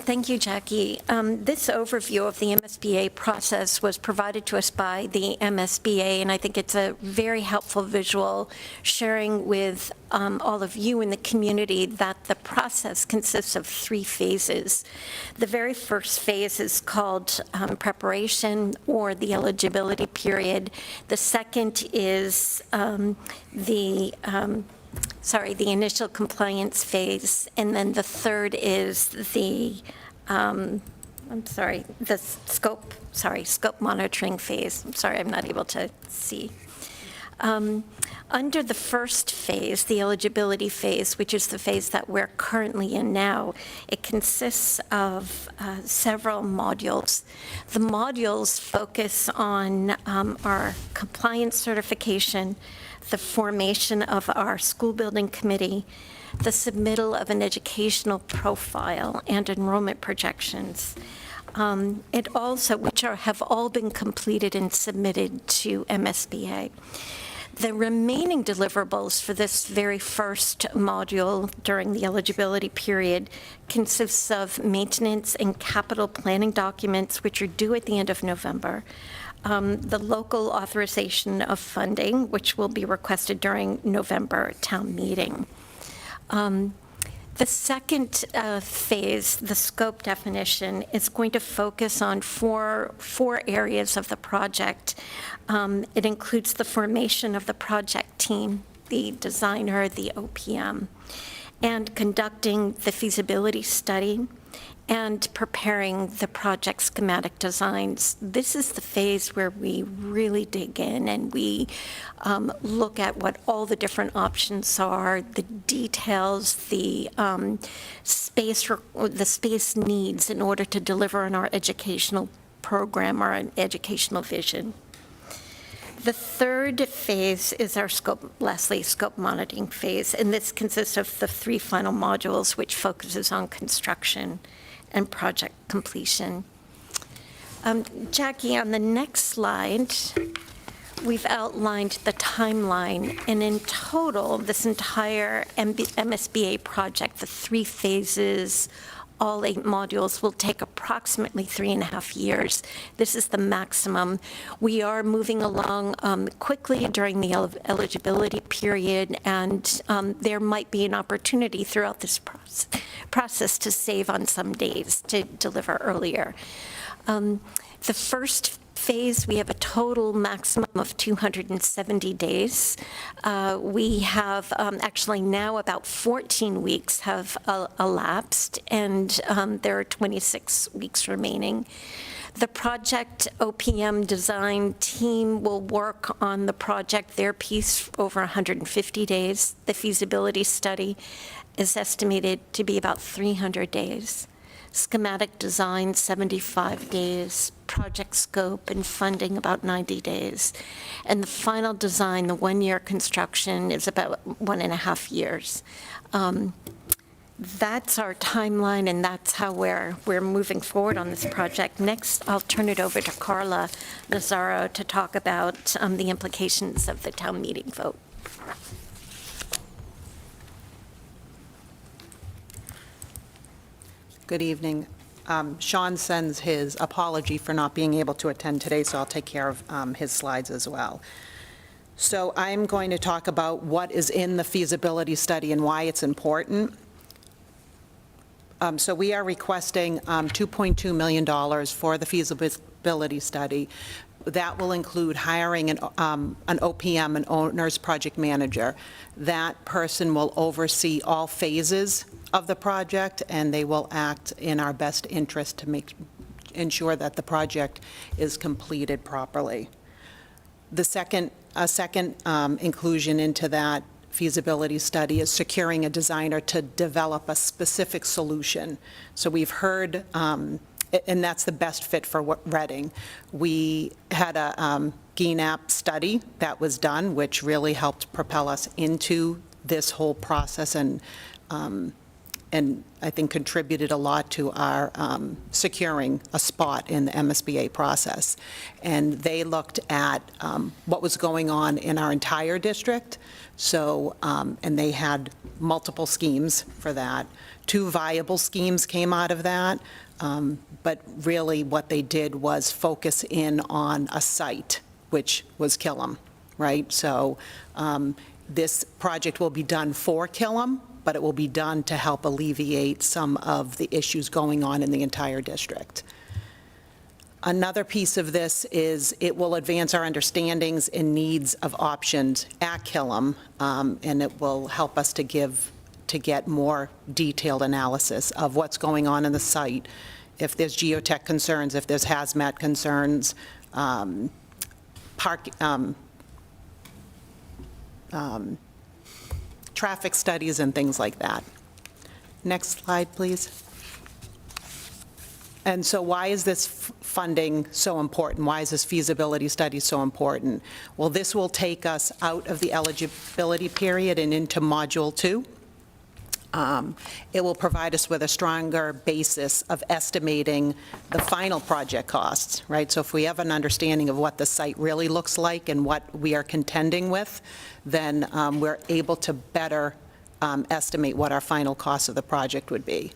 thank you, Jackie. This overview of the MSBA process was provided to us by the MSBA, and I think it's a very helpful visual sharing with all of you in the community that the process consists of 3 phases. The very first phase is called preparation, or the eligibility period. The second is the initial compliance phase, and then the third is the scope monitoring phase. I'm sorry, I'm not able to see. Under the first phase, the eligibility phase, which is the phase that we're currently in now, it consists of several modules. The modules focus on our compliance certification, the formation of our school building committee, the submittal of an educational profile and enrollment projections. It also, have all been completed and submitted to MSBA. The remaining deliverables for this very first module during the eligibility period consists of maintenance and capital planning documents, which are due at the end of November, the local authorization of funding, which will be requested during November town meeting. The second phase, the scope definition, is going to focus on four areas of the project. It includes the formation of the project team, the designer, the OPM, and conducting the feasibility study, and preparing the project schematic designs. This is the phase where we really dig in and we look at what all the different options are, the details, the space needs in order to deliver on our educational program or an educational vision. The third phase is our scope monitoring phase, and this consists of the 3 final modules, which focuses on construction and project completion. Jackie, on the next slide, we've outlined the timeline, and in total, this entire MSBA project, the 3 phases, all 8 modules, will take approximately 3.5 years. This is the maximum. We are moving along quickly during the eligibility period, and there might be an opportunity throughout this process to save on some days to deliver earlier. The first phase, we have a total maximum of 270 days. We have actually now about 14 weeks have elapsed, and there are 26 weeks remaining. The project OPM design team will work on the project, their piece, over 150 days. The feasibility study is estimated to be about 300 days. Schematic design, 75 days. Project scope and funding, about 90 days. And the final design, the 1-year construction, is about 1.5 years. That's our timeline, and that's how we're moving forward on this project. Next, I'll turn it over to Carla Nazaro to talk about the implications of the town meeting vote. Good evening. Sean sends his apology for not being able to attend today, so I'll take care of his slides as well. So I'm going to talk about what is in the feasibility study and why it's important. So we are requesting $2.2 million for the feasibility study. That will include hiring an OPM, an owner's project manager. That person will oversee all phases of the project, and they will act in our best interest to ensure that the project is completed properly. The second inclusion into that feasibility study is securing a designer to develop a specific solution. So we've heard, and that's the best fit for Reading. We had a GNAP study that was done, which really helped propel us into this whole process, and I think contributed a lot to our securing a spot in the MSBA process. And they looked at what was going on in our entire district, so, and they had multiple schemes for that. 2 viable schemes came out of that, but really what they did was focus in on a site, which was Killam, right? So this project will be done for Killam, but it will be done to help alleviate some of the issues going on in the entire district. Another piece of this is it will advance our understandings and needs of options at Killam, and it will help us to get more detailed analysis of what's going on in the site, if there's geotech concerns, if there's hazmat concerns, traffic studies and things like that. Next slide, please. And so why is this funding so important? Why is this feasibility study so important? Well, this will take us out of the eligibility period and into Module 2. It will provide us with a stronger basis of estimating the final project costs, right? So if we have an understanding of what the site really looks like and what we are contending with, then we're able to better estimate what our final cost of the project would be.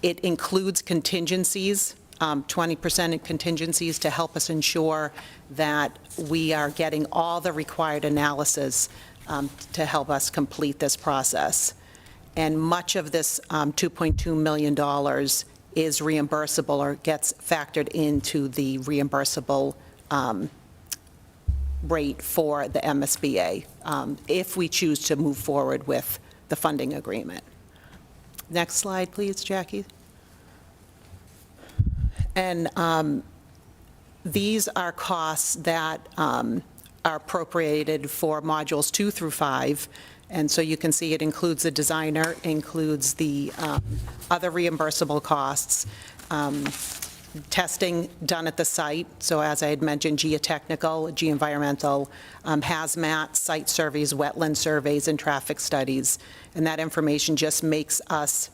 It includes contingencies, 20% in contingencies to help us ensure that we are getting all the required analysis to help us complete this process. And much of this $2.2 million is reimbursable or gets factored into the reimbursable rate for the MSBA if we choose to move forward with the funding agreement. Next slide, please, Jackie. And these are costs that are appropriated for modules 2 through 5. And so you can see it includes the designer, includes the other reimbursable costs, testing done at the site. So as I had mentioned, geotechnical, geo-environmental, hazmat, site surveys, wetland surveys, and traffic studies. And that information just makes us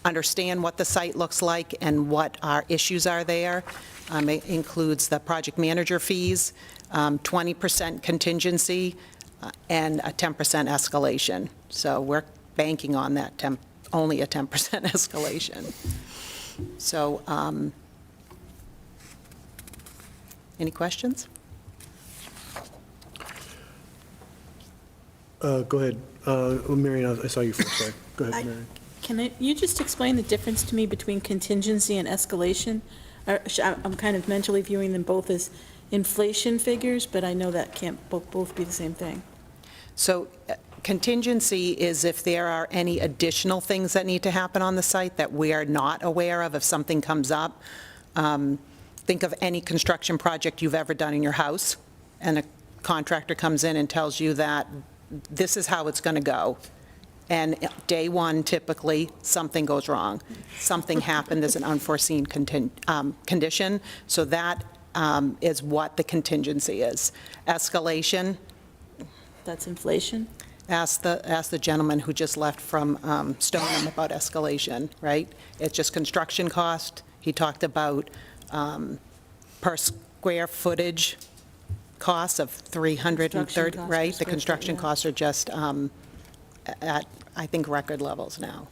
understand what the site looks like and what our issues are there. It includes the project manager fees, 20% contingency, and a 10% escalation. So we're banking on that only a 10% escalation. So any questions? Go ahead. Marion, I saw you first, sorry. Go ahead, Marion. Can you just explain the difference to me between contingency and escalation? I'm kind of mentally viewing them both as inflation figures, but I know that can't both be the same thing. So contingency is if there are any additional things that need to happen on the site that we are not aware of if something comes up. Think of any construction project you've ever done in your house, and a contractor comes in and tells you that this is how it's going to go. And day one, typically, something goes wrong. Something happened, there's an unforeseen condition. So that is what the contingency is. Escalation. That's inflation? Ask the gentleman who just left from Stoneham about escalation, right? It's just construction cost. He talked about per square footage costs of 330, right? The construction costs are just at, I think, record levels now.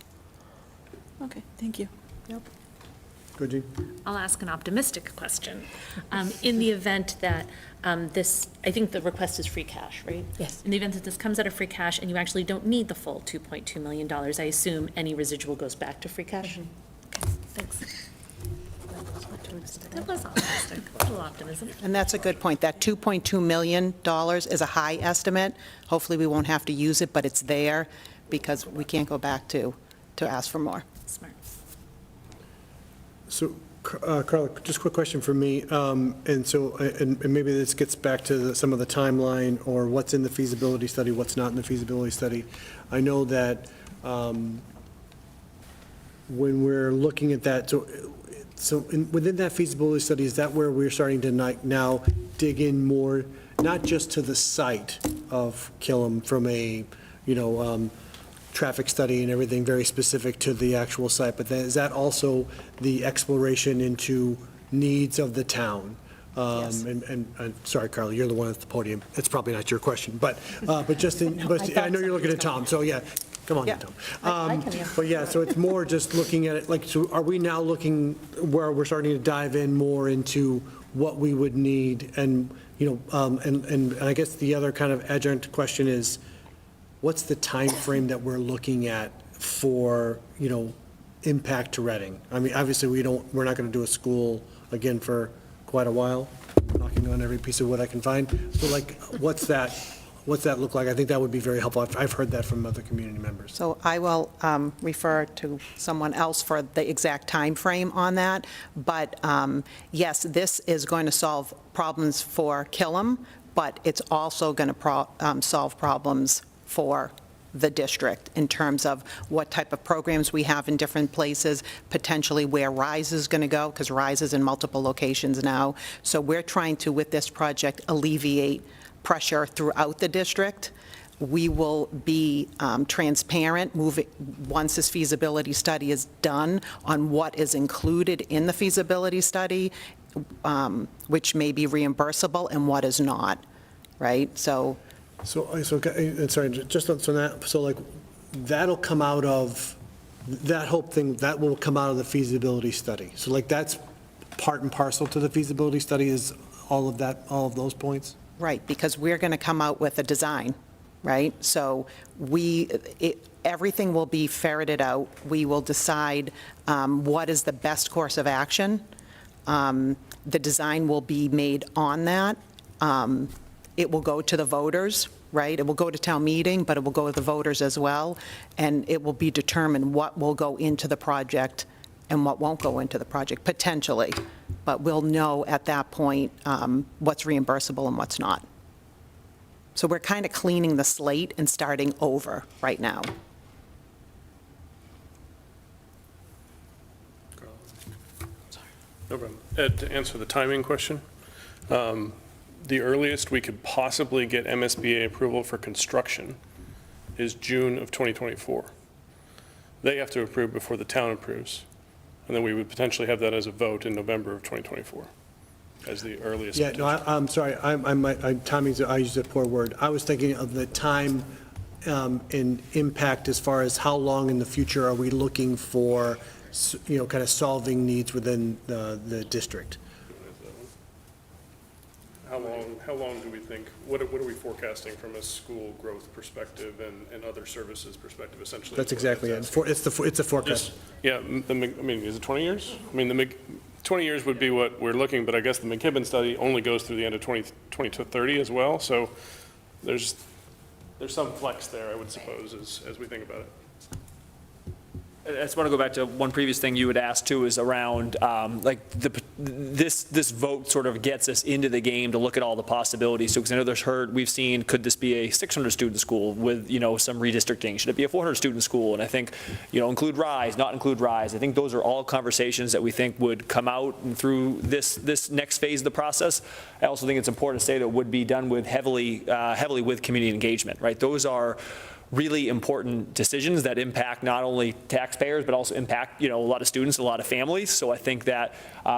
Okay, thank you. Yep. Go, Jean. I'll ask an optimistic question. In the event that this, I think the request is free cash, right? Yes. In the event that this comes out of free cash and you actually don't need the full $2.2 million, I assume any residual goes back to free cash? Okay, thanks. That was optimistic, a little optimism. And that's a good point. That $2.2 million is a high estimate. Hopefully, we won't have to use it, but it's there because we can't go back to ask for more. Smart. So, Carla, just a quick question for me. And so, and maybe this gets back to some of the timeline or what's in the feasibility study, what's not in the feasibility study. I know that when we're looking at that, within that feasibility study, is that where we're starting to now dig in more, not just to the site of Killam from a, traffic study and everything very specific to the actual site, but then is that also the exploration into needs of the town? Yes. And sorry, Carla, you're the one at the podium. It's probably not your question, but just in, but I know you're looking at Tom, so yeah. Come on, Yeah. Tom. I can, yeah. But yeah, so it's more just looking at it, like, so are we now looking where we're starting to dive in more into what we would need? And, and I guess the other kind of adjunct question is, what's the time frame that we're looking at for, impact to Reading? I mean, obviously, we're not going to do a school again for quite a while, knocking on every piece of wood I can find. So like, what's that look like? I think that would be very helpful. I've heard that from other community members. So I will refer to someone else for the exact time frame on that. But yes, this is going to solve problems for Killam, but it's also going to solve problems for the district in terms of what type of programs we have in different places, potentially where RISE is going to go, because RISE is in multiple locations now. So we're trying to, with this project, alleviate pressure throughout the district. We will be transparent once this feasibility study is done on what is included in the feasibility study, which may be reimbursable and what is not, right? So sorry, just on that, so like, that'll come out of, that whole thing, that will come out of the feasibility study. So like, that's part and parcel to the feasibility study is all of that, all of those points? right, because we're going to come out with a design, right? So everything will be ferreted out. We will decide what is the best course of action. The design will be made on that. It will go to the voters, right? It will go to town meeting, but it will go to the voters as well, and it will be determined what will go into the project and what won't go into the project, potentially. But we'll know at that point what's reimbursable and what's not. So we're kind of cleaning the slate and starting over right now. No problem. Ed, to answer the timing question, the earliest we could possibly get MSBA approval for construction is June of 2024. They have to approve before the town approves, and then we would potentially have that as a vote in November of 2024 as the earliest. Yeah, no, I'm sorry, timing's, I used a poor word. I was thinking of the time and impact as far as how long in the future are we looking for, kind of solving needs within the district. How long do we think, what are we forecasting from a school growth perspective and other services perspective, essentially? That's exactly it. It's a forecast. Yeah, is it 20 years? I mean, 20 years would be what we're looking, but I guess the McKibben study only goes through the end of 2030 as well, so there's some flex there, I would suppose, as we think about it. I just want to go back to one previous thing you had asked too, is around, this vote sort of gets us into the game to look at all the possibilities. So, because I know we've seen, could this be a 600-student school with, some redistricting? Should it be a 400-student school? And I think, include RISE, not include RISE. I think those are all conversations that we think would come out through this next phase of the process. I also think it's important to say that it would be done with heavily with community engagement, right? Those are really important decisions that impact not only taxpayers, but also impact, a lot of students, a lot of families. So I think that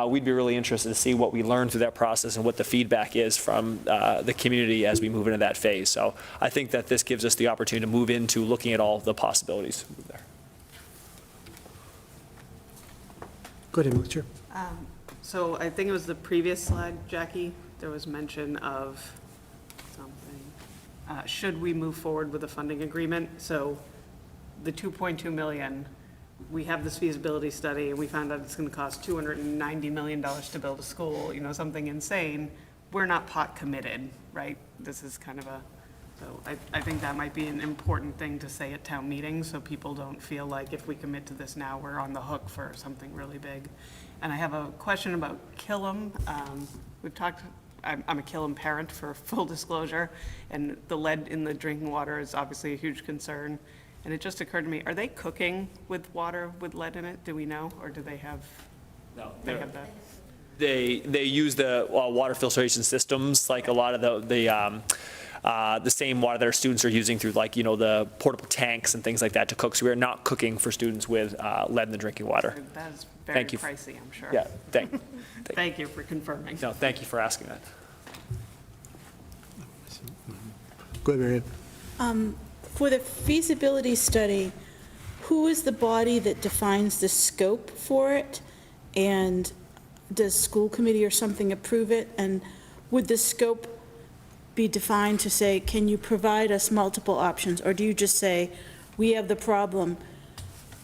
we'd be really interested to see what we learn through that process and what the feedback is from the community as we move into that phase. So I think that this gives us the opportunity to move into looking at all the possibilities there. Go ahead, Chair. So I think it was the previous slide, Jackie, there was mention of something. Should we move forward with a funding agreement? So the 2.2 million, we have this feasibility study and we found out it's going to cost $290 million to build a school, something insane. We're not pot committed, right? This is kind of so I think that might be an important thing to say at town meetings so people don't feel like if we commit to this now, we're on the hook for something really big. And I have a question about Killam. We've talked, I'm a Killam parent, for full disclosure, and the lead in the drinking water is obviously a huge concern. And it just occurred to me, are they cooking with water with lead in it? Do we know, or do they have? No, they have that. They use the water filtration systems, like a lot of the same water that our students are using through, the portable tanks and things like that to cook. So we are not cooking for students with lead in the drinking water. That is very pricey, I'm sure. Yeah, Thank you for confirming. No, thank you for asking that. Go ahead, Marianne. For the feasibility study, who is the body that defines the scope for it? And does school committee or something approve it? And would the scope be defined to say, can you provide us multiple options? Or do you just say, we have the problem,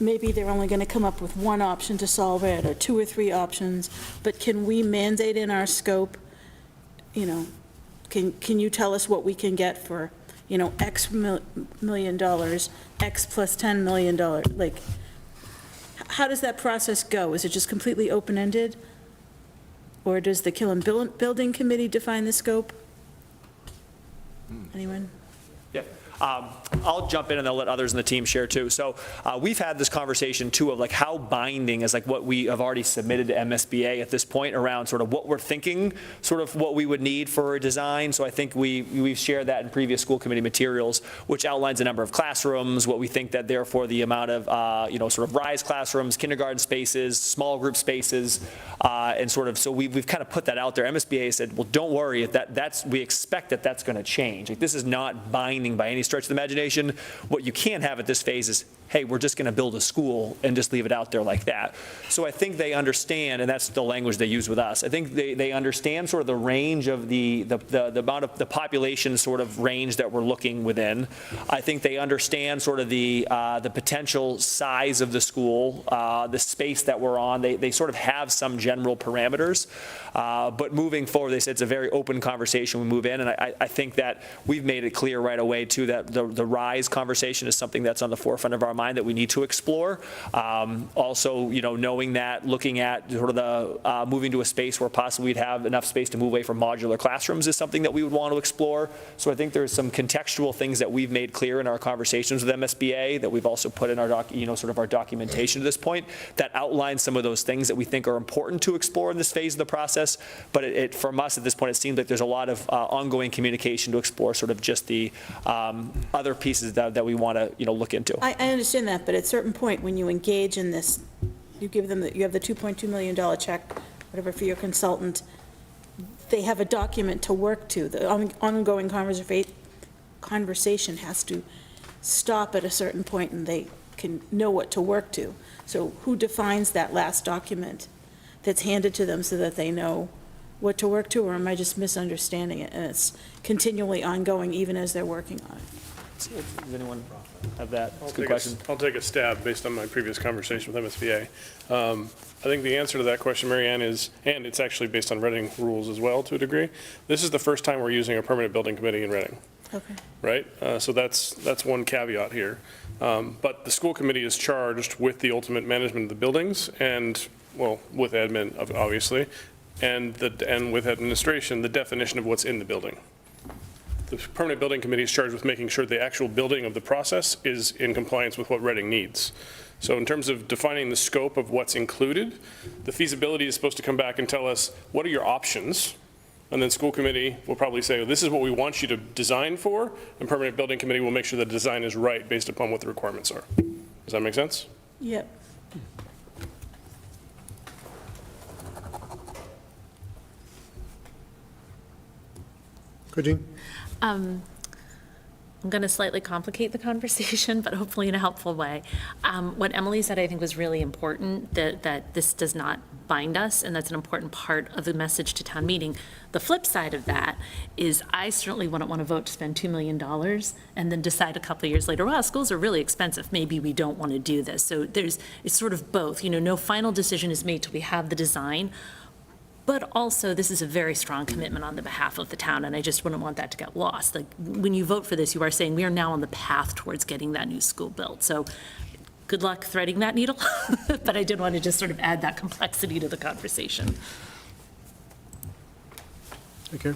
maybe they're only going to come up with one option to solve it, or 2 or 3 options, but can we mandate in our scope, can you tell us what we can get for, X million dollars, X plus $10 million? Like, how does that process go? Is it just completely open-ended? Or does the Killam Building Committee define the scope? Anyone? Yeah. I'll jump in and I'll let others in the team share too. So we've had this conversation too of like how binding is like what we have already submitted to MSBA at this point around sort of what we're thinking, sort of what we would need for a design. So I think we've shared that in previous school committee materials, which outlines a number of classrooms, what we think that therefore the amount of, sort of RISE classrooms, kindergarten spaces, small group spaces, and sort of, so we've kind of put that out there. MSBA said, well, don't worry, we expect that that's going to change. Like, this is not binding by any stretch of the imagination. What you can't have at this phase is, hey, we're just going to build a school and just leave it out there like that. So I think they understand, and that's the language they use with us. I think they understand sort of the range of the amount of the population sort of range that we're looking within. I think they understand sort of the potential size of the school, the space that we're on. They sort of have some general parameters. But moving forward, they said it's a very open conversation we move in, and I think that we've made it clear right away too that the RISE conversation is something that's on the forefront of our mind that we need to explore. Also, knowing that, looking at sort of the moving to a space where possibly we'd have enough space to move away from modular classrooms is something that we would want to explore. So I think there's some contextual things that we've made clear in our conversations with MSBA that we've also put in our sort of our documentation to this point that outlines some of those things that we think are important to explore in this phase of the process. But from us at this point, it seems like there's a lot of ongoing communication to explore sort of just the other pieces that we want to look into. I understand that, but at a certain point, when you engage in this, you give them, you have the $2.2 million check, whatever, for your consultant, they have a document to work to. The ongoing conversation has to stop at a certain point, and they can know what to work to. So who defines that last document that's handed to them so that they know what to work to, or am I just misunderstanding it? And it's continually ongoing even as they're working on it. Does anyone have that? That's a good question. I'll take a stab based on my previous conversation with MSBA. I think the answer to that question, Mary Ann, is, and it's actually based on Reading rules as well to a degree, this is the first time we're using a permanent building committee in Reading. Okay. Right? So that's one caveat here. But the school committee is charged with the ultimate management of the buildings and, well, with admin, obviously, and with administration, the definition of what's in the building. The permanent building committee is charged with making sure the actual building of the process is in compliance with what Reading needs. So in terms of defining the scope of what's included, the feasibility is supposed to come back and tell us, what are your options? And then school committee will probably say, well, this is what we want you to design for, and permanent building committee will make sure the design is right based upon what the requirements are. Does that make sense? Yep. Good, Jean? I'm going to slightly complicate the conversation, but hopefully in a helpful way. What Emily said, I think, was really important, that this does not bind us, and that's an important part of the message to town meeting. The flip side of that is I certainly wouldn't want to vote to spend $2 million and then decide a couple of years later, wow, schools are really expensive, maybe we don't want to do this. So it's sort of both. No final decision is made till we have the design. But also, this is a very strong commitment on the behalf of the town, and I just wouldn't want that to get lost. Like, when you vote for this, you are saying we are now on the path towards getting that new school built. So good luck threading that needle, but I did want to just sort of add that complexity to the conversation. Okay.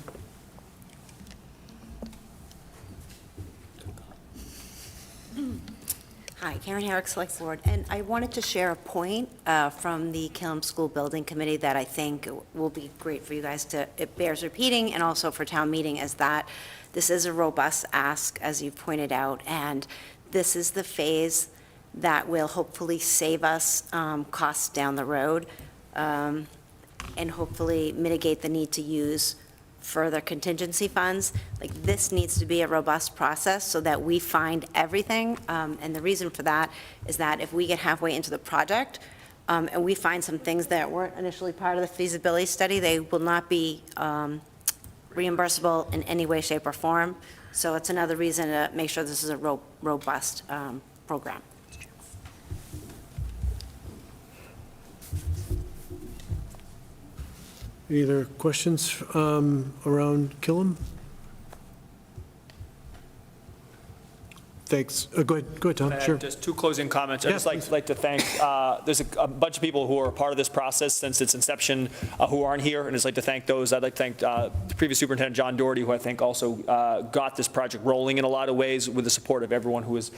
Hi, Karen Herrick, Select Board, and I wanted to share a point from the Killam School Building Committee that I think will be great for you guys it bears repeating, and also for town meeting, is that this is a robust ask, as you pointed out, and this is the phase that will hopefully save us costs down the road, and hopefully mitigate the need to use further contingency funds. Like, this needs to be a robust process so that we find everything. And the reason for that is that if we get halfway into the project and we find some things that weren't initially part of the feasibility study, they will not be reimbursable in any way, shape, or form. So it's another reason to make sure this is a robust program. Any other questions around Killam? Thanks. Go ahead, Tom, sure. Just two closing comments. I'd Yeah, just please. like to thank, there's a bunch of people who are part of this process since its inception who aren't here, and I'd just like to thank those. I'd like to thank the previous superintendent, John Doherty, who I think also got this project rolling in a lot of ways with the support of everyone who was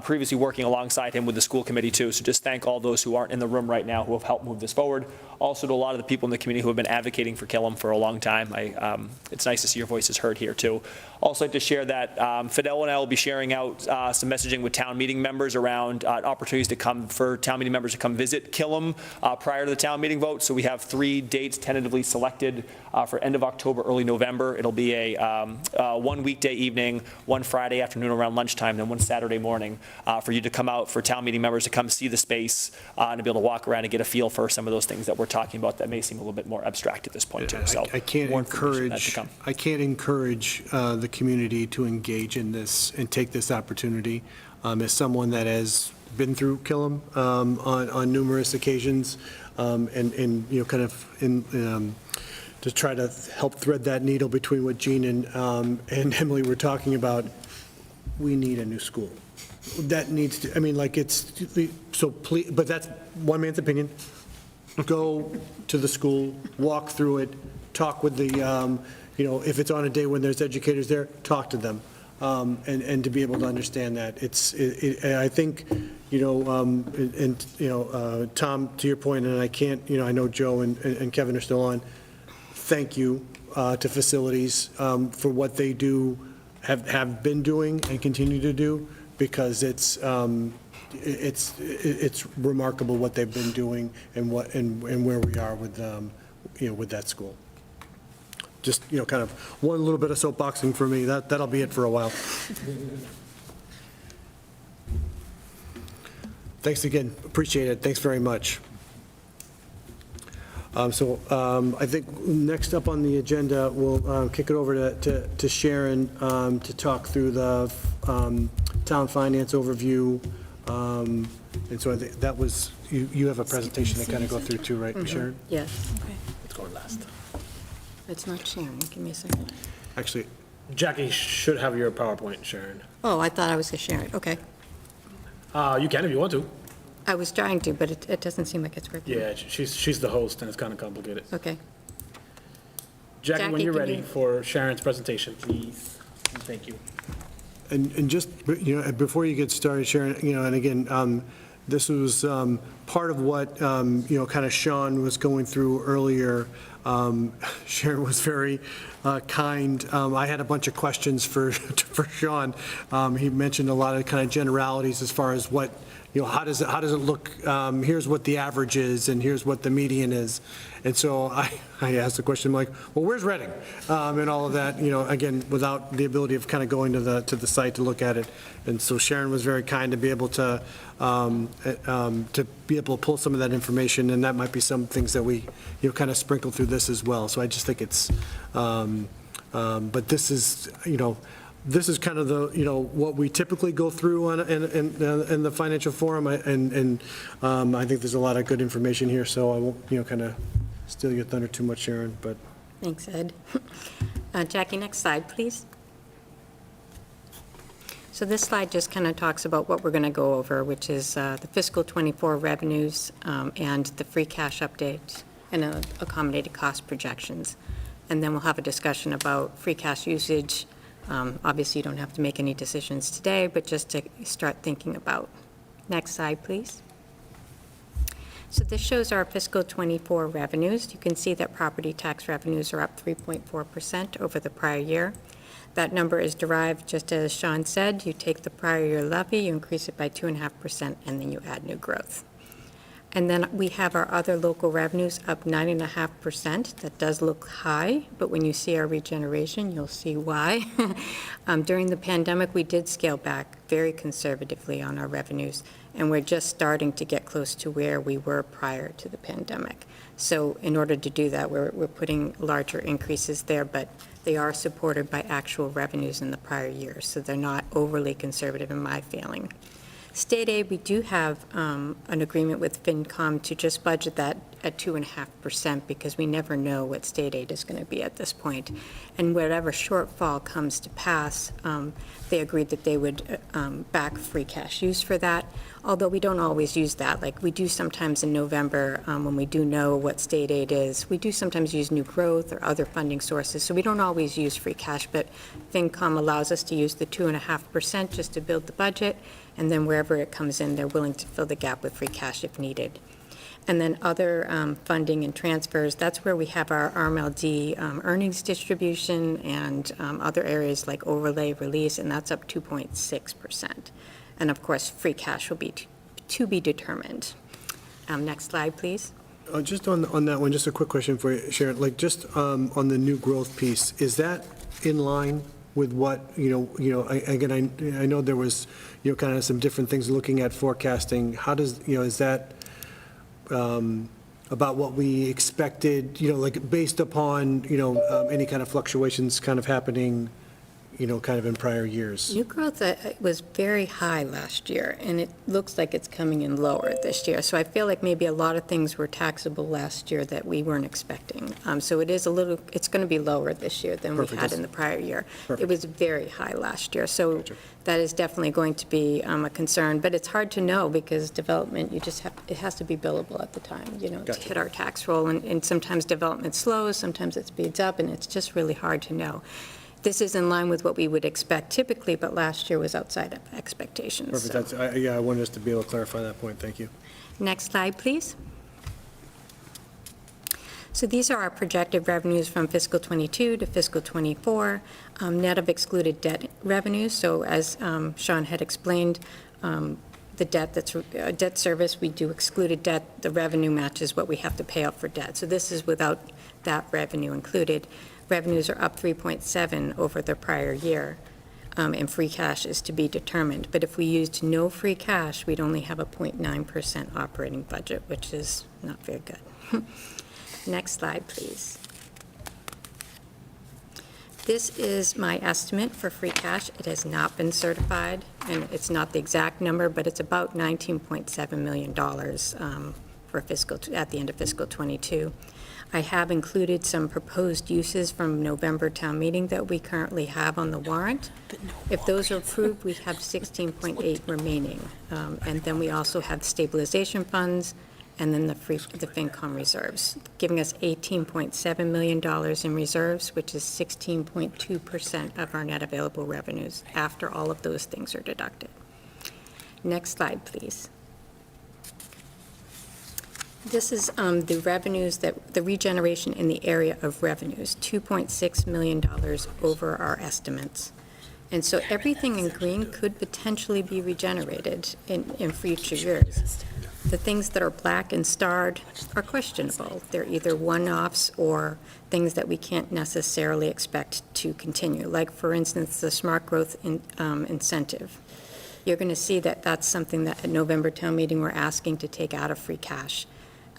previously working alongside him with the school committee too. So just thank all those who aren't in the room right now who have helped move this forward. Also to a lot of the people in the community who have been advocating for Killam for a long time. It's nice to see your voices heard here too. Also like to share that Fidel and I will be sharing out some messaging with town meeting members around opportunities to come for town meeting members to come visit Killam prior to the town meeting vote. So we have 3 dates tentatively selected for end of October, early November. It'll be a 1 weekday evening, 1 Friday afternoon around lunchtime, then 1 Saturday morning for you to come out, for town meeting members to come see the space and to be able to walk around and get a feel for some of those things that we're talking about that may seem a little bit more abstract at this point too. So I can't more information that to encourage, come. I can't encourage the community to engage in this and take this opportunity. As someone that has been through Killam on numerous occasions, and you know, kind of in to try to help thread that needle between what Jean and Emily were talking about, we need a new school. That needs to, I mean, like, it's, so please, but that's one man's opinion. Go to the school, walk through it, talk with the, you know, if it's on a day when there's educators there, talk to them. And to be able to understand that. I think, you know, and, you know, Tom, to your point, and I can't, you know, I know Joe and Kevin are still on, thank you to facilities for what they do, have been doing and continue to do, because it's remarkable what they've been doing and where we are with, you know, with that school. Just, you know, kind of one little bit of soapboxing for me. That'll be it for a while. Thanks again. Appreciate it. Thanks very much. So I think next up on the agenda, we'll kick it over to Sharon to talk through the town finance overview. And so I think that was, you have a presentation to kind of go through too, right, Sharon? Yes. Let's go last. It's not sharing. Give me a second. Actually, Jackie should have your PowerPoint, Sharon. Oh, I thought I was going to share it. Okay. You can if you want to. I was trying to, but it doesn't seem like it's working. Yeah, she's the host, and it's kind of complicated. Okay. Jackie, when Jackie, you're can ready you- for Sharon's presentation, please. Thank you. and just, you know, before you get started, Sharon, you know, and again, this was part of what, you know, kind of Sean was going through earlier. Sharon was very kind. I had a bunch of questions for Sean. He mentioned a lot of kind of generalities as far as what, you know, how does it look? Here's what the average is, and here's what the median is. And so I asked the question, like, well, where's Reading? And all of that, you know, again, without the ability of kind of going to the site to look at it. And so Sharon was very kind to be able to pull some of that information, and that might be some things that we, you know, kind of sprinkle through this as well. So I just think it's, but this is, you know, this is kind of the, you know, what we typically go through in the financial forum, and I think there's a lot of good information here, so I won't, you know, kind of steal your thunder too much, Sharon, but. Thanks, Ed. Jackie, next slide, please. So this slide just kind of talks about what we're going to go over, which is the fiscal '24 revenues and the free cash update and accommodated cost projections. And then we'll have a discussion about free cash usage. Obviously, you don't have to make any decisions today, but just to start thinking about. Next slide, please. So this shows our fiscal '24 revenues. You can see that property tax revenues are up 3.4% over the prior year. That number is derived, just as Sean said, you take the prior year levy, you increase it by 2.5%, and then you add new growth. And then we have our other local revenues up 9.5%. That does look high, but when you see our regeneration, you'll see why. During the pandemic, we did scale back very conservatively on our revenues, and we're just starting to get close to where we were prior to the pandemic. So in order to do that, we're putting larger increases there, but they are supported by actual revenues in the prior year, so they're not overly conservative in my feeling. State aid, we do have an agreement with FINCOM to just budget that at 2.5% because we never know what state aid is going to be at this point. And whatever shortfall comes to pass, they agreed that they would back free cash use for that, although we don't always use that. Like we do sometimes in November when we do know what state aid is. We do sometimes use new growth or other funding sources, so we don't always use free cash, but FINCOM allows us to use the 2.5% just to build the budget, and then wherever it comes in, they're willing to fill the gap with free cash if needed. And then other funding and transfers, that's where we have our RMLD earnings distribution and other areas like overlay release, and that's up 2.6%. And of course, free cash will be to be determined. Next slide, please. Just on that one, just a quick question for you, Sharon, like just on the new growth piece, is that in line with what, again, I know there was, kind of some different things looking at forecasting. How does, is that about what we expected, like based upon, any kind of fluctuations kind of happening, kind of in prior years? New growth was very high last year, and it looks like it's coming in lower this year. So I feel like maybe a lot of things were taxable last year that we weren't expecting. So it's going to be lower this year than we had in the prior year. It was very high last year, so that is definitely going to be a concern. But it's hard to know because development, it has to be billable at the time, to hit our tax roll. And sometimes development slows, sometimes it speeds up, and it's just really hard to know. This is in line with what we would expect typically, but last year was outside of expectations. Perfect. I wanted us to be able to clarify that point. Thank you. Next slide, please. So these are our projected revenues from fiscal '22 to fiscal '24, net of excluded debt revenues. So as Sean had explained, the debt service, we do excluded debt. The revenue matches what we have to pay out for debt. So this is without that revenue included. Revenues are up 3.7 over the prior year, and free cash is to be determined. But if we used no free cash, we'd only have a 0.9% operating budget, which is not very good. Next slide, please. This is my estimate for free cash. It has not been certified, and it's not the exact number, but it's about $19.7 million at the end of fiscal '22. I have included some proposed uses from November town meeting that we currently have on the warrant. If those are approved, we have 16.8 remaining. And then we also have stabilization funds and then the FINCOM reserves, giving us $18.7 million in reserves, which is 16.2% of our net available revenues after all of those things are deducted. Next slide, please. This is the revenues, the regeneration in the area of revenues, $2.6 million over our estimates. And so everything in green could potentially be regenerated in future years. The things that are black and starred are questionable. They're either one-offs or things that we can't necessarily expect to continue, like, for instance, the smart growth incentive. You're going to see that that's something that at November town meeting we're asking to take out of free cash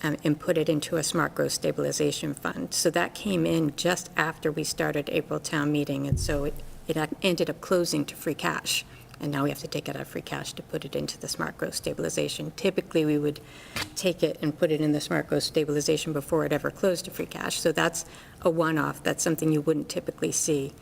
and put it into a smart growth stabilization fund. So that came in just after we started April town meeting, and so it ended up closing to free cash. And now we have to take it out of free cash to put it into the smart growth stabilization. Typically, we would take it and put it in the smart growth stabilization before it ever closed to free cash. So that's a one-off. That's something you wouldn't typically see.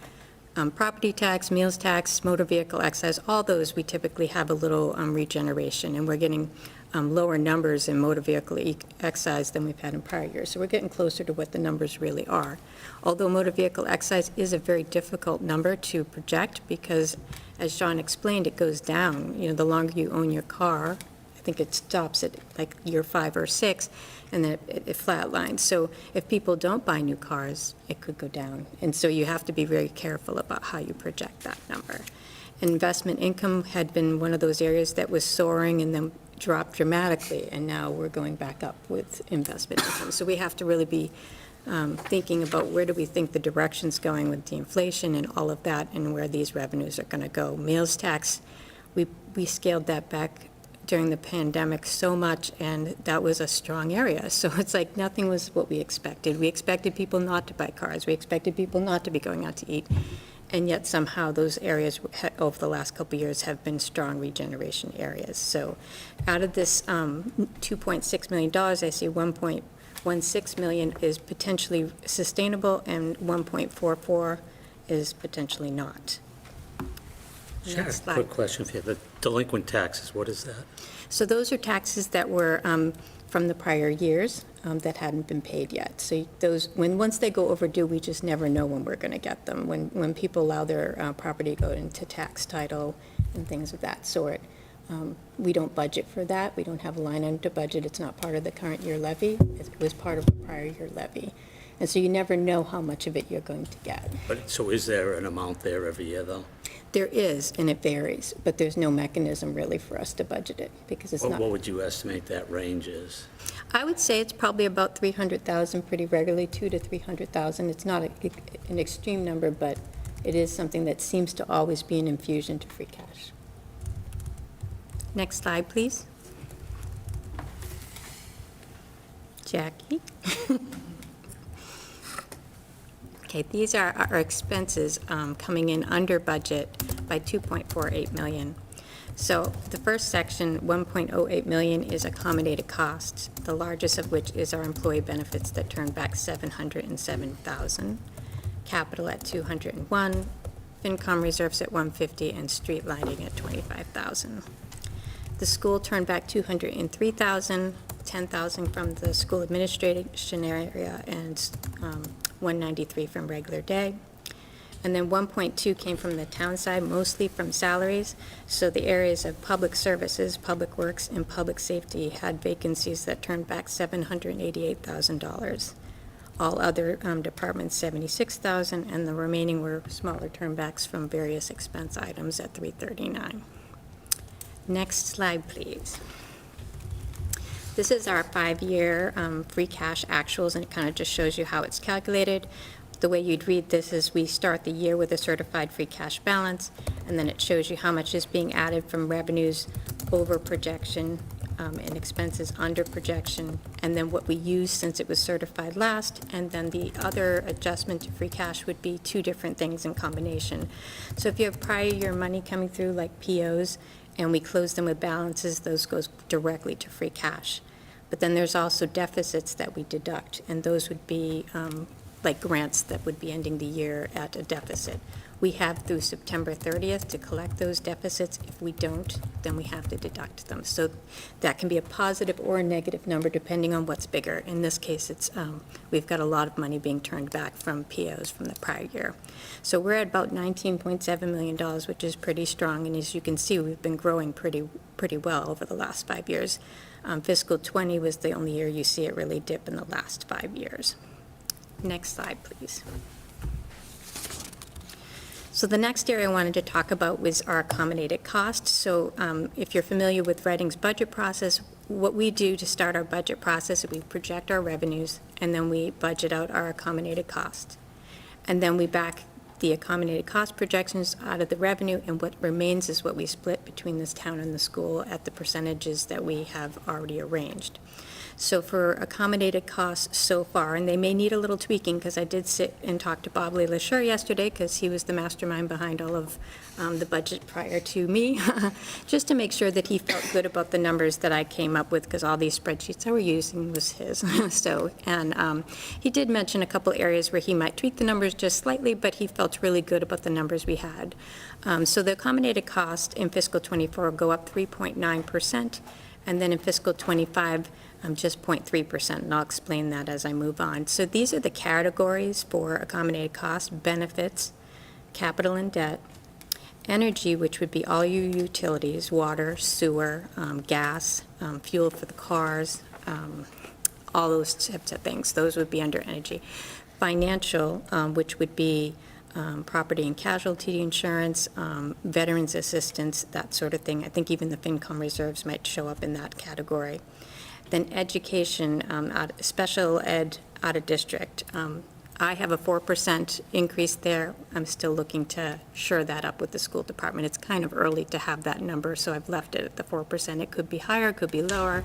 Property tax, meals tax, motor vehicle excise, all those we typically have a little regeneration, and we're getting lower numbers in motor vehicle excise than we've had in prior years. So we're getting closer to what the numbers really are. Although motor vehicle excise is a very difficult number to project because, as Sean explained, it goes down. The longer you own your car, I think it stops at like year 5 or 6, and then it flatlines. So if people don't buy new cars, it could go down. And so you have to be very careful about how you project that number. Investment income had been one of those areas that was soaring and then dropped dramatically, and now we're going back up with investment income. So we have to really be thinking about where do we think the direction's going with the inflation and all of that, and where these revenues are going to go. Meals tax, we scaled that back during the pandemic so much, and that was a strong area. So it's like nothing was what we expected. We expected people not to buy cars. We expected people not to be going out to eat. and yet somehow those areas over the last couple of years have been strong regeneration areas. So out of this $2.6 million, I see 1.16 million is potentially sustainable and 1.44 is potentially not. Sure. Next slide. Quick question for you. The delinquent taxes, what is that? So those are taxes that were from the prior years that hadn't been paid yet. So those, once they go overdue, we just never know when we're going to get them. When people allow their property to go into tax title and things of that sort, we don't budget for that. We don't have a line item to budget. It's not part of the current year levy. It was part of the prior year levy. And so you never know how much of it you're going to get. But, so is there an amount there every year, though? There is, and it varies, but there's no mechanism really for us to budget it because it's not. What would you estimate that range is? I would say it's probably about 300,000 pretty regularly, 200,000 to 300,000. It's not an extreme number, but it is something that seems to always be an infusion to free cash. Next slide, please. Jackie. Okay, these are our expenses coming in under budget by 2.48 million. So the first section, 1.08 million, is accommodated costs, the largest of which is our employee benefits that turned back 707,000, capital at 201, FINCOM reserves at 150, and street lighting at 25,000. The school turned back 203,000, 10,000 from the school administration area, and 193 from regular day. And then 1.2 came from the town side, mostly from salaries. So the areas of public services, public works, and public safety had vacancies that turned back $788,000. All other departments, 76,000, and the remaining were smaller turnbacks from various expense items at 339. Next slide, please. This is our 5-year free cash actuals, and it kind of just shows you how it's calculated. The way you'd read this is we start the year with a certified free cash balance, and then it shows you how much is being added from revenues over projection and expenses under projection, and then what we used since it was certified last, and then the other adjustment to free cash would be two different things in combination. So if you have prior year money coming through like POs, and we close them with balances, those goes directly to free cash. But then there's also deficits that we deduct, and those would be like grants that would be ending the year at a deficit. We have through September 30th to collect those deficits. If we don't, then we have to deduct them. So that can be a positive or a negative number depending on what's bigger. In this case, it's we've got a lot of money being turned back from POs from the prior year. So we're at about $19.7 million, which is pretty strong. And as you can see, we've been growing pretty well over the last 5 years. Fiscal 20 was the only year you see it really dip in the last 5 years. Next slide, please. So the next area I wanted to talk about was our accommodated cost. So if you're familiar with Reading's budget process, what we do to start our budget process is we project our revenues, and then we budget out our accommodated cost. And then we back the accommodated cost projections out of the revenue, and what remains is what we split between this town and the school at the percentages that we have already arranged. So for accommodated costs so far, and they may need a little tweaking, because I did sit and talk to Bob LeLacheur yesterday, because he was the mastermind behind all of the budget prior to me, just to make sure that he felt good about the numbers that I came up with, because all these spreadsheets I were using was his. So, and he did mention a couple areas where he might tweak the numbers just slightly, but he felt really good about the numbers we had. So the accommodated cost in fiscal 24 will go up 3.9%, and then in fiscal 25, just 0.3%, and I'll explain that as I move on. So these are the categories for accommodated costs: benefits, capital and debt, energy, which would be all your utilities, water, sewer, gas, fuel for the cars, all those types of things. Those would be under energy. Financial, which would be property and casualty insurance, veterans assistance, that sort of thing. I think even the FINCOM reserves might show up in that category. Then education, special ed out of district. I have a 4% increase there. I'm still looking to shore that up with the school department. It's kind of early to have that number, so I've left it at the 4%. It could be higher, it could be lower,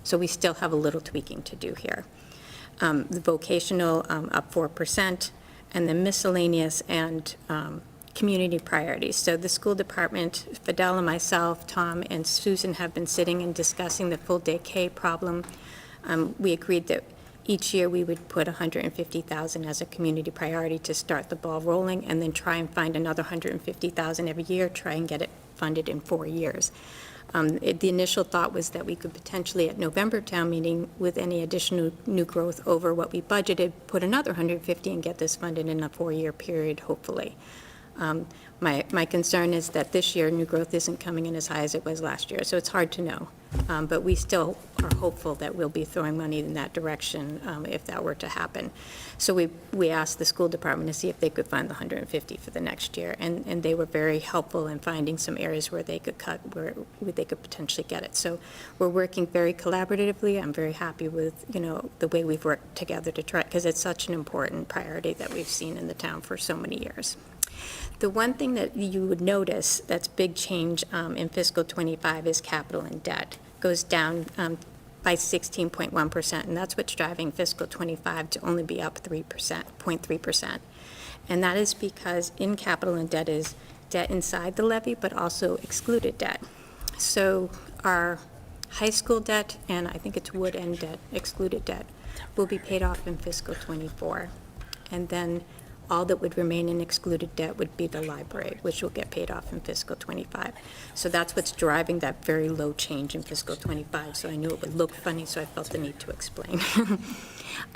so we still have a little tweaking to do here. The vocational, up 4%, and then miscellaneous and community priorities. So the school department, Fidel and myself, Tom and Susan have been sitting and discussing the full-day K problem. We agreed that each year we would put $150,000 as a community priority to start the ball rolling, and then try and find another $150,000 every year, try and get it funded in 4 years. The initial thought was that we could potentially, at November town meeting, with any additional new growth over what we budgeted, put another $150 and get this funded in a 4-year period, hopefully. My concern is that this year, new growth isn't coming in as high as it was last year, so it's hard to know. But we still are hopeful that we'll be throwing money in that direction if that were to happen. So we asked the school department to see if they could find the $150 for the next year, and they were very helpful in finding some areas where they could cut, where they could potentially get it. So we're working very collaboratively. I'm very happy with, the way we've worked together to try, because it's such an important priority that we've seen in the town for so many years. The one thing that you would notice that's big change in fiscal '25 is capital and debt. Goes down by 16.1%, and that's what's driving fiscal '25 to only be up 0.3%. And that is because in capital and debt is debt inside the levy, but also excluded debt. So our high school debt, and I think it's Wood End debt, excluded debt, will be paid off in fiscal '24. And then all that would remain in excluded debt would be the library, which will get paid off in fiscal '25. So that's what's driving that very low change in fiscal '25. So I knew it would look funny, so I felt the need to explain.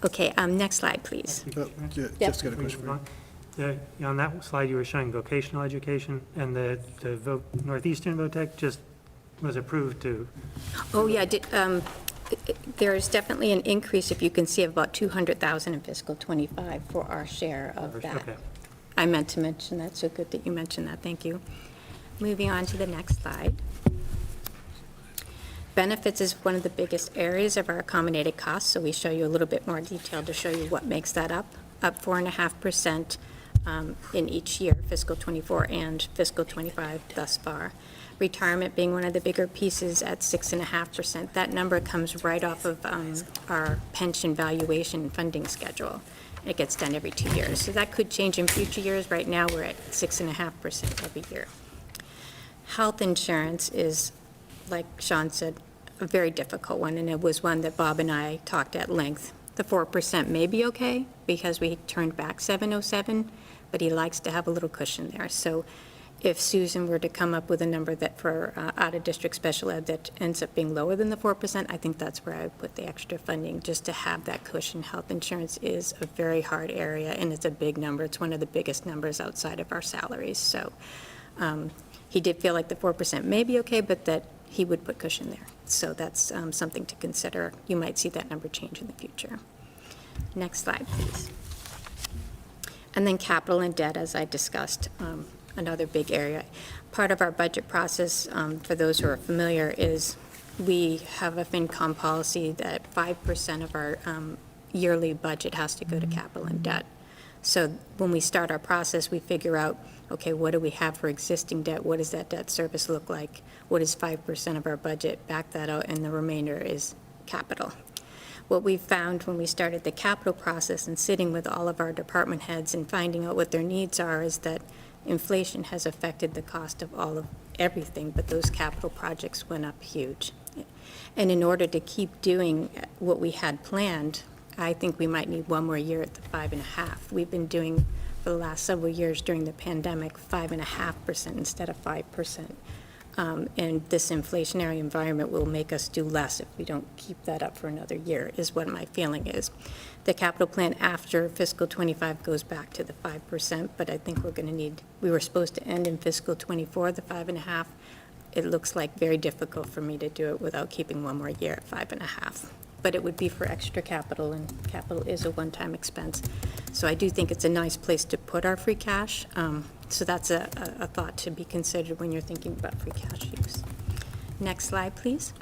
Okay, next slide, please. Just got a question for you. On that slide, you were showing vocational education, and the Northeastern VOTEC just was approved to. Oh, yeah, there is definitely an increase, if you can see, of about $200,000 in fiscal '25 for our share of that. Okay. I meant to mention that, so good that you mentioned that, thank you. Moving on to the next slide. Benefits is one of the biggest areas of our accommodated costs, so we show you a little bit more detail to show you what makes that up 4.5% in each year, fiscal '24 and fiscal '25 thus far. Retirement being one of the bigger pieces at 6.5%. That number comes right off of our pension valuation funding schedule. It gets done every 2 years. So that could change in future years. Right now, we're at 6.5% every year. Health insurance is, like Sean said, a very difficult one, and it was one that Bob and I talked at length. The 4% may be okay because we turned back 707, but he likes to have a little cushion there. So if Susan were to come up with a number that for out-of-district special ed that ends up being lower than the 4%, I think that's where I would put the extra funding, just to have that cushion. Health insurance is a very hard area, and it's a big number. It's one of the biggest numbers outside of our salaries. So he did feel like the 4% may be okay, but that he would put cushion there. So that's something to consider. You might see that number change in the future. Next slide, please. And then capital and debt, as I discussed, another big area. Part of our budget process, for those who are familiar, is we have a FINCOM policy that 5% of our yearly budget has to go to capital and debt. So when we start our process, we figure out, okay, what do we have for existing debt? What does that debt service look like? What is 5% of our budget? Back that out, and the remainder is capital. What we found when we started the capital process and sitting with all of our department heads and finding out what their needs are is that inflation has affected the cost of everything, but those capital projects went up huge. And in order to keep doing what we had planned, I think we might need one more year at the 5.5. We've been doing, for the last several years during the pandemic, 5.5% instead of 5%. And this inflationary environment will make us do less if we don't keep that up for another year, is what my feeling is. The capital plan after fiscal '25 goes back to the 5%, but I think we're going to need, we were supposed to end in fiscal '24, the 5.5. It looks like very difficult for me to do it without keeping one more year at 5.5. But it would be for extra capital, and capital is a one-time expense. So I do think it's a nice place to put our free cash. So that's a thought to be considered when you're thinking about free cash use. Next slide, please.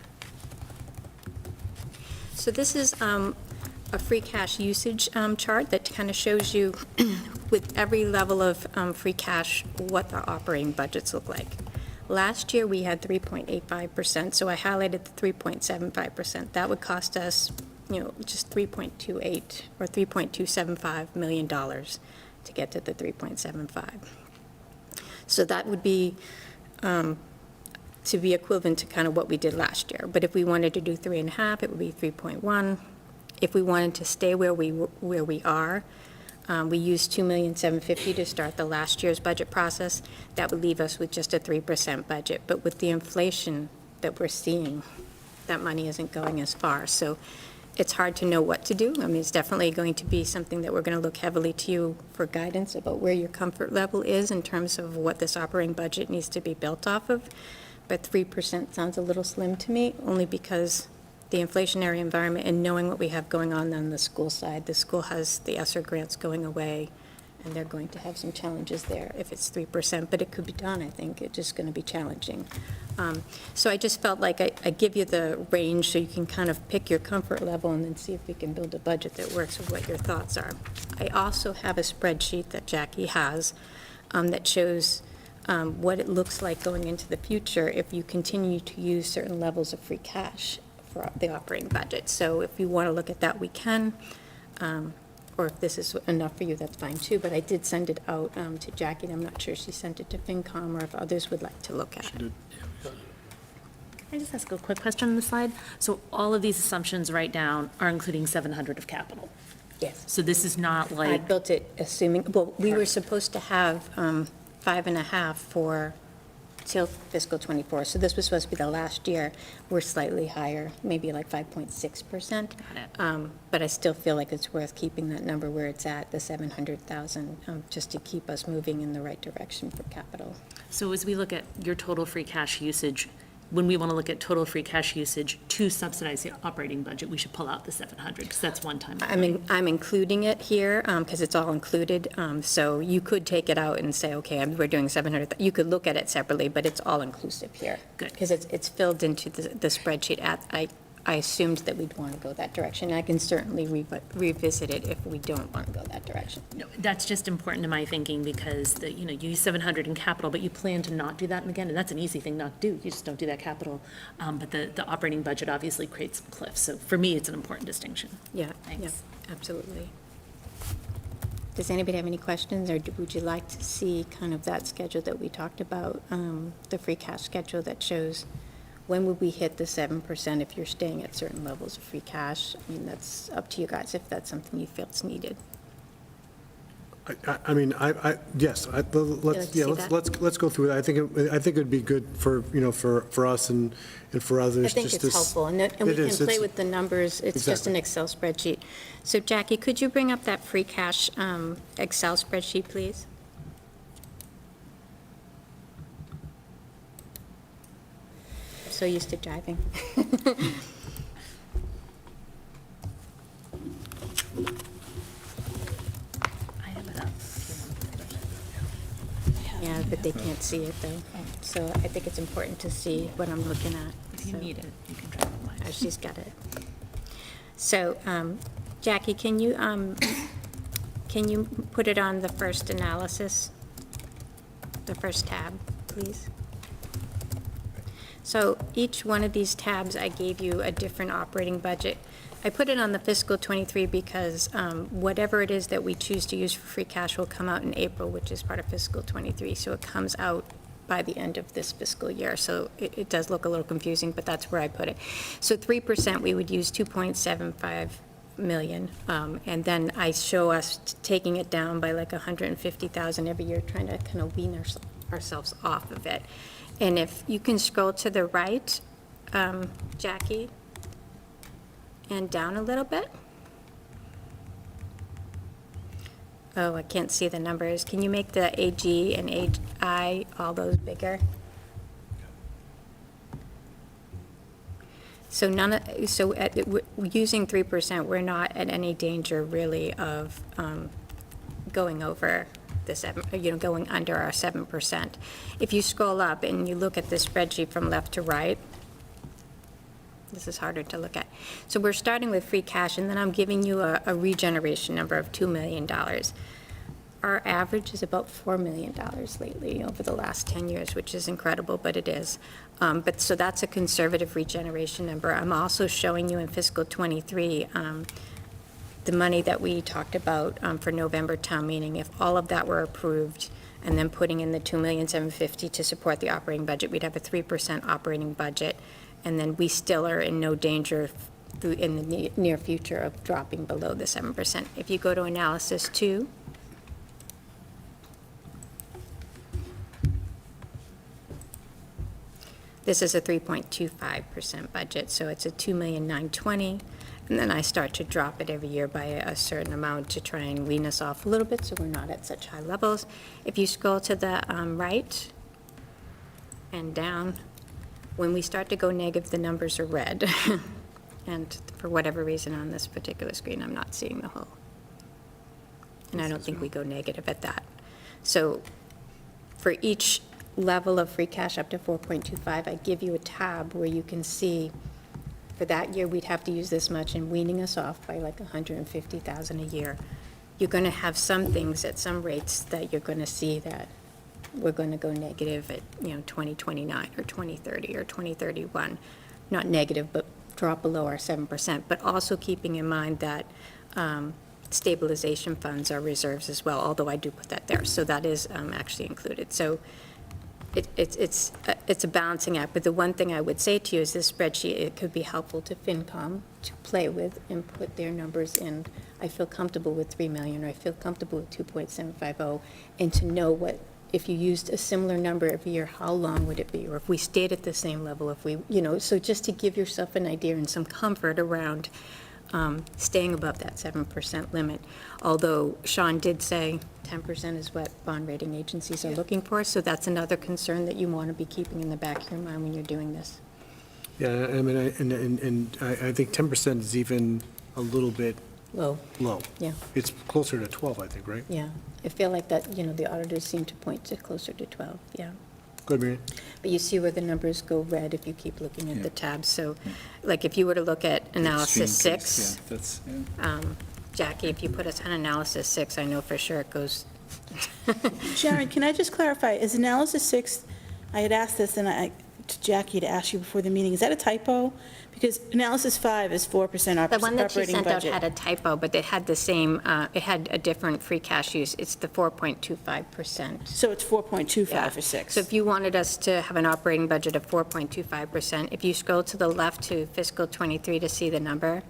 So this is a free cash usage chart that kind of shows you with every level of free cash what the operating budgets look like. Last year, we had 3.85%, so I highlighted the 3.75%. That would cost us, just 3.28 or $3.275 million to get to the 3.75. So that would be to be equivalent to kind of what we did last year. But if we wanted to do 3.5, it would be 3.1. If we wanted to stay where we are, we used $2,750,000 to start the last year's budget process. That would leave us with just a 3% budget. But with the inflation that we're seeing, that money isn't going as far. So it's hard to know what to do. I mean, it's definitely going to be something that we're going to look heavily to you for guidance about where your comfort level is in terms of what this operating budget needs to be built off of. But 3% sounds a little slim to me, only because the inflationary environment and knowing what we have going on the school side. The school has the ESSER grants going away, and they're going to have some challenges there if it's 3%, but it could be done, I think. It's just going to be challenging. So I just felt like I give you the range so you can kind of pick your comfort level and then see if we can build a budget that works with what your thoughts are. I also have a spreadsheet that Jackie has that shows what it looks like going into the future if you continue to use certain levels of free cash for the operating budget. So if you want to look at that, we can, or if this is enough for you, that's fine too. But I did send it out to Jackie, and I'm not sure she sent it to FINCOM or if others would like to look at it. Can I just ask a quick question on the slide? So all of these assumptions right down are including 700 of capital? Yes. So this is not I like, built it assuming, well, we were supposed to have 5.5 for till fiscal '24, so this was supposed to be the last year. We're slightly higher, maybe like 5.6%. But I still feel like it's worth keeping that number where it's at, the 700,000, just to keep us moving in the right direction for capital. so as we look at your total free cash usage, when we want to look at total free cash usage to subsidize the operating budget, we should pull out the 700, because that's one time. I'm including it here because it's all included. So you could take it out and say, okay, we're doing 700. You could look at it separately, but it's all inclusive here. Good. Because it's filled into the spreadsheet. I assumed that we'd want to go that direction. I can certainly revisit it if we don't want to go that direction. No, that's just important to my thinking, because you use 700 in capital, but you plan to not do that again, and that's an easy thing not to do. You just don't do that capital. But the operating budget obviously creates some cliffs. So for me, it's an important distinction. Yeah, Thanks. yeah, absolutely. Does anybody have any questions, or would you like to see kind of that schedule that we talked about, the free cash schedule that shows when would we hit the 7% if you're staying at certain levels of free cash? I mean, that's up to you guys if that's something you feel is needed. I mean, yes, let's go through that. I think it would be good for, for us and for others. I think just it's to helpful, and we can play it's- with the numbers. It's just an Exactly. Excel spreadsheet. So Jackie, could you bring up that free cash Excel spreadsheet, please? So used to driving. I have it up. Yeah, but they can't see it though. So I think it's important to see what I'm looking at. If you So- need it, you can try it. Oh, she's got it. So, Jackie, can you put it on the first analysis? The first tab, please? So each one of these tabs, I gave you a different operating budget. I put it on the fiscal '23 because whatever it is that we choose to use for free cash will come out in April, which is part of fiscal '23. So it comes out by the end of this fiscal year. So it does look a little confusing, but that's where I put it. So 3%, we would use 2.75 million. And then I show us taking it down by like 150,000 every year, trying to kind of wean ourselves off of it. And if you can scroll to the right, Jackie, and down a little bit. Oh, I can't see the numbers. Can you make the AG and HI, all those bigger? So using 3%, we're not at any danger really of going over the going under our 7%. If you scroll up and you look at this spreadsheet from left to right, this is harder to look at. So we're starting with free cash, and then I'm giving you a regeneration number of $2 million. Our average is about $4 million lately over the last 10 years, which is incredible, but it is. So that's a conservative regeneration number. I'm also showing you in fiscal '23 the money that we talked about for November town meeting. If all of that were approved, and then putting in the $2,750,000 to support the operating budget, we'd have a 3% operating budget. And then we still are in no danger in the near future of dropping below the 7%. If you go to analysis 2, this is a 3.25% budget, so it's a $2,920,000, and then I start to drop it every year by a certain amount to try and wean us off a little bit so we're not at such high levels. If you scroll to the right and down, when we start to go negative, the numbers are red. And for whatever reason on this particular screen, I'm not seeing the whole. And I don't think we go negative at that. So for each level of free cash up to 4.25, I give you a tab where you can see for that year, we'd have to use this much and weaning us off by like 150,000 a year. You're going to have some things at some rates that you're going to see that we're going to go negative at, 2029 or 2030 or 2031. Not negative, but drop below our 7%, but also keeping in mind that stabilization funds are reserves as well, although I do put that there. So that is actually included. So it's a balancing act, but the one thing I would say to you is this spreadsheet, it could be helpful to FinCom to play with and put their numbers in. I feel comfortable with 3 million, or I feel comfortable with 2.750, and to know what, if you used a similar number every year, how long would it be? Or if we stayed at the same level, if we, so just to give yourself an idea and some comfort around staying above that 7% limit. Although Sean did say 10% is what bond rating agencies are looking for, so that's another concern that you want to be keeping in the back of your mind when you're doing this. Yeah, I mean, I think 10% is even a little bit Low, low. yeah, It's closer to 12, I think, right? yeah. I feel like that, the auditors seem to point to closer to 12, yeah. Good, Mary? But you see where the numbers go red if you keep looking at the tabs. So, like, if you were to look at analysis 6, Yeah, that's, Jackie, if you put us on analysis 6, I know for sure it goes. Sharon, can I just clarify, is analysis 6, I had asked this to Jackie to ask you before the meeting, is that a typo? Because analysis 5 is 4% operating budget. The one that she sent out had a typo, but it had the same, it had a different free cash use. It's the 4.25%. So it's 4.25 Yeah. for 6. So if you wanted us to have an operating budget of 4.25%, if you scroll to the left to fiscal '23 to see the number,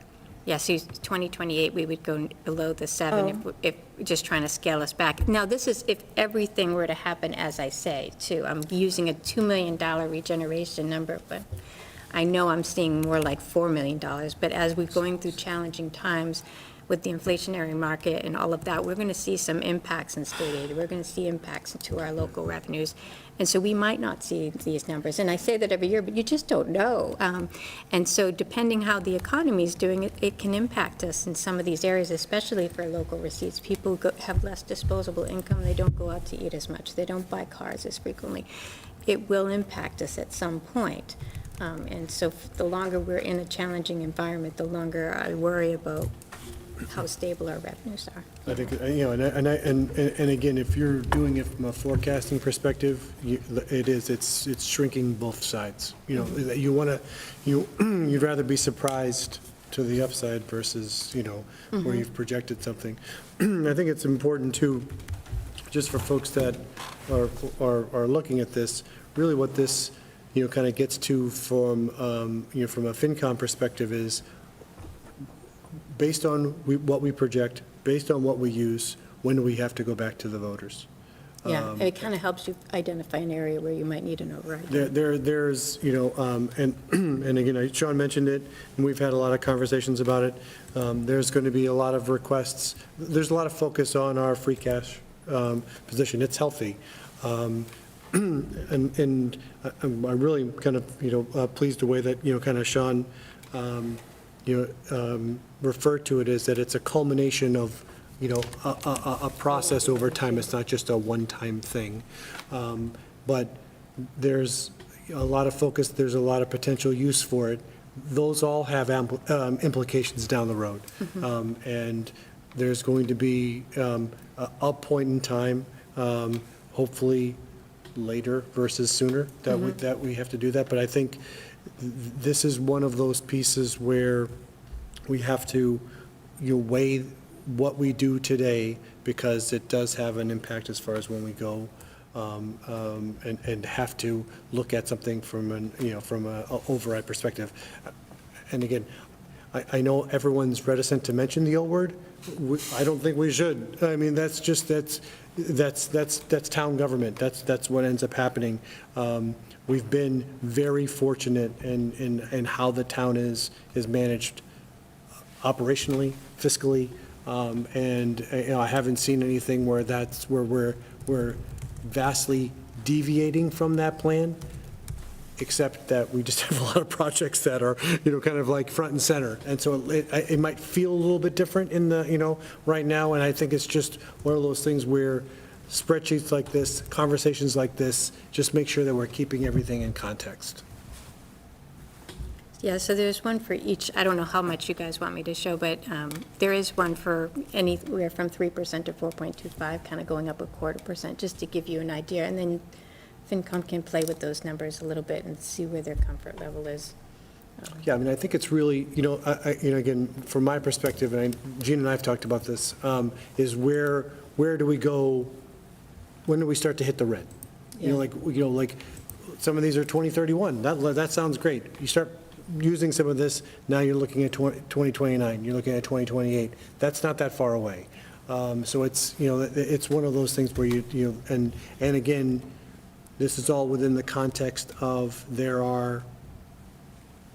yes, 2028, we would go below the 7 if just trying to scale us back. Now, this is if everything were to happen as I say, too. I'm using a $2 million regeneration number, but I know I'm seeing more like $4 million. But as we're going through challenging times with the inflationary market and all of that, we're going to see some impacts in state aid. We're going to see impacts to our local revenues. And so we might not see these numbers. And I say that every year, but you just don't know. And so depending how the economy is doing, it can impact us in some of these areas, especially for local receipts. People have less disposable income. They don't go out to eat as much. They don't buy cars as frequently. It will impact us at some point. And so the longer we're in a challenging environment, the longer I worry about how stable our revenues are. I think, and again, if you're doing it from a forecasting perspective, it's shrinking both sides. You'd rather be surprised to the upside versus, where you've projected something. I think it's important too, just for folks that are looking at this, really what this, kind of gets to from a FinCom perspective is, based on what we project, based on what we use, when do we have to go back to the voters? Yeah, and it kind of helps you identify an area where you might need an override. There's, and again, Sean mentioned it, and we've had a lot of conversations about it. There's going to be a lot of requests. There's a lot of focus on our free cash position. It's healthy. And I'm really kind of, pleased the way that, kind of Sean, refer to it as that it's a culmination of, a process over time. It's not just a one-time thing. But there's a lot of focus, there's a lot of potential use for it. Those all have implications down the road. And there's going to be a point in time, hopefully later versus sooner, that we have to do that. But I think this is one of those pieces where we have to weigh what we do today, because it does have an impact as far as when we go and have to look at something from an override perspective. And again, I know everyone's reticent to mention the O word. I don't think we should. I mean, that's town government. That's what ends up happening. We've been very fortunate in how the town is managed operationally, fiscally, and I haven't seen anything where we're vastly deviating from that plan, except that we just have a lot of projects that are, kind of like front and center. And so it might feel a little bit different in the, right now, and I think it's just one of those things where spreadsheets like this, conversations like this, just make sure that we're keeping everything in context. Yeah, so there's one for each, I don't know how much you guys want me to show, but there is one for anywhere from 3% to 4.25, kind of going up 0.25%, just to give you an idea. And then FinCom can play with those numbers a little bit and see where their comfort level is. Yeah, I mean, I think it's really, again, from my perspective, and Gene and I have talked about this, is where do we go, when do we start to hit the red? Yeah. Like some of these are 2031, that sounds great. You start using some of this, now you're looking at 2029, you're looking at 2028. That's not that far away. So it's, it's one of those things where and again, this is all within the context of there are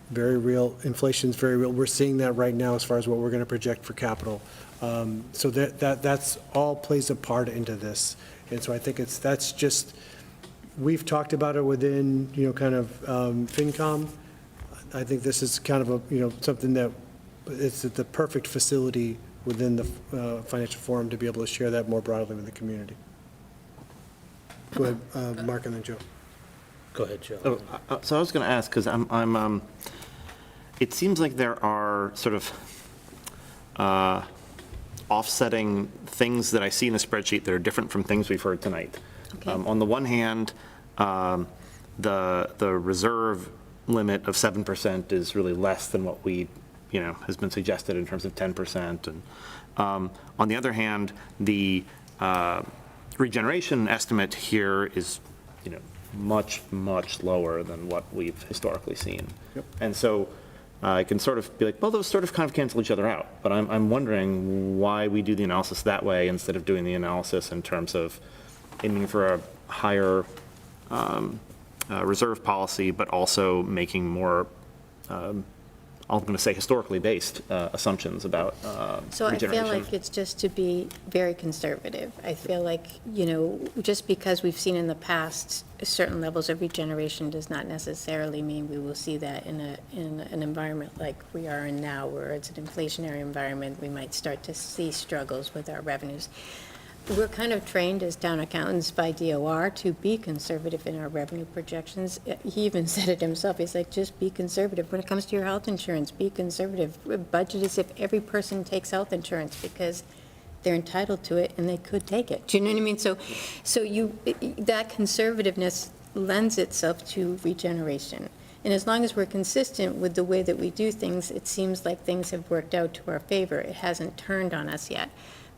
very real, inflation's very real. We're seeing that right now as far as what we're going to project for capital. So that's all plays a part into this. And so I think that's just, we've talked about it within, kind of FinCom. I think this is kind of something that it's the perfect facility within the financial forum to be able to share that more broadly with the community. Go ahead, Mark, and then Joe. Go ahead, Joe. So I was going to ask, because it seems like there are sort of offsetting things that I see in the spreadsheet that are different from things we've heard tonight. Okay. On the one hand, the reserve limit of 7% is really less than what we, has been suggested in terms of 10%. And on the other hand, the regeneration estimate here is, much, much lower than what we've historically seen. Yep. And so I can sort of be like, well, those sort of kind of cancel each other out. But I'm wondering why we do the analysis that way instead of doing the analysis in terms of aiming for a higher reserve policy, but also making more, I'm going to say historically based assumptions about So I regeneration. feel like it's just to be very conservative. I feel like, just because we've seen in the past certain levels of regeneration does not necessarily mean we will see that in an environment like we are in now, where it's an inflationary environment. We might start to see struggles with our revenues. We're kind of trained as town accountants by DOR to be conservative in our revenue projections. He even said it himself. He's like, just be conservative. When it comes to your health insurance, be conservative. Budget as if every person takes health insurance because they're entitled to it and they could take it. Do you know what I mean? So that conservativeness lends itself to regeneration. And as long as we're consistent with the way that we do things, it seems like things have worked out to our favor. It hasn't turned on us yet,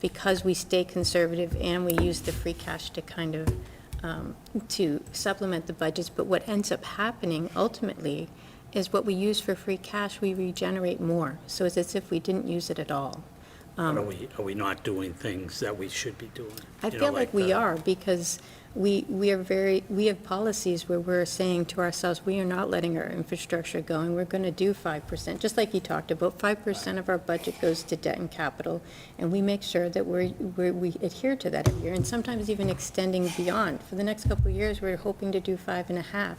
because we stay conservative and we use the free cash to kind of, to supplement the budgets. But what ends up happening ultimately is what we use for free cash, we regenerate more. So it's as if we didn't use it at all. But are we not doing things that we should be doing? I feel like we are, because we have policies where we're saying to ourselves, we are not letting our infrastructure go, and we're going to do 5%, just like you talked about. 5% of our budget goes to debt and capital, and we make sure that we adhere to that every year, and sometimes even extending beyond. For the next couple of years, we're hoping to do 5.5%.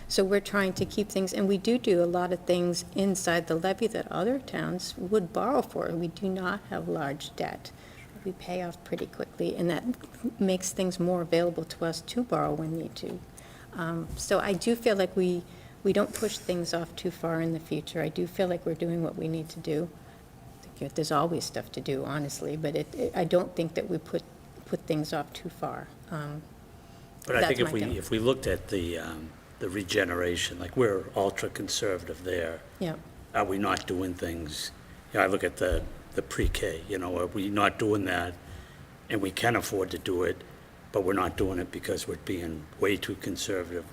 So we're trying to keep things, and we do a lot of things inside the levy that other towns would borrow for. We do not have large debt. We pay off pretty quickly, and that makes things more available to us to borrow when need to. So I do feel like we don't push things off too far in the future. I do feel like we're doing what we need to do. There's always stuff to do, honestly, but I don't think that we put things off too far. But I think if we looked at the regeneration, like we're ultra conservative there. Yeah. Are we not doing things? I look at the the pre-K, are we not doing that? And we can afford to do it, but we're not doing it because we're being way too conservative.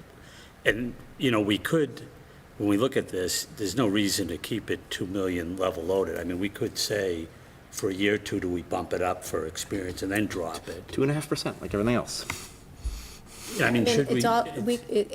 And, we could, when we look at this, there's no reason to keep it 2 million level loaded. I mean, we could say, for a year or two, do we bump it up for experience and then drop it? 2.5%, like everything else. I mean, should we? It's all,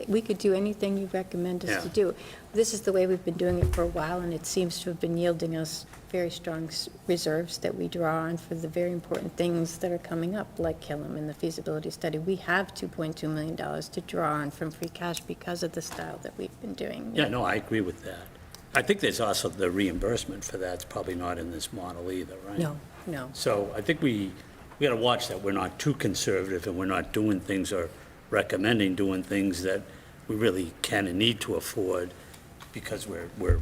we could do anything you recommend us to Yeah. do. This is the way we've been doing it for a while, and it seems to have been yielding us very strong reserves that we draw on for the very important things that are coming up, like Killam and the feasibility study. We have $2.2 million to draw on from free cash because of the style that we've been doing. Yeah, no, I agree with that. I think there's also the reimbursement for that's probably not in this model either, right? No. So I think we got to watch that we're not too conservative and we're not doing things or recommending doing things that we really can and need to afford because we're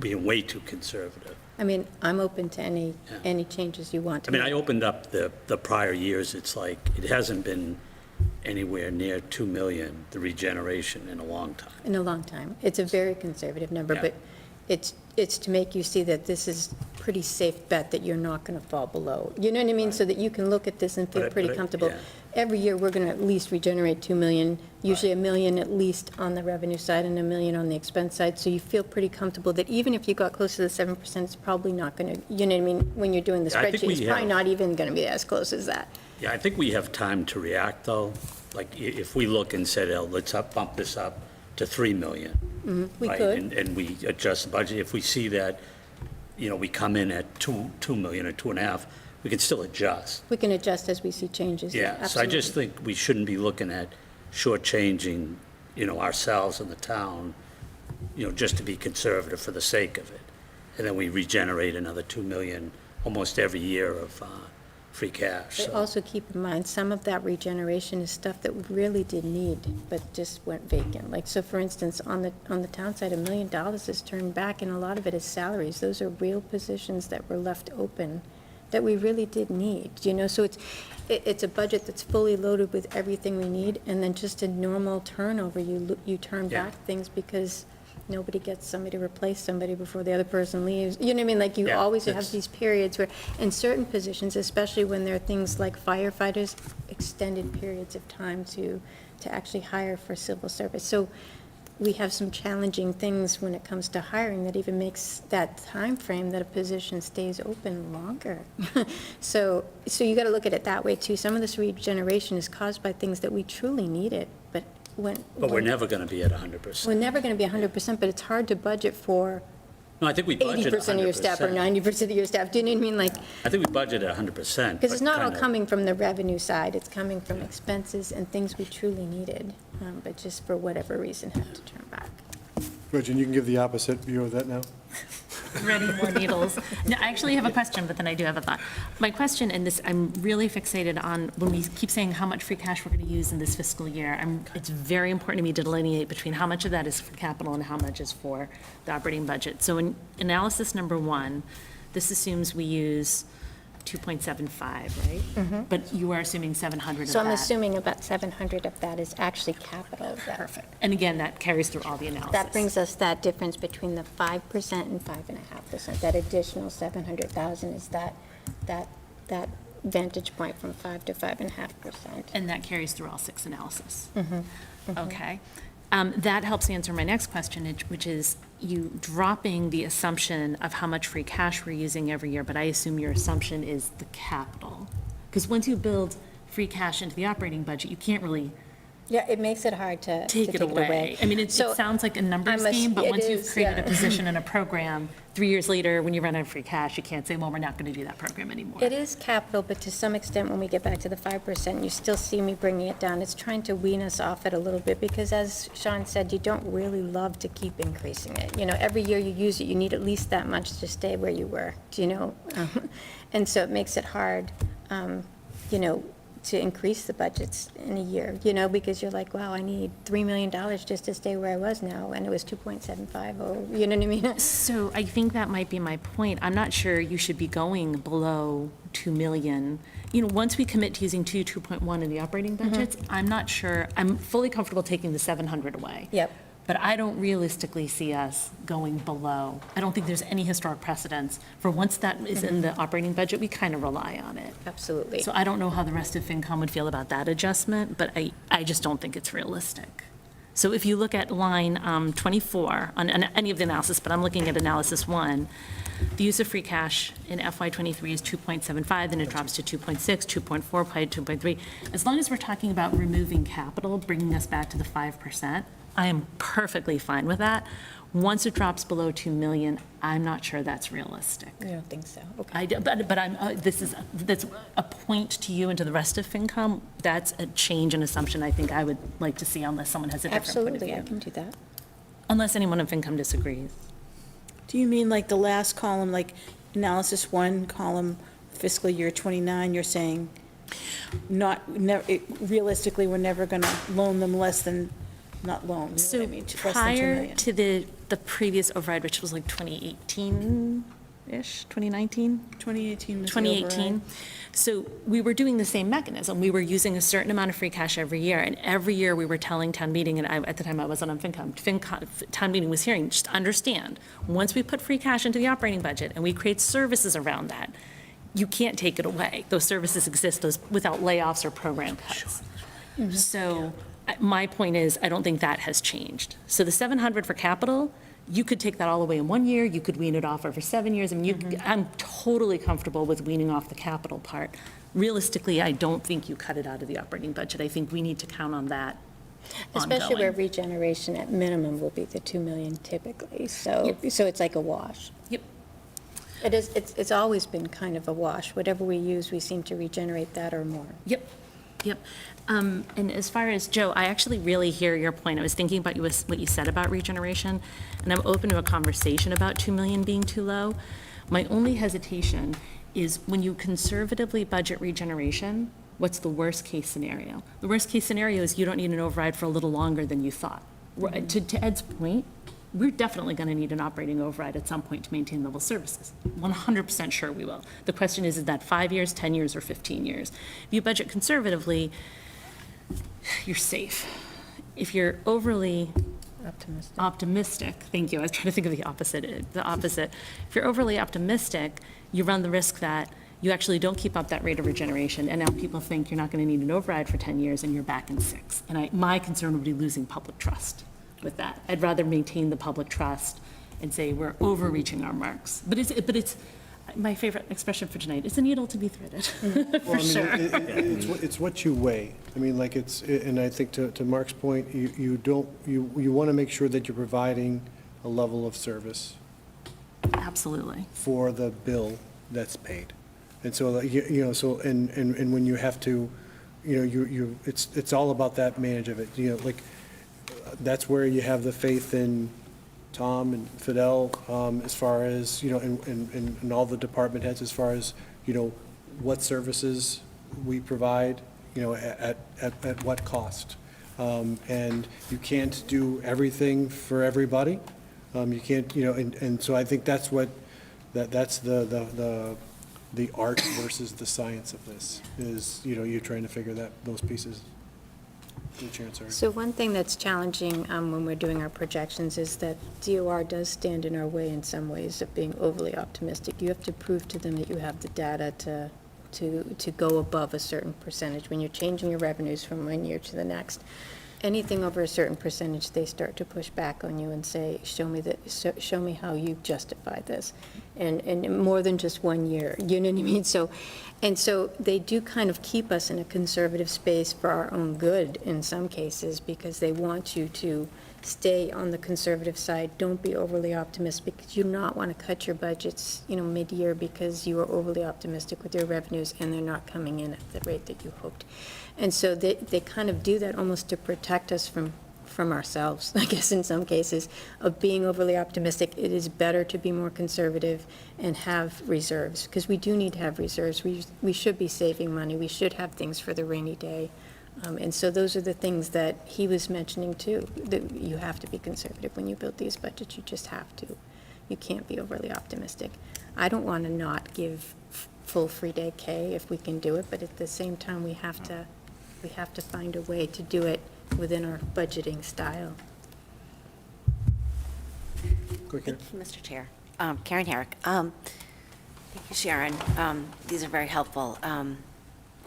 being way too conservative. I mean, I'm open to any changes you want to I mean, make. I opened up the prior years, it's like, it hasn't been anywhere near 2 million, the regeneration, in a long time. In a long time. It's a very conservative number, Yeah. but it's to make you see that this is pretty safe bet that you're not going to fall below. You know what I mean? So that you can look at this and feel pretty comfortable. yeah. Every year, we're going to at least regenerate 2 million, usually $1 million at least on the revenue side and $1 million on the expense side. So you feel pretty comfortable that even if you got close to the 7%, it's probably not going to, you know what I mean? When you're doing the Yeah, I think spreadsheet, we it's probably have- not even going to be as close as that. Yeah, I think we have time to react, though. Like, if we look and said, oh, let's bump this up to 3 million. We right? could. And we adjust the budget. If we see that, we come in at 2 million or 2.5, we can still adjust. We can adjust as we see changes. Yeah, so I just absolutely. think we shouldn't be looking at shortchanging, ourselves and the town, just to be conservative for the sake of it. And then we regenerate another 2 million almost every year of free cash. But So, also keep in mind, some of that regeneration is stuff that we really did need, but just went vacant. Like, so for instance, on the town side, $1 million is turned back, and a lot of it is salaries. Those are real positions that were left open that we really did need, So it's a budget that's fully loaded with everything we need, and then just a normal turnover, you turn Yeah. back things because nobody gets somebody to replace somebody before the other person leaves. You know what I mean? Like, you Yeah, always have it's- these periods where, in certain positions, especially when there are things like firefighters, extended periods of time to actually hire for civil service. So we have some challenging things when it comes to hiring that even makes that time frame that a position stays open longer. So you got to look at it that way, too. Some of this regeneration is caused by things that we truly needed, but but we're never going to be at 100%. we're never going to be 100%, but it's hard to budget for No, I think we budget 80% of your staff or 100%. 90% of your staff. Do you know what I mean? Like, I think we budget at 100%. because it's but not all kinda- coming from the revenue side, it's coming from expenses and things we truly needed, but just for whatever reason had to turn back. Gretchen, you can give the opposite view of that now. Ready, more needles. No, I actually have a question, but then I do have a thought. My question, and this, I'm really fixated on, when we keep saying how much free cash we're going to use in this fiscal year, it's very important to me to delineate between how much of that is for capital and how much is for the operating budget. So in analysis number 1, this assumes we use 2.75, right? But you are assuming 700 of that. So I'm assuming about 700 of that is actually capital. Perfect. And again, that carries through all the analysis. That brings us that difference between the 5% and 5.5%. That additional 700,000 is that vantage point from 5 to 5.5%. And that carries through all 6 analysis? Okay. That helps answer my next question, which is you dropping the assumption of how much free cash we're using every year, but I assume your assumption is the capital. Because once you build free cash into the operating budget, you can't really Yeah, it makes it hard to take it away. I mean, it So sounds like a numbers I'm game, but it once you've is, created a yeah. position in a program, 3 years later, when you run out of free cash, you can't say, well, we're not going to do that program anymore. It is capital, but to some extent, when we get back to the 5%, you still see me bringing it down. It's trying to wean us off it a little bit, because as Sean said, you don't really love to keep increasing it. Every year you use it, you need at least that much to stay where you were, And so it makes it hard, to increase the budgets in a year, because you're like, wow, I need $3 million just to stay where I was now, and it was 2.75, or, you know what I mean? So I think that might be my point. I'm not sure you should be going below 2 million. Once we commit to using 2.1 in the operating budgets, I'm not sure, I'm fully comfortable taking the 700 away. Yep. But I don't realistically see us going below. I don't think there's any historic precedence for once that is in the operating budget, we kind of rely on it. Absolutely. So I don't know how the rest of FinCom would feel about that adjustment, but I just don't think it's realistic. So if you look at line 24 on any of the analysis, but I'm looking at analysis 1, the use of free cash in FY23 is 2.75, then it drops to 2.6, 2.4, by 2.3. As long as we're talking about removing capital, bringing us back to the 5%, I am perfectly fine with that. Once it drops below 2 million, I'm not sure that's realistic. I don't think so. Okay. But I'm, that's a point to you and to the rest of FinCom. That's a change in assumption I think I would like to see unless someone has a different point of Absolutely, I view. can do that. Unless anyone in FinCom disagrees. Do you mean like the last column, like analysis 1, column fiscal year 29, you're saying realistically, we're never going to loan them less than, not loan, you know what So I mean, less than 2 prior million. to the previous override, which was like 2018-ish, 2019? 2018 was the 2018. override. So we were doing the same mechanism. We were using a certain amount of free cash every year, and every year we were telling town meeting, and at the time I wasn't on FinCom, town meeting was hearing, just understand, once we put free cash into the operating budget and we create services around that, you can't take it away. Those services exist without layoffs or program cuts. So my point is, I don't think that has changed. So the 700 for capital, you could take that all away in 1 year, you could wean it off over 7 years. I mean, I'm totally comfortable with weaning off the capital part. Realistically, I don't think you cut it out of the operating budget. I think we need to count on that Especially where ongoing. regeneration at minimum will be the 2 million typically, so it's like a wash. Yep. It is, it's always been kind of a wash. Whatever we use, we seem to regenerate that or more. Yep, yep. And as far as, Joe, I actually really hear your point. I was thinking about what you said about regeneration, and I'm open to a conversation about 2 million being too low. My only hesitation is when you conservatively budget regeneration, what's the worst-case scenario? The worst-case scenario is you don't need an override for a little longer than you thought. To Ed's point, we're definitely going to need an operating override at some point to maintain level services. 100% sure we will. The question is that 5 years, 10 years, or 15 years? If you budget conservatively, you're safe. If you're overly optimistic, thank you, I was trying to think of the opposite. If you're overly optimistic, you run the risk that you actually don't keep up that rate of regeneration, and now people think you're not going to need an override for 10 years, and you're back in 6. And my concern would be losing public trust with that. I'd rather maintain the public trust and say we're overreaching our marks. But it's my favorite expression for tonight, it's a needle to be threaded, for sure. It's what you weigh. I mean, like and I think to Mark's point, you want to make sure that you're providing a level of service Absolutely. for the bill that's paid. And so, like, and when you have to, it's all about that manage of it, like, that's where you have the faith in Tom and Fidel, as far as, and all the department heads, as far as, what services we provide, at what cost. And you can't do everything for everybody. You can't, and so I think that's that's the art versus the science of this, is, you're trying to figure those pieces. So one thing that's challenging when we're doing our projections is that DOR does stand in our way in some ways of being overly optimistic. You have to prove to them that you have the data to go above a certain percentage. When you're changing your revenues from one year to the next, anything over a certain percentage, they start to push back on you and say, show me how you justify this. And more than just 1 year, you know what I mean? So they do kind of keep us in a conservative space for our own good in some cases, because they want you to stay on the conservative side. Don't be overly optimistic, because you do not want to cut your budgets, mid-year because you are overly optimistic with your revenues and they're not coming in at the rate that you hoped. And so they kind of do that almost to protect us from ourselves, I guess, in some cases, of being overly optimistic. It is better to be more conservative and have reserves, because we do need to have reserves. We should be saving money. We should have things for the rainy day. And so those are the things that he was mentioning too, that you have to be conservative when you build these budgets. You just have to. You can't be overly optimistic. I don't want to not give full free day K if we can do it, but at the same time, we have to find a way to do it within our budgeting style. Quick here. Thank you, Mr. Chair. Karen Herrick. Thank you, Sharon. These are very helpful.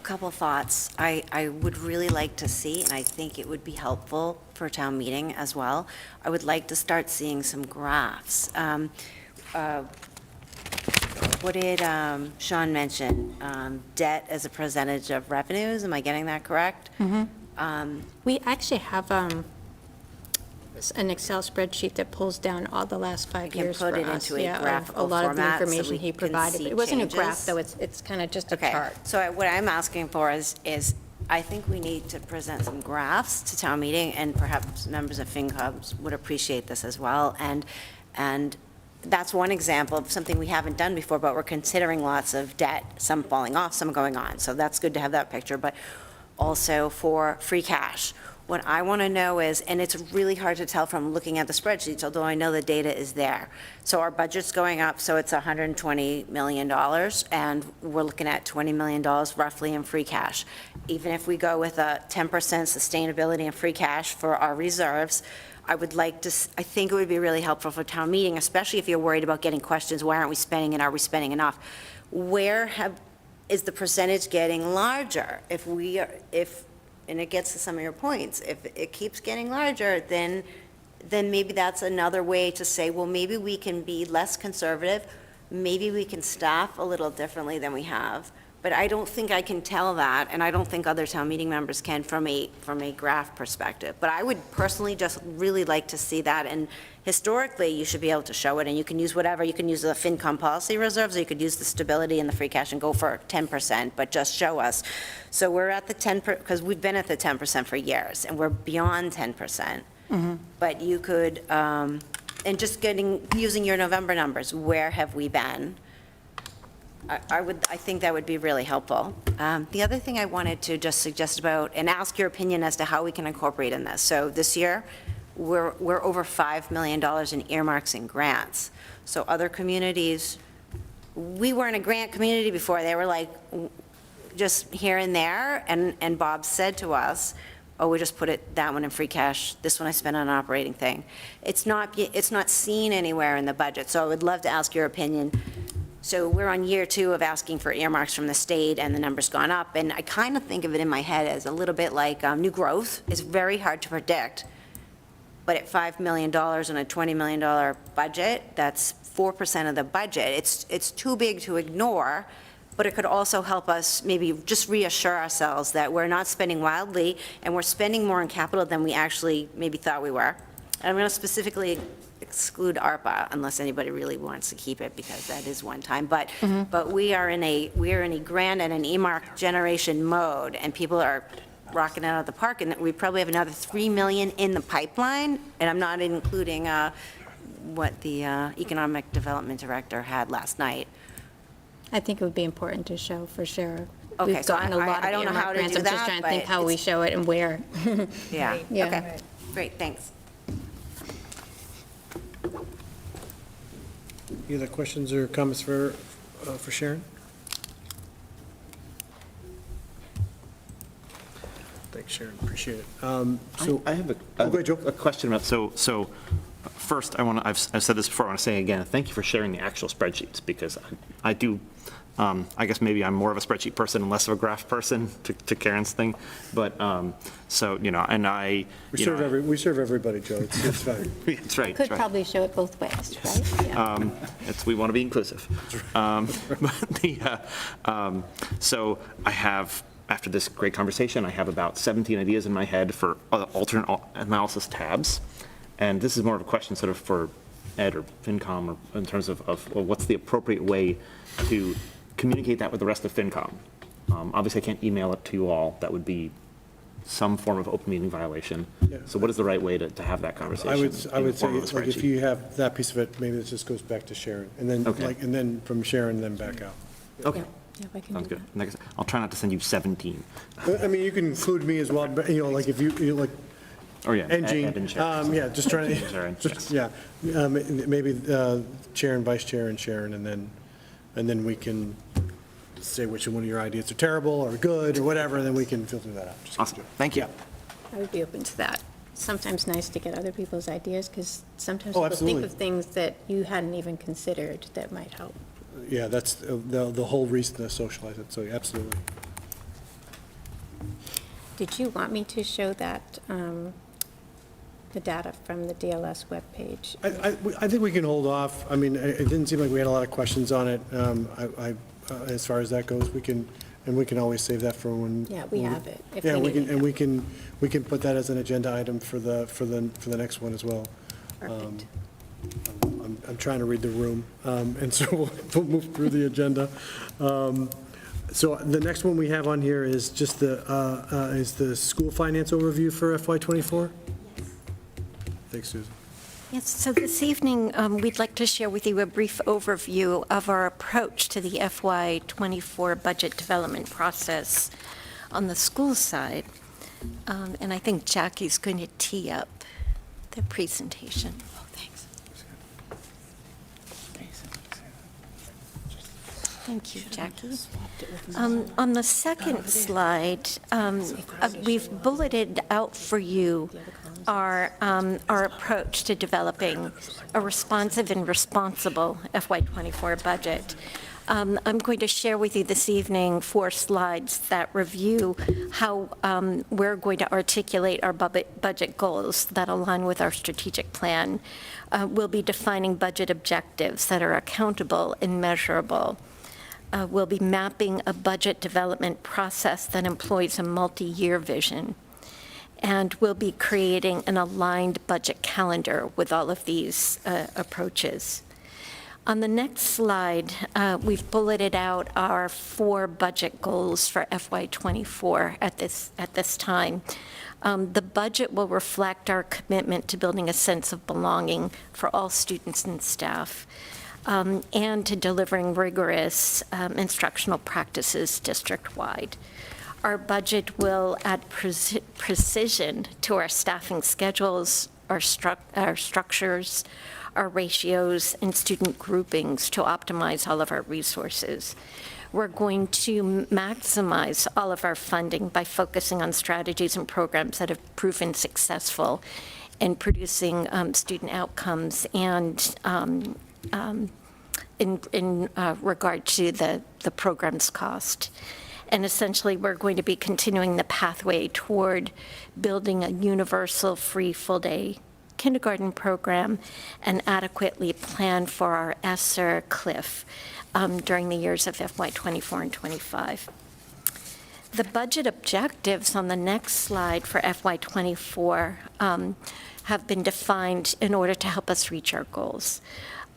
Couple thoughts. I would really like to see, and I think it would be helpful for town meeting as well, I would like to start seeing some graphs. What did Sean mention? Debt as a percentage of revenues, am I getting that correct? We actually have an Excel spreadsheet that pulls down all the last 5 can years put for it us. into a Yeah, of graphical a lot of the format so information we he can provided. see It wasn't a graph, changes? though, it's kind of just a Okay, chart. so what I'm asking for is I think we need to present some graphs to town meeting, and perhaps members of FinCom would appreciate this as well. And that's one example of something we haven't done before, but we're considering lots of debt, some falling off, some going on. So that's good to have that picture, but also for free cash. What I want to know is, and it's really hard to tell from looking at the spreadsheets, although I know the data is there. So our budget's going up, so it's $120 million, and we're looking at $20 million roughly in free cash. Even if we go with a 10% sustainability in free cash for our reserves, I would like to, I think it would be really helpful for town meeting, especially if you're worried about getting questions, why aren't we spending and are we spending enough? Is the percentage getting larger? And it gets to some of your points, if it keeps getting larger, then maybe that's another way to say, well, maybe we can be less conservative, maybe we can staff a little differently than we have. But I don't think I can tell that, and I don't think other town meeting members can from a graph perspective. But I would personally just really like to see that, and historically, you should be able to show it, and you can use whatever, you can use the FinCom policy reserves, or you could use the stability and the free cash and go for 10%, but just show us. So we're at the 10%, because we've been at the 10% for years, and we're beyond 10%. But you could, and just using your November numbers, where have we been? I think that would be really helpful. The other thing I wanted to just suggest about, and ask your opinion as to how we can incorporate in this. So this year, we're over $5 million in earmarks and grants. So other communities, we weren't a grant community before. They were like just here and there, and Bob said to us, oh, we just put that one in free cash, this one I spent on an operating thing. It's not seen anywhere in the budget, so I would love to ask your opinion. So we're on year 2 of asking for earmarks from the state, and the number's gone up, and I kind of think of it in my head as a little bit like new growth. It's very hard to predict, but at $5 million and a $20 million budget, that's 4% of the budget. It's too big to ignore, but it could also help us maybe just reassure ourselves that we're not spending wildly, and we're spending more in capital than we actually maybe thought we were. And I'm going to specifically exclude ARPA unless anybody really wants to keep it, because that is one time. But we are in a grant and an earmark generation mode, and people are rocking it out of the park, and we probably have another $3 million in the pipeline, and I'm not including what the Economic Development Director had last night. I think it would be important to show for sure. Okay, We've so gotten a lot I of don't know how earmark to grants. do I'm just that, trying to think but how we show it and where. Yeah, Yeah. okay, great, thanks. Any other questions or comments for Sharon? Thanks, Sharon, appreciate it. So I have go ahead, Joe. a question about, so first, I've said this before, I want to say again, thank you for sharing the actual spreadsheets, because I do, I guess maybe I'm more of a spreadsheet person and less of a graph person, to Karen's thing, but, so, and I. We serve everybody, Joe, it's fine. That's right. Could that's right. probably show it both ways, right? Yeah. We want to be inclusive. So I have, after this great conversation, I have about 17 ideas in my head for alternate analysis tabs. And this is more of a question sort of for Ed or FinCom, or in terms of well, what's the appropriate way to communicate that with the rest of FinCom. Obviously, I can't email it to you all. That would be some form of open meeting violation. Yeah. So what is the right way to have that conversation? I in would the say, form of a like, if spreadsheet? you have that piece of it, maybe this just goes back to Sharon, and then, Okay. and then from Sharon, then back out. Okay, Yeah, if I can sounds do good. Like I said, I'll try not to send you 17. I mean, you can include me as well, but, like, if you like, Oh, yeah. and Jean, Ed and Sharon. yeah, just trying Sharon, to, just, yeah, maybe chair and vice chair and Sharon, and then we can say which one of your ideas are terrible or good or whatever, and then we can filter that out. Just- Awesome, thank you. I would be open to that. sometimes nice to get other people's ideas, because sometimes Oh, people think absolutely. of things that you hadn't even considered that might help. Yeah, that's the whole reason to socialize it, so absolutely. Did you want me to show that, the data from the DLS webpage? I think we can hold off. I mean, it didn't seem like we had a lot of questions on it. As far as that goes, we can always save that for when. Yeah, we have it, if Yeah, we we need can, and we can put that as an agenda item for the next one as well. Perfect. I'm trying to read the room, and so we'll move through the agenda. So the next one we have on here is just the school finance overview for FY '24? Thanks, Susan. Yes, so this evening, we'd like to share with you a brief overview of our approach to the FY '24 budget development process on the school side. And I think Jackie's going to tee up the presentation. Oh, thanks. Thank you, Jackie. On the second slide, we've bulleted out for you our approach to developing a responsive and responsible FY '24 budget. I'm going to share with you this evening 4 slides that review how we're going to articulate our budget goals that align with our strategic plan. We'll be defining budget objectives that are accountable and measurable. We'll be mapping a budget development process that employs a multi-year vision. And we'll be creating an aligned budget calendar with all of these approaches. On the next slide, we've bulleted out our 4 budget goals for FY '24 at this time. The budget will reflect our commitment to building a sense of belonging for all students and staff, and to delivering rigorous instructional practices district-wide. Our budget will add precision to our staffing schedules, our structures, our ratios, and student groupings to optimize all of our resources. We're going to maximize all of our funding by focusing on strategies and programs that have proven successful in producing student outcomes and in regard to the program's cost. And essentially, we're going to be continuing the pathway toward building a universal free full-day kindergarten program and adequately plan for our ESSER cliff during the years of FY '24 and '25. The budget objectives on the next slide for FY '24 have been defined in order to help us reach our goals.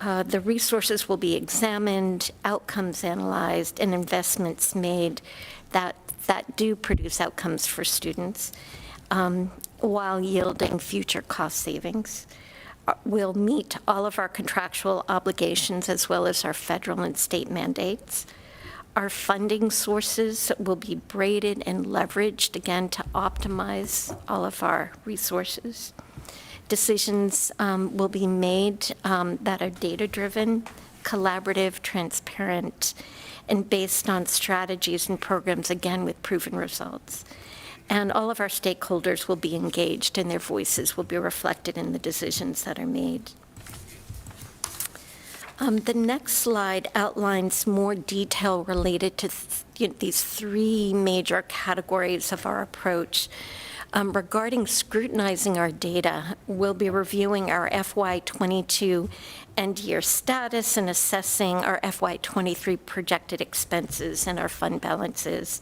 The resources will be examined, outcomes analyzed, and investments made that do produce outcomes for students while yielding future cost savings. We'll meet all of our contractual obligations as well as our federal and state mandates. Our funding sources will be braided and leveraged, again, to optimize all of our resources. Decisions will be made that are data-driven, collaborative, transparent, and based on strategies and programs, again, with proven results. And all of our stakeholders will be engaged, and their voices will be reflected in the decisions that are made. The next slide outlines more detail related to these 3 major categories of our approach. Regarding scrutinizing our data, we'll be reviewing our FY '22 end-year status and assessing our FY '23 projected expenses and our fund balances.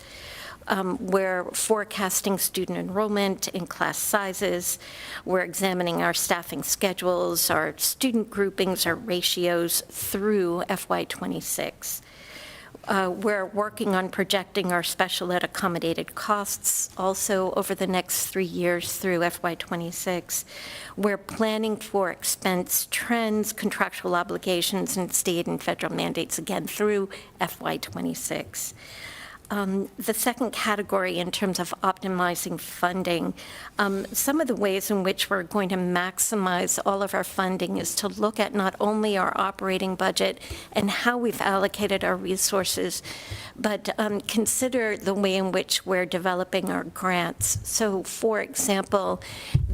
We're forecasting student enrollment and class sizes. We're examining our staffing schedules, our student groupings, our ratios through FY '26. We're working on projecting our special ed accommodated costs also over the next 3 years through FY '26. We're planning for expense trends, contractual obligations, and state and federal mandates again through FY '26. The second category in terms of optimizing funding, some of the ways in which we're going to maximize all of our funding is to look at not only our operating budget and how we've allocated our resources, but consider the way in which we're developing our grants. So, for example,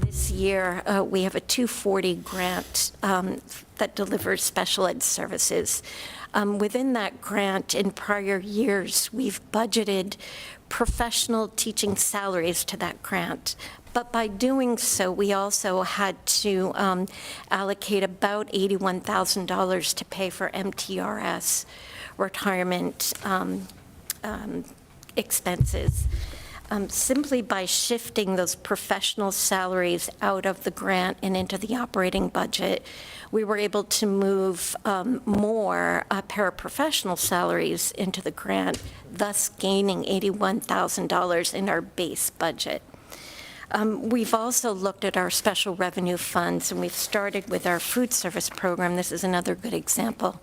this year, we have a 240 grant that delivers special ed services. Within that grant, in prior years, we've budgeted professional teaching salaries to that grant. But by doing so, we also had to allocate about $81,000 to pay for MTRS retirement expenses. Simply by shifting those professional salaries out of the grant and into the operating budget, we were able to move more paraprofessional salaries into the grant, thus gaining $81,000 in our base budget. We've also looked at our special revenue funds, and we've started with our food service program. This is another good example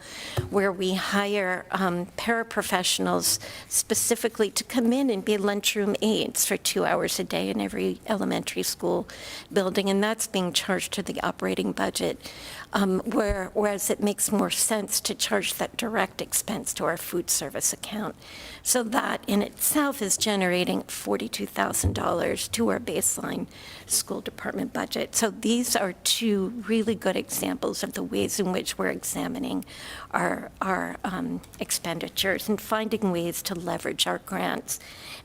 where we hire paraprofessionals specifically to come in and be lunchroom aides for 2 hours a day in every elementary school building, and that's being charged to the operating budget, whereas it makes more sense to charge that direct expense to our food service account. So that in itself is generating $42,000 to our baseline school department budget. So these are two really good examples of the ways in which we're examining our expenditures and finding ways to leverage our grants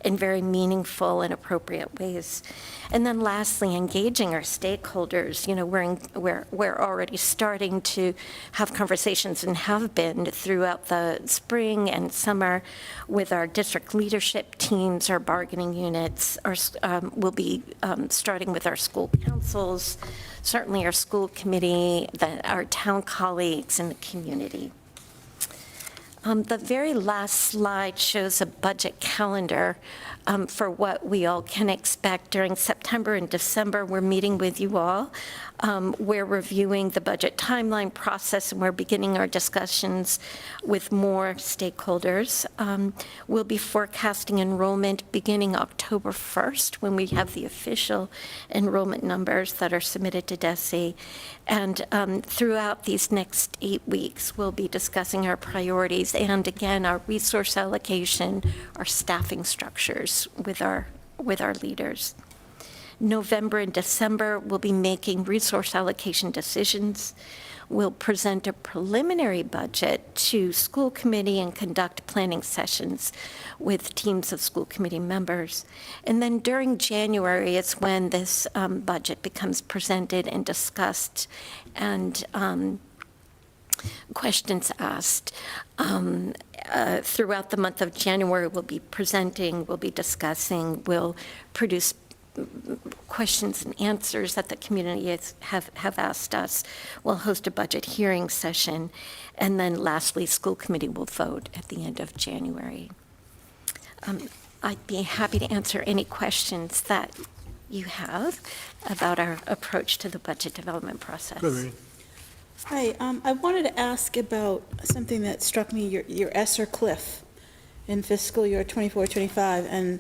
in very meaningful and appropriate ways. And then lastly, engaging our stakeholders. You know, we're already starting to have conversations and have been throughout the spring and summer with our district leadership teams, our bargaining units. We'll be starting with our school councils, certainly our school committee, our town colleagues, and the community. The very last slide shows a budget calendar for what we all can expect during September and December. We're meeting with you all. We're reviewing the budget timeline process, and we're beginning our discussions with more stakeholders. We'll be forecasting enrollment beginning October 1st, when we have the official enrollment numbers that are submitted to DESE. And throughout these next 8 weeks, we'll be discussing our priorities and, again, our resource allocation, our staffing structures with our leaders. November and December, we'll be making resource allocation decisions. We'll present a preliminary budget to school committee and conduct planning sessions with teams of school committee members. And then during January, it's when this budget becomes presented and discussed and questions asked. Throughout the month of January, we'll be presenting, we'll be discussing, we'll produce questions and answers that the community have asked us. We'll host a budget hearing session. And then lastly, school committee will vote at the end of January. I'd be happy to answer any questions that you have about our approach to the budget development process. Hi, I wanted to ask about something that struck me, your ESSER cliff in fiscal year 24-25, and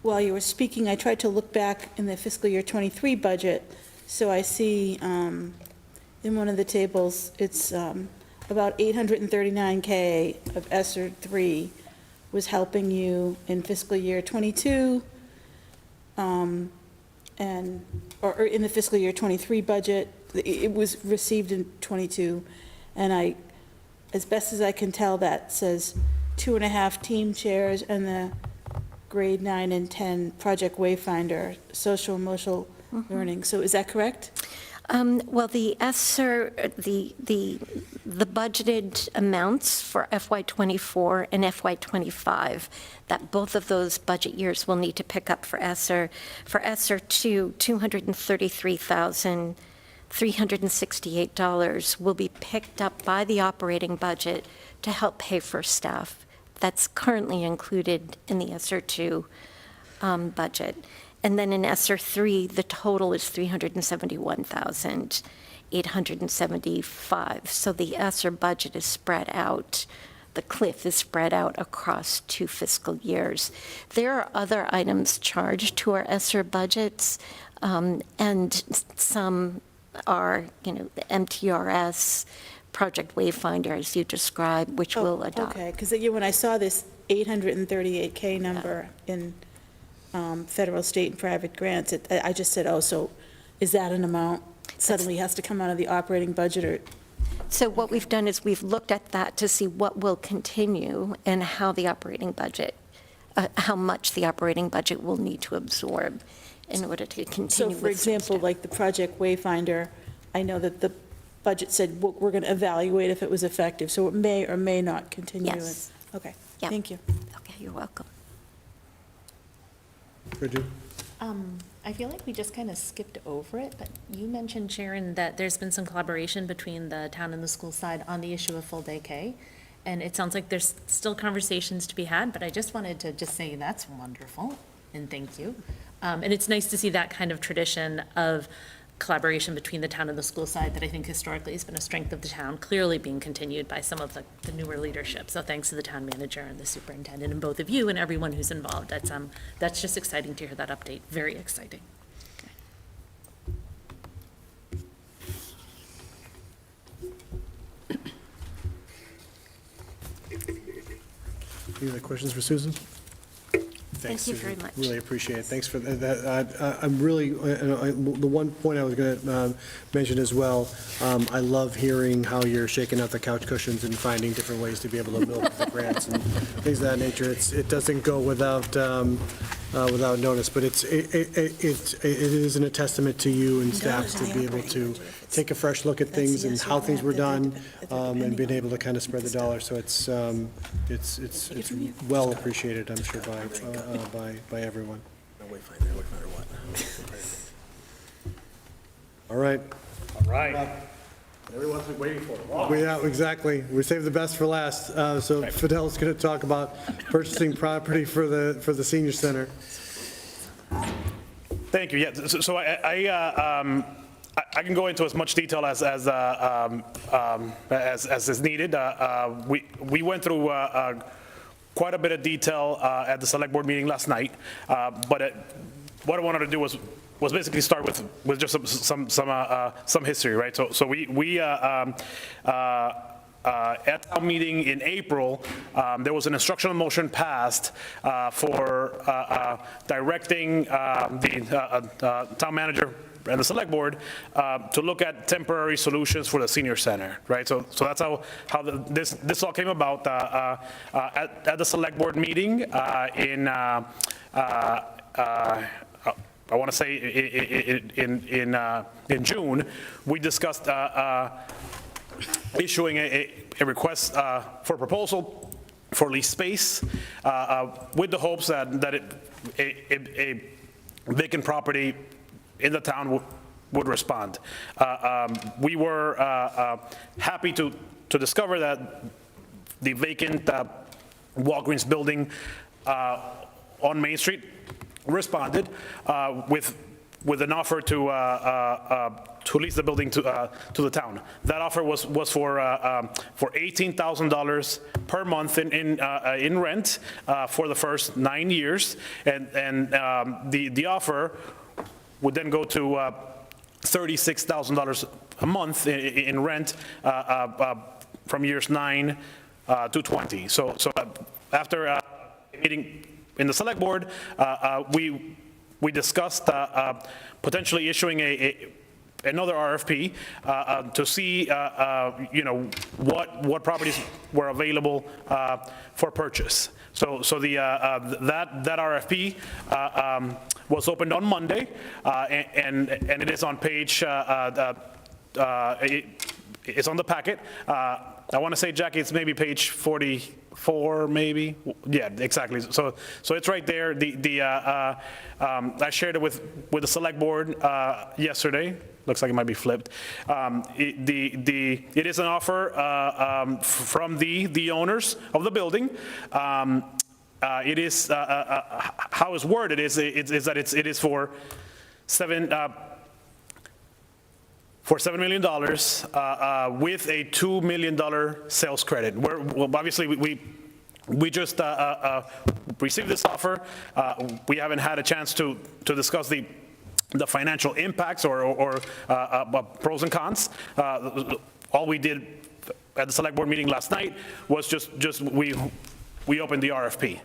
while you were speaking, I tried to look back in the fiscal year 23 budget, so I see in one of the tables, it's about $839K of ESSER 3 was helping you in fiscal year 22, or in the fiscal year 23 budget. It was received in 22, and as best as I can tell, that says 2.5 team chairs and the grade 9 and 10 Project Wayfinder, social emotional learning. So is that correct? Well, the ESSER, the budgeted amounts for FY24 and FY25, that both of those budget years will need to pick up for ESSER. For ESSER 2, $233,368 will be picked up by the operating budget to help pay for staff. That's currently included in the ESSER 2 budget. And then in ESSER 3, the total is $371,875. So the ESSER budget is spread out. The cliff is spread out across 2 fiscal years. There are other items charged to our ESSER budgets, and some are, the MTRS, Project Wayfinder, as you described, which we'll adopt. Okay, because when I saw this 838K number in federal, state, and private grants, I just said, oh, so is that an amount suddenly has to come out of the operating budget, or? So what we've done is we've looked at that to see what will continue and how the operating budget, how much the operating budget will need to absorb in order to continue. So with for example, substantial- like the Project Wayfinder, I know that the budget said we're going to evaluate if it was effective, so it may or may not continue. Yes. Okay, Yeah. thank you. Okay, you're welcome. Bridget? I feel like we just kind of skipped over it, but you mentioned, Sharon, that there's been some collaboration between the town and the school side on the issue of full-day K. And it sounds like there's still conversations to be had, but I just wanted to just say that's wonderful, and thank you. And it's nice to see that kind of tradition of collaboration between the town and the school side that I think historically has been a strength of the town, clearly being continued by some of the newer leadership. So thanks to the town manager and the superintendent and both of you and everyone who's involved. That's just exciting to hear that update. Very exciting. Any other questions for Susan? Thank Thanks, you Susan. very much. Really appreciate it. Thanks for that. I'm really, the one point I was going to mention as well, I love hearing how you're shaking out the couch cushions and finding different ways to be able to milk the grants and things of that nature. It doesn't go without notice, but it is a testament to you and staff to be able to take a fresh look at things and how things were done, and being able to kind of spread the dollar. So it's well appreciated, I'm sure, by everyone. All right. All right. Everyone's been waiting for it. Yeah, exactly. We saved the best for last. So Fidel's going to talk about purchasing property for the senior center. Thank you. Yeah, so I can go into as much detail as is needed. We went through quite a bit of detail at the select board meeting last night, but what I wanted to do was basically start with just some history, right? So we at our meeting in April, there was an instructional motion passed for directing the town manager and the select board to look at temporary solutions for the senior center, right? So that's how this all came about at the select board meeting I want to say in June. We discussed issuing a request for proposal for lease space with the hopes that a vacant property in the town would respond. We were happy to discover that the vacant Walgreens building on Main Street responded with an offer to lease the building to the town. That offer was for $18,000 per month in rent for the first 9 years, and the offer would then go to $36,000 a month in rent from years 9 to 20. So after meeting in the select board, we discussed potentially issuing another RFP to see what properties were available for purchase. So that RFP was opened on Monday, and it is on page, it's on the packet. I want to say, Jackie, it's maybe page 44, maybe? Yeah, exactly. So it's right there. I shared it with the select board yesterday. Looks like it might be flipped. It is an offer from the owners of the building. It is, how it's worded is that it is for $7 million with a $2 million sales credit. Well, obviously, we just received this offer. We haven't had a chance to discuss the financial impacts or pros and cons. All we did at the select board meeting last night was just we opened the RFP.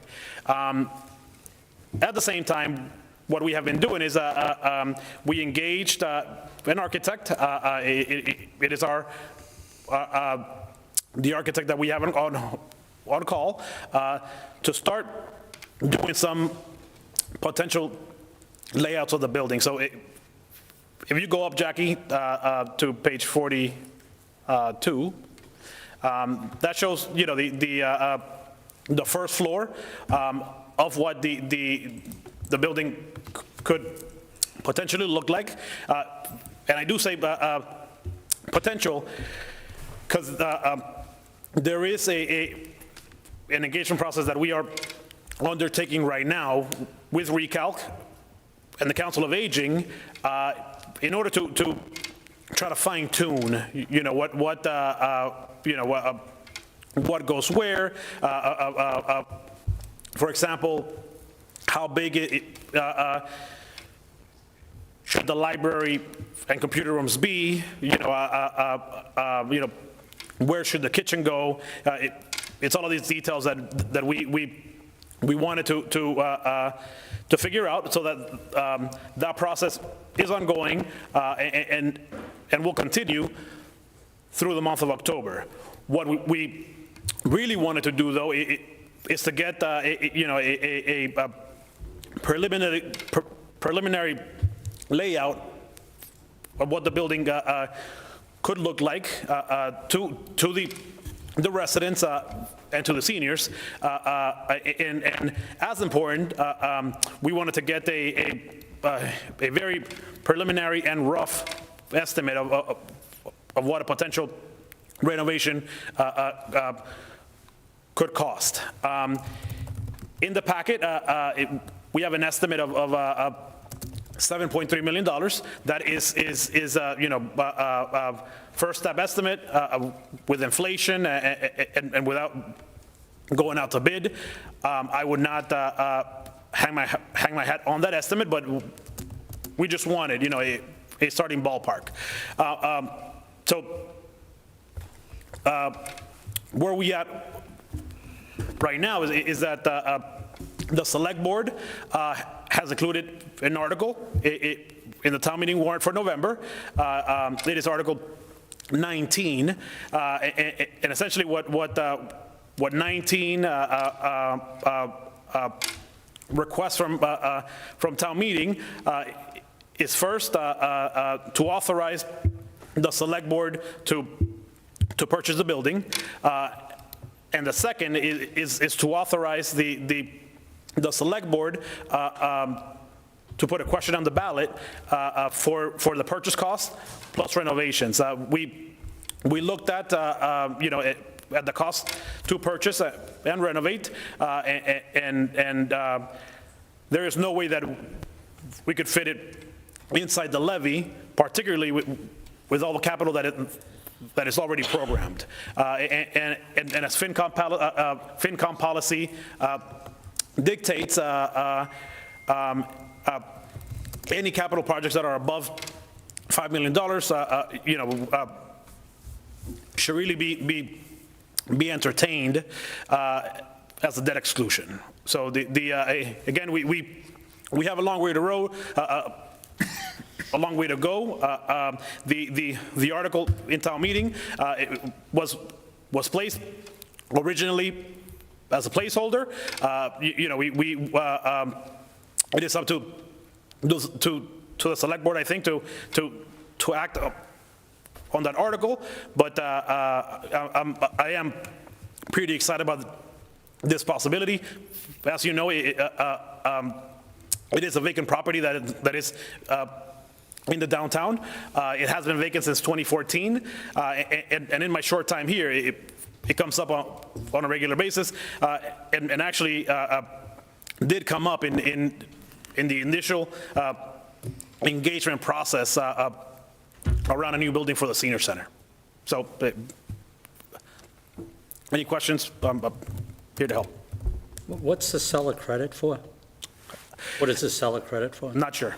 At the same time, what we have been doing is we engaged an architect. It is our the architect that we have on call to start doing some potential layouts of the building. So if you go up, Jackie, to page 42, that shows, you know, the first floor of what the building could potentially look like. And I do say potential because there is an engagement process that we are undertaking right now with Recalc and the Council of Aging in order to try to fine tune, you know, what goes where. For example, how big should the library and computer rooms be? You know, where should the kitchen go? It's all of these details that we wanted to figure out, so that that process is ongoing and will continue through the month of October. What we really wanted to do, though, is to get a preliminary layout of what the building could look like to the residents and to the seniors. And as important, we wanted to get a very preliminary and rough estimate of what a potential renovation could cost. In the packet, we have an estimate of $7.3 million. That is first step estimate with inflation and without going out to bid. I would not hang my hat on that estimate, but we just wanted, you know, a starting ballpark. So where we at right now is that the select board has included an article in the town meeting warrant for November. It is Article 19, and essentially what 19 requests from town meeting is first to authorize the select board to purchase the building, and the second is to authorize the select board to put a question on the ballot for the purchase cost plus renovations. We looked at at the cost to purchase and renovate, and there is no way that we could fit it inside the levy, particularly with all the capital that is already programmed. And as FINCOM policy dictates, any capital projects that are above $5 million, should really be entertained as a debt exclusion. So again, we have a long way to row, a long way to go. The article in town meeting was placed originally as a placeholder. It is up to the select board, I think, to act on that article. But I am pretty excited about this possibility. As you know, it is a vacant property that is in the downtown. It has been vacant since 2014, and in my short time here, it comes up on a regular basis, and actually did come up in the initial engagement process around a new building for the senior center. So, any questions? I'm here to help. What's the seller credit for? What is the seller credit for? Not sure.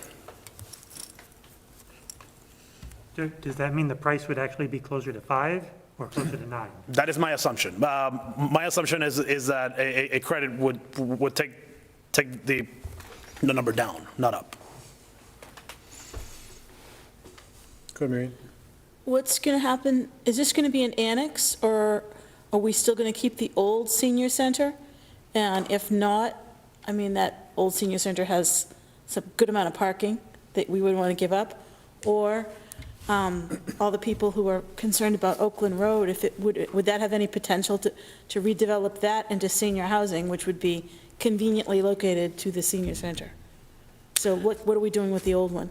Does that mean the price would actually be closer to 5 or closer to 9? That is my assumption. My assumption is that a credit would take the the number down, not up. Go ahead, Marion. What's going to happen, is this going to be an annex, or are we still going to keep the old senior center? And if not, I mean, that old senior center has some good amount of parking that we would want to give up, or all the people who are concerned about Oakland Road, if it would that have any potential to redevelop that into senior housing, which would be conveniently located to the senior center? So what are we doing with the old one?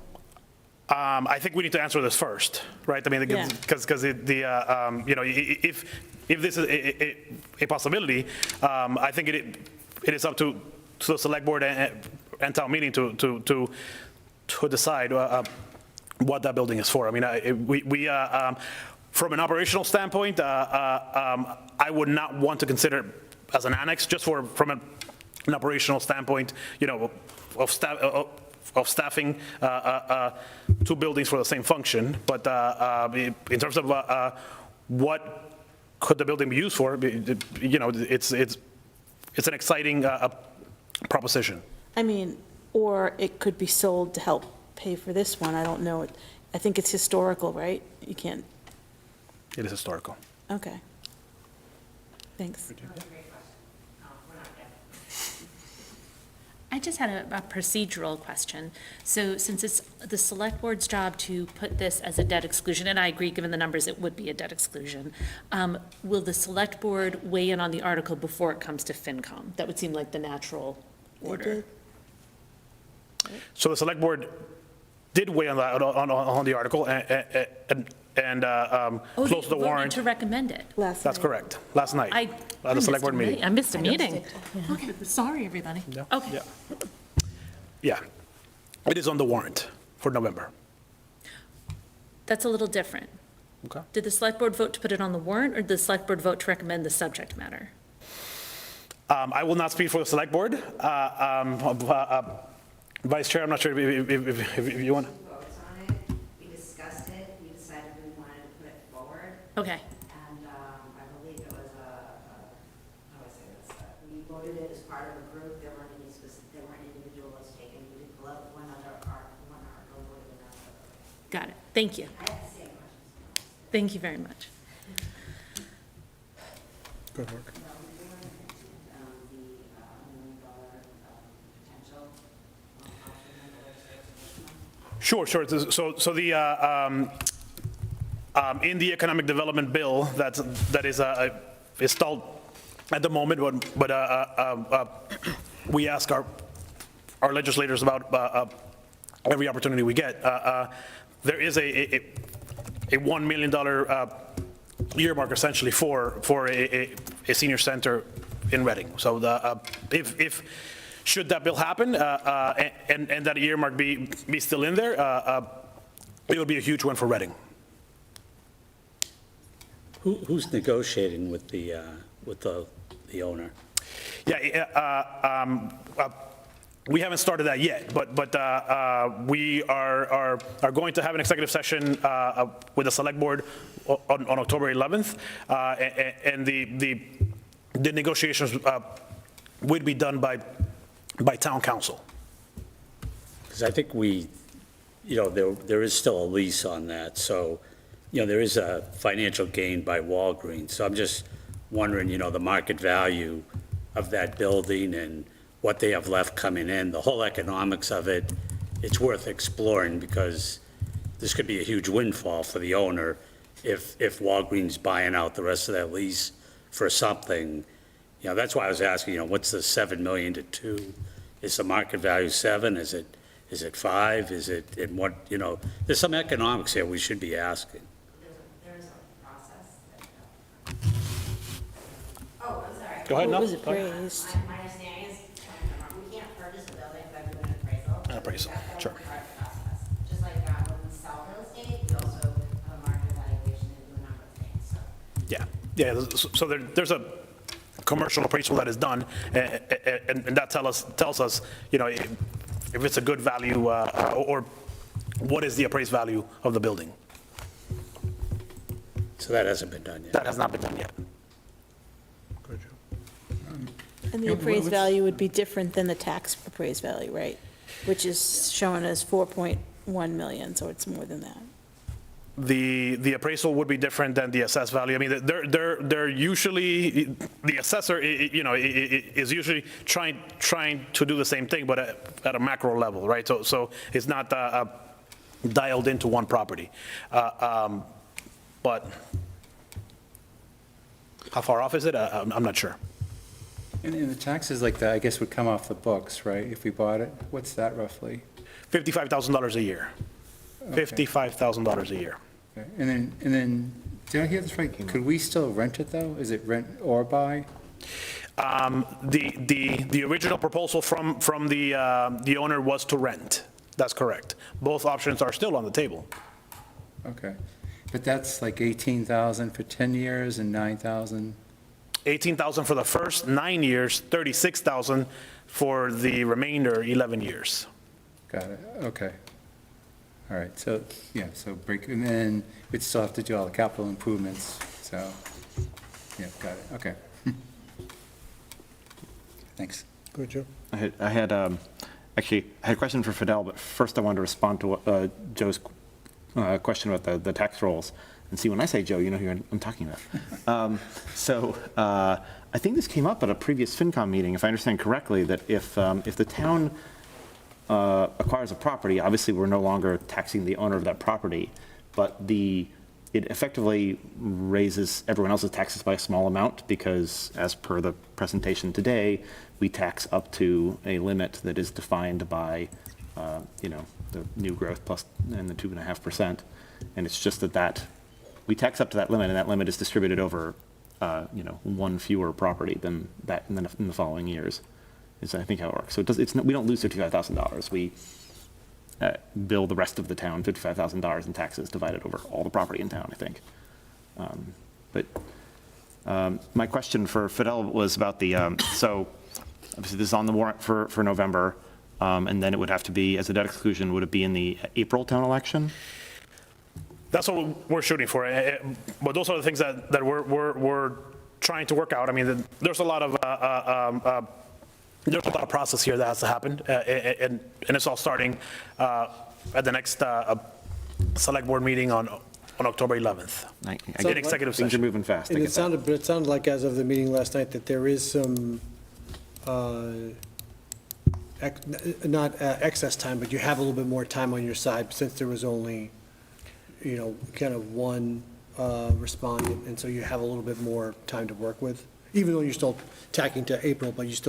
I think we need to answer this first, right? I mean, Yeah. because if this is a possibility, I think it is up to the select board and town meeting to decide what that building is for. I mean, we from an operational standpoint, I would not want to consider it as an annex, just from an operational standpoint, of staffing two buildings for the same function. But in terms of what could the building be used for, it's an exciting proposition. I mean, or it could be sold to help pay for this one, I don't know. I think it's historical, right? You can't, It is historical. okay. Thanks. I just had a procedural question. So since it's the select board's job to put this as a debt exclusion, and I agree, given the numbers, it would be a debt exclusion, will the select board weigh in on the article before it comes to FINCOM? That would seem like the natural order. So the select board did weigh on that, on the article and Oh, closed the they voted warrant. to recommend it? That's correct, last night, I at the select board meeting. I missed a meeting. Okay, sorry, everybody. Okay. Yeah, it is on the warrant for November. That's a little different. Okay. Did the select board vote to put it on the warrant, or did the select board vote to recommend the subject matter? I will not speak for the select board. Vice Chair, I'm not sure if you want. Votes on it, we discussed it, we decided we wanted to put it forward, Okay, and I believe it was how do I say this? We voted it as part of a group, there weren't any there weren't individuals taken, we did pull out one article voted in that. got it. Thank you. I have the same questions. Thank you very much. Go ahead, Mark. Sure. So the in the economic development bill that is stalled at the moment, but we ask our legislators about every opportunity we get. There is a $1 million earmark essentially for a senior center in Reading. So if should that bill happen and that earmark be still in there, it would be a huge win for Reading. Who's negotiating with the owner? Yeah, we haven't started that yet, but we are going to have an executive session with the select board on October 11th, and the negotiations would be done by town council. Because I think there is still a lease on that, so, there is a financial gain by Walgreens. So I'm just wondering, the market value of that building and what they have left coming in, the whole economics of it, it's worth exploring because this could be a huge windfall for the owner if Walgreens buying out the rest of that lease for something. That's why I was asking, what's the 7 million to 2? Is the market value 7? Is it 5? Is it in what, there's some economics here we should be asking. There's a process that, oh, I'm sorry. Go ahead, What no? was appraised? My understanding is, we can't purchase a building without doing an appraisal. An appraisal, That sure. would be part of the process. Just like when we sell real estate, we also have a market evaluation and do a number of things, so. Yeah. So there's a commercial appraisal that is done, and that tells us, if it's a good value or what is the appraised value of the building. So that hasn't been done yet. That has not been done yet. And the appraised value would be different than the tax appraised value, right? which is shown as 4.1 million, so it's more than that. The appraisal would be different than the assessed value. I mean, they're usually, the assessor, is usually trying to do the same thing, but at a macro level, right? So it's not dialed into one property. But how far off is it? I'm not sure. And the taxes like that, I guess, would come off the books, right, if we bought it? What's that roughly? $55,000 a year. Okay. $55,000 a year. Okay. And then, did I hear this right? Could we still rent it, though? Is it rent or buy? The original proposal from the owner was to rent. That's correct. Both options are still on the table. Okay. But that's like 18,000 for 10 years and 9,000? 18,000 for the first 9 years, 36,000 for the remainder 11 years. Got it, okay. All right, so, yeah, so break, and then we'd still have to do all the capital improvements, so, yeah, got it, okay. Thanks. Good, Joe. I had actually, I had a question for Fidel, but first I wanted to respond to Joe's question about the tax rolls. And see, when I say Joe, you know who I'm talking about. I think this came up at a previous FinCom meeting, if I understand correctly, that if the town acquires a property, obviously we're no longer taxing the owner of that property, but it effectively raises everyone else's taxes by a small amount because, as per the presentation today, we tax up to a limit that is defined by, the new growth plus and the 2.5%. And it's just that we tax up to that limit, and that limit is distributed over, one fewer property than that in the following years, is I think how it works. So we don't lose $55,000. We bill the rest of the town $55,000 in taxes divided over all the property in town, I think. My question for Fidel was about so obviously this is on the warrant for November, and then it would have to be, as a debt exclusion, would it be in the April town election? That's what we're shooting for. But those are the things that we're trying to work out. I mean, there's a lot of process here that has to happen, and it's all starting at the next select board meeting on October 11th. I In executive Things are session. moving fast. I And get that. it sounded like as of the meeting last night that there is some, not excess time, but you have a little bit more time on your side since there was only, kind of one respondent, and so you have a little bit more time to work with, even though you're still tacking to April, but it's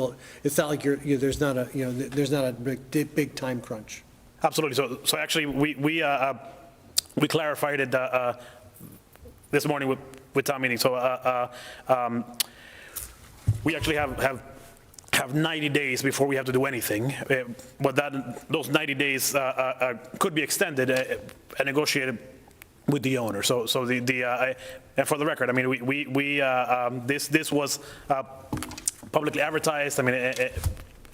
not like there's not a big time crunch. Absolutely. So actually, we clarified it this morning with town meeting. So we actually have 90 days before we have to do anything, but those 90 days could be extended and negotiated with the owner. So and for the record, I mean, this was publicly advertised. I mean,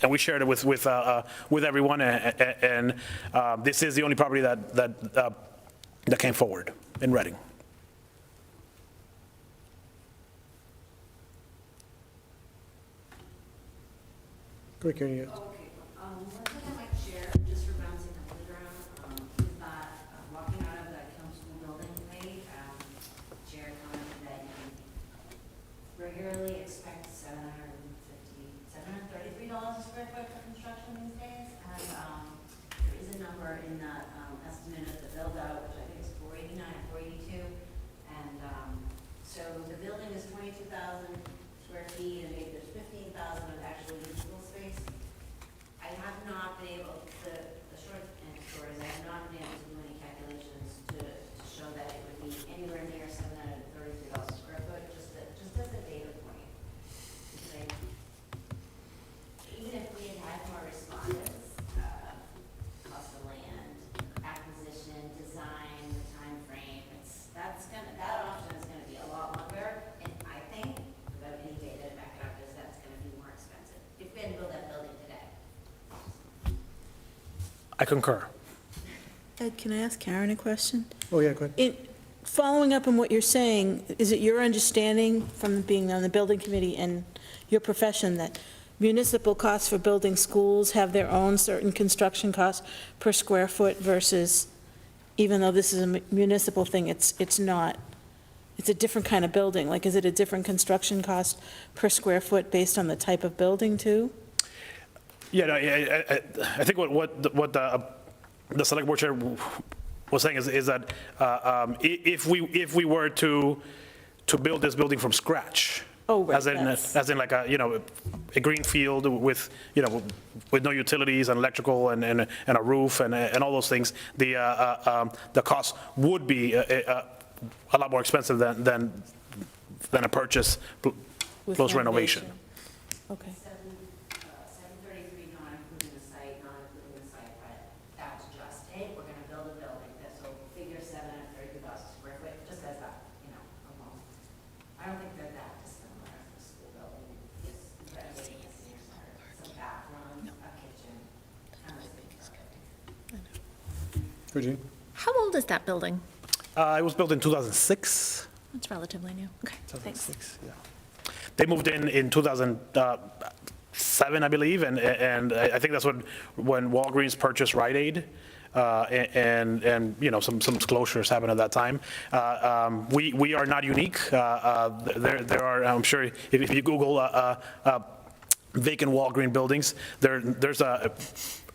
and we shared it with everyone. And this is the only property that came forward in Reading. Quick, here you go. Okay, one thing I might share, just for bouncing the hood around, is that walking out of the Killam School building today, Jared commented that you can regularly expect $733 a square foot for construction these days, and there is a number in that estimate of the build-out, which I think is 489 or 482, and so the building is 22,000 square feet, and maybe there's 15,000 of actual usable space. I have not been able, the short answer is I have not been able to do any calculations to show that it would be anywhere near $733 a square foot, just as a data point. Like, even if we had more respondents, cost of land, acquisition, design, the timeframe, that option is gonna be a lot longer, and I think, without any data to back it up, is that's gonna be more expensive. If we hadn't built that building today. I concur. Ed, can I ask Karen a question? Oh, yeah, go ahead. Following up on what you're saying, is it your understanding from being on the building committee and your profession that municipal costs for building schools have their own certain construction costs per square foot versus, even though this is a municipal thing, it's not, it's a different kind of building. Like, is it a different construction cost per square foot based on the type of building too? Yeah, no, I think what the select board chair was saying is that if we were to build this building from scratch, Oh, right, as in like a green field with, with no utilities and electrical and a roof and all those things, the cost would be a lot more expensive than a purchase With plus renovation. Okay. 733, not including the site, but that's just, hey, we're gonna build a building, so figure $732 a square foot, just as a, almost. I don't think they're that dissimilar as the school building, it's renovating a senior center, some bathrooms, a kitchen, kind of thing. Virginia? How old is that building? It was built in 2006. It's relatively new. Okay, thanks. 2006, yeah. They moved in 2007, I believe, and I think that's when Walgreens purchased Rite Aid, and some closures happened at that time. We are not unique. There are, I'm sure, if you Google vacant Walgreens buildings, there's a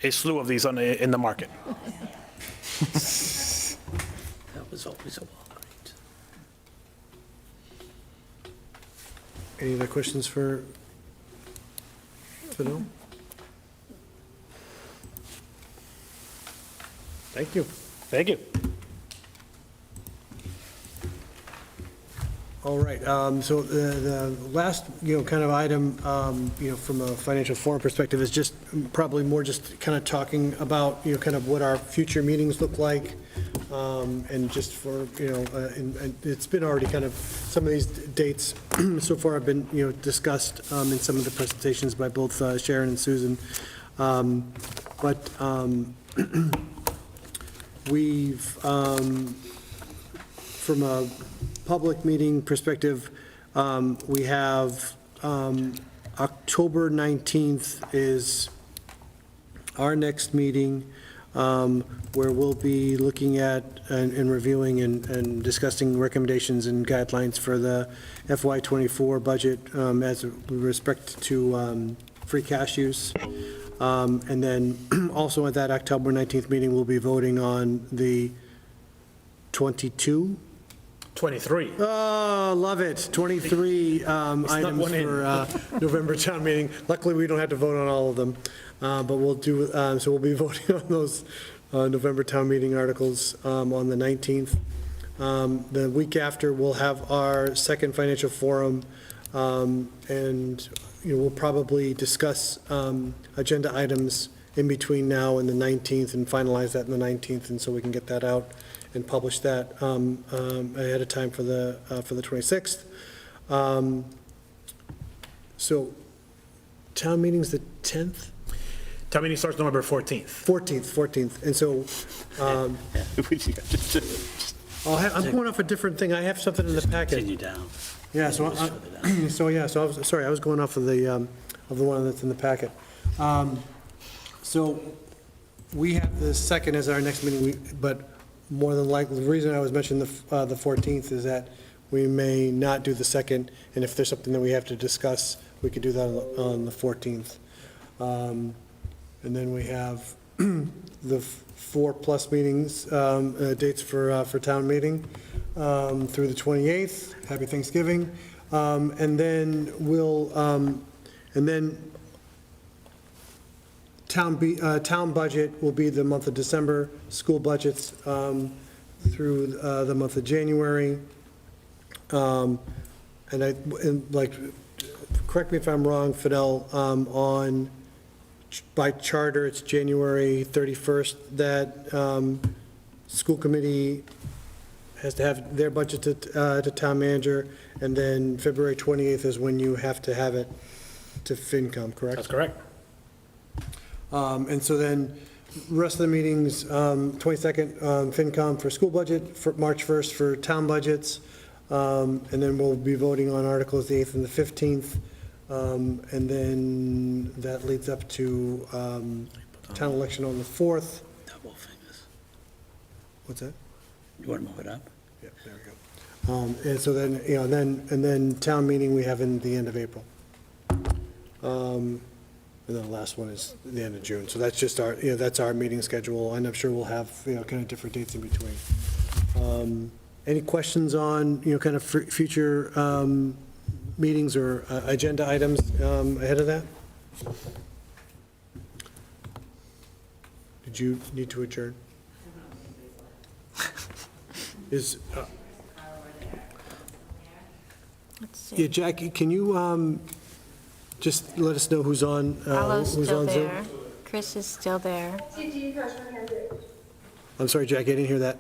slew of these in the market. That was always a Walgreens. Any other questions for Fidel? Thank you. Thank you. All right, so the last, kind of item, from a financial forum perspective is just probably more just kind of talking about, kind of what our future meetings look like. And just for, and it's been already kind of, some of these dates so far have been, discussed in some of the presentations by both Sharon and Susan. But we've, from a public meeting perspective, we have October 19th is our next meeting, where we'll be looking at and reviewing and discussing recommendations and guidelines for the FY24 budget as with respect to free cash use. And then also at that October 19th meeting, we'll be voting on the 23. Oh, love it. 23 items for November town meeting. Luckily, we don't have to vote on all of them, but we'll do, so we'll be voting on those November town meeting articles on the 19th. The week after, we'll have our second financial forum, and we'll probably discuss agenda items in between now and the 19th and finalize that on the 19th, and so we can get that out and publish that ahead of time for the 26th. So town meeting's the 10th? Town meeting starts November 14th. 14th. And so I'm going off a different thing. I have something in the packet. Continue down. Yeah, so I was going off of the one that's in the packet. So we have the second as our next meeting, but more than likely, the reason I was mentioning the 14th is that we may not do the second, and if there's something that we have to discuss, we could do that on the 14th. And then we have the 4+ meetings, dates for town meeting through the 28th. Happy Thanksgiving. And then town budget will be the month of December, school budgets through the month of January. And correct me if I'm wrong, Fidel, by charter, it's January 31st that school committee has to have their budget to town manager, and then February 28th is when you have to have it to FINCOM, correct? That's correct. And so then, rest of the meetings, 22nd, FINCOM for school budget, for March 1st for town budgets, and then we'll be voting on articles the 8th and the 15th, And then that leads up to town election on the 4th. Double fingers. What's that? You want to move it up? Yeah, there we go. And so then, and then town meeting we have in the end of April. And then the last one is the end of June. So that's just our, that's our meeting schedule, and I'm sure we'll have, kind of different dates in between. Any questions on, kind of future meetings or agenda items ahead of that? Did you need to adjourn? Is, Let's see. yeah, Jackie, can you just let us know who's on, Paolo's who's still on Zoom? there. Chris is still there. I'm sorry, Jackie, I didn't hear that.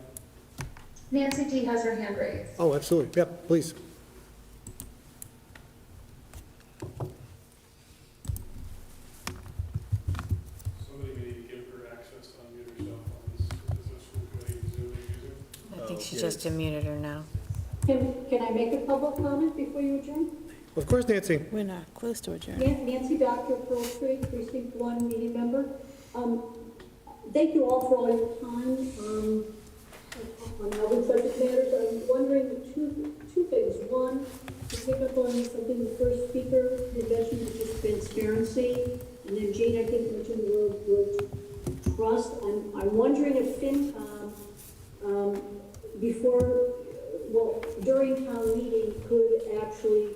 Nancy D has her hand raised. Oh, absolutely. Yep, please. Somebody may need to give her access to unmute herself on this business school committee Zoom they're using. I think she just unmuted her now. Can I make a public comment before you adjourn? Of course, Nancy. We're not close to adjourn. Nancy Dr. Pearl Street, Precinct 1 meeting member. Thank you all for all your time on other subject matters. I'm wondering two things. One, to pick up on something the first speaker had mentioned, which is transparency. And then Jane, I think, mentioned the word trust. I'm wondering if FINCOM, during town meeting, could actually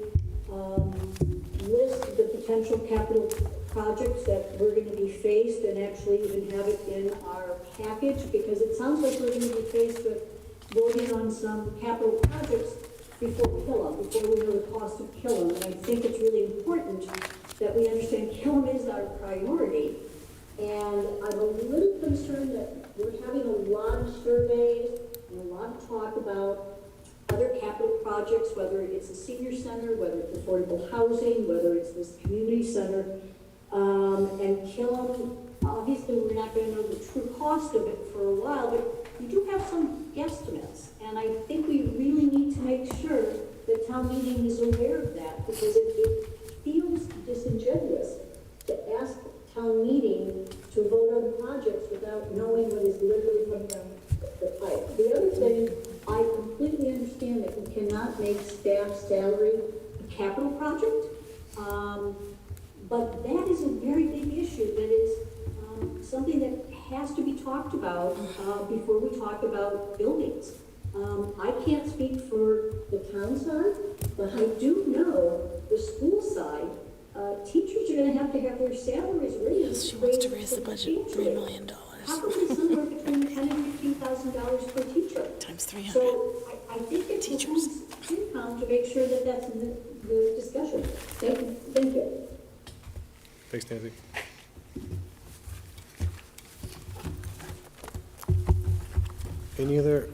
list the potential capital projects that we're going to be faced and actually even have it in our package, because it sounds like we're going to be faced with voting on some capital projects before Killam, before we know the cost of Killam. And I think it's really important that we understand Killam is our priority. And I'm a little concerned that we're having a lot of surveys and a lot of talk about other capital projects, whether it's a senior center, whether it's affordable housing, whether it's this community center. And Killam, obviously, we're not going to know the true cost of it for a while, but we do have some guesstimates. And I think we really need to make sure that town meeting is aware of that, because it feels disingenuous to ask town meeting to vote on projects without knowing what is literally coming down the pipe. The other thing, I completely understand that we cannot make staff salary a capital project, but that is a very big issue that is something that has to be talked about before we talk about buildings. I can't speak for the town side, but I do know the school side. Teachers are going to have their salaries raised. She wants to raise the budget $3 million. Probably somewhere between $10,000 and $15,000 per teacher. Times 300. So I think it behooves FinCom to make sure that that's in the discussion. Thank you. Thanks, Nancy. Any other,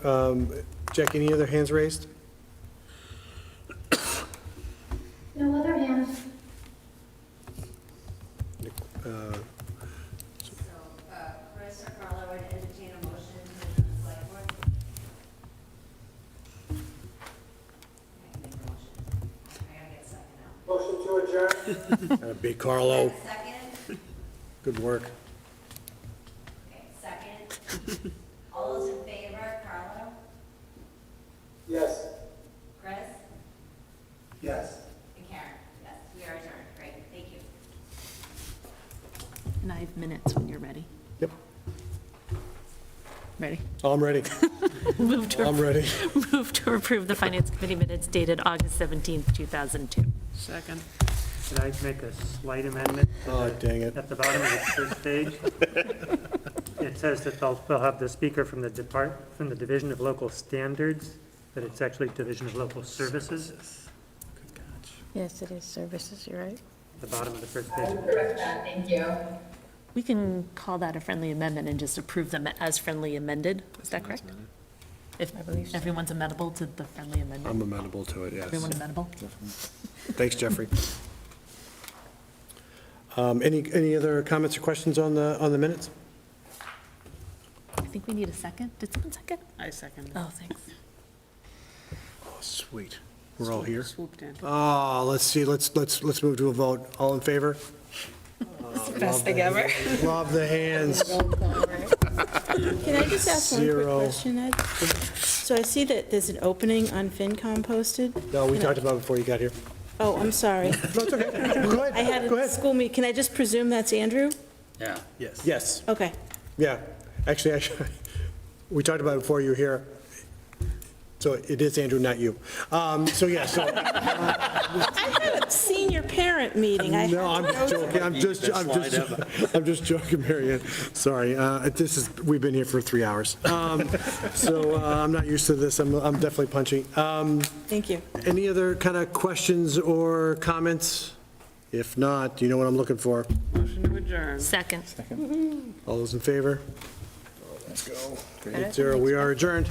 Jack, any other hands raised? No other hands. Chris or Carla would entertain a motion to adjourn the select board. Okay, make a motion. I gotta get a second now. Big Carlo. Second? Good work. Okay, second. All those in favor, Carla? Yes. Chris? Yes. And Karen? Yes, we are adjourned. Great, thank you. And I have minutes when you're ready. Yep. Ready? Oh, I'm ready. Move to I'm ready. Move to approve the Finance Committee minutes dated August 17th, 2002. Second. Could I make a slight amendment? Oh, dang it. At the bottom of the first page, it says that they'll have the speaker from the Division of Local Standards, but it's actually Division of Local Services, Yes, it is services, you're right. at the bottom of the first page. Thank you. We can call that a friendly amendment and just approve them as friendly amended. Is that correct? If everyone's amenable to the friendly amendment? I'm amenable to it, yes. Everyone amenable? Thanks, Jeffrey. Any other comments or questions on the minutes? I think we need a second. Did someone second? I second. Oh, thanks. Oh, sweet. We're all here. Swooped in. Oh, let's see, let's move to a vote. All in favor? Best thing ever. Love the hands. Can I just ask one quick 0. question, Ed? So I see that there's an opening on FINCOM posted. No, we talked about it before you got here. Oh, I'm sorry. No, it's okay. Go ahead. I had Go a ahead. school meet. Can I just presume that's Andrew? Yeah. Yes, Okay. yeah. Actually, we talked about it before you were here. So it is Andrew, not you. So, yeah, so. I had a senior parent meeting. No, I'm joking. I'm just joking, Mary Ann. Sorry. We've been here for 3 hours. So I'm not used to this. I'm definitely punching. Thank you. Any other kind of questions or comments? If not, you know what I'm looking for. Motion to adjourn. Second. All those in favor? Let's go. 8-0. We are adjourned.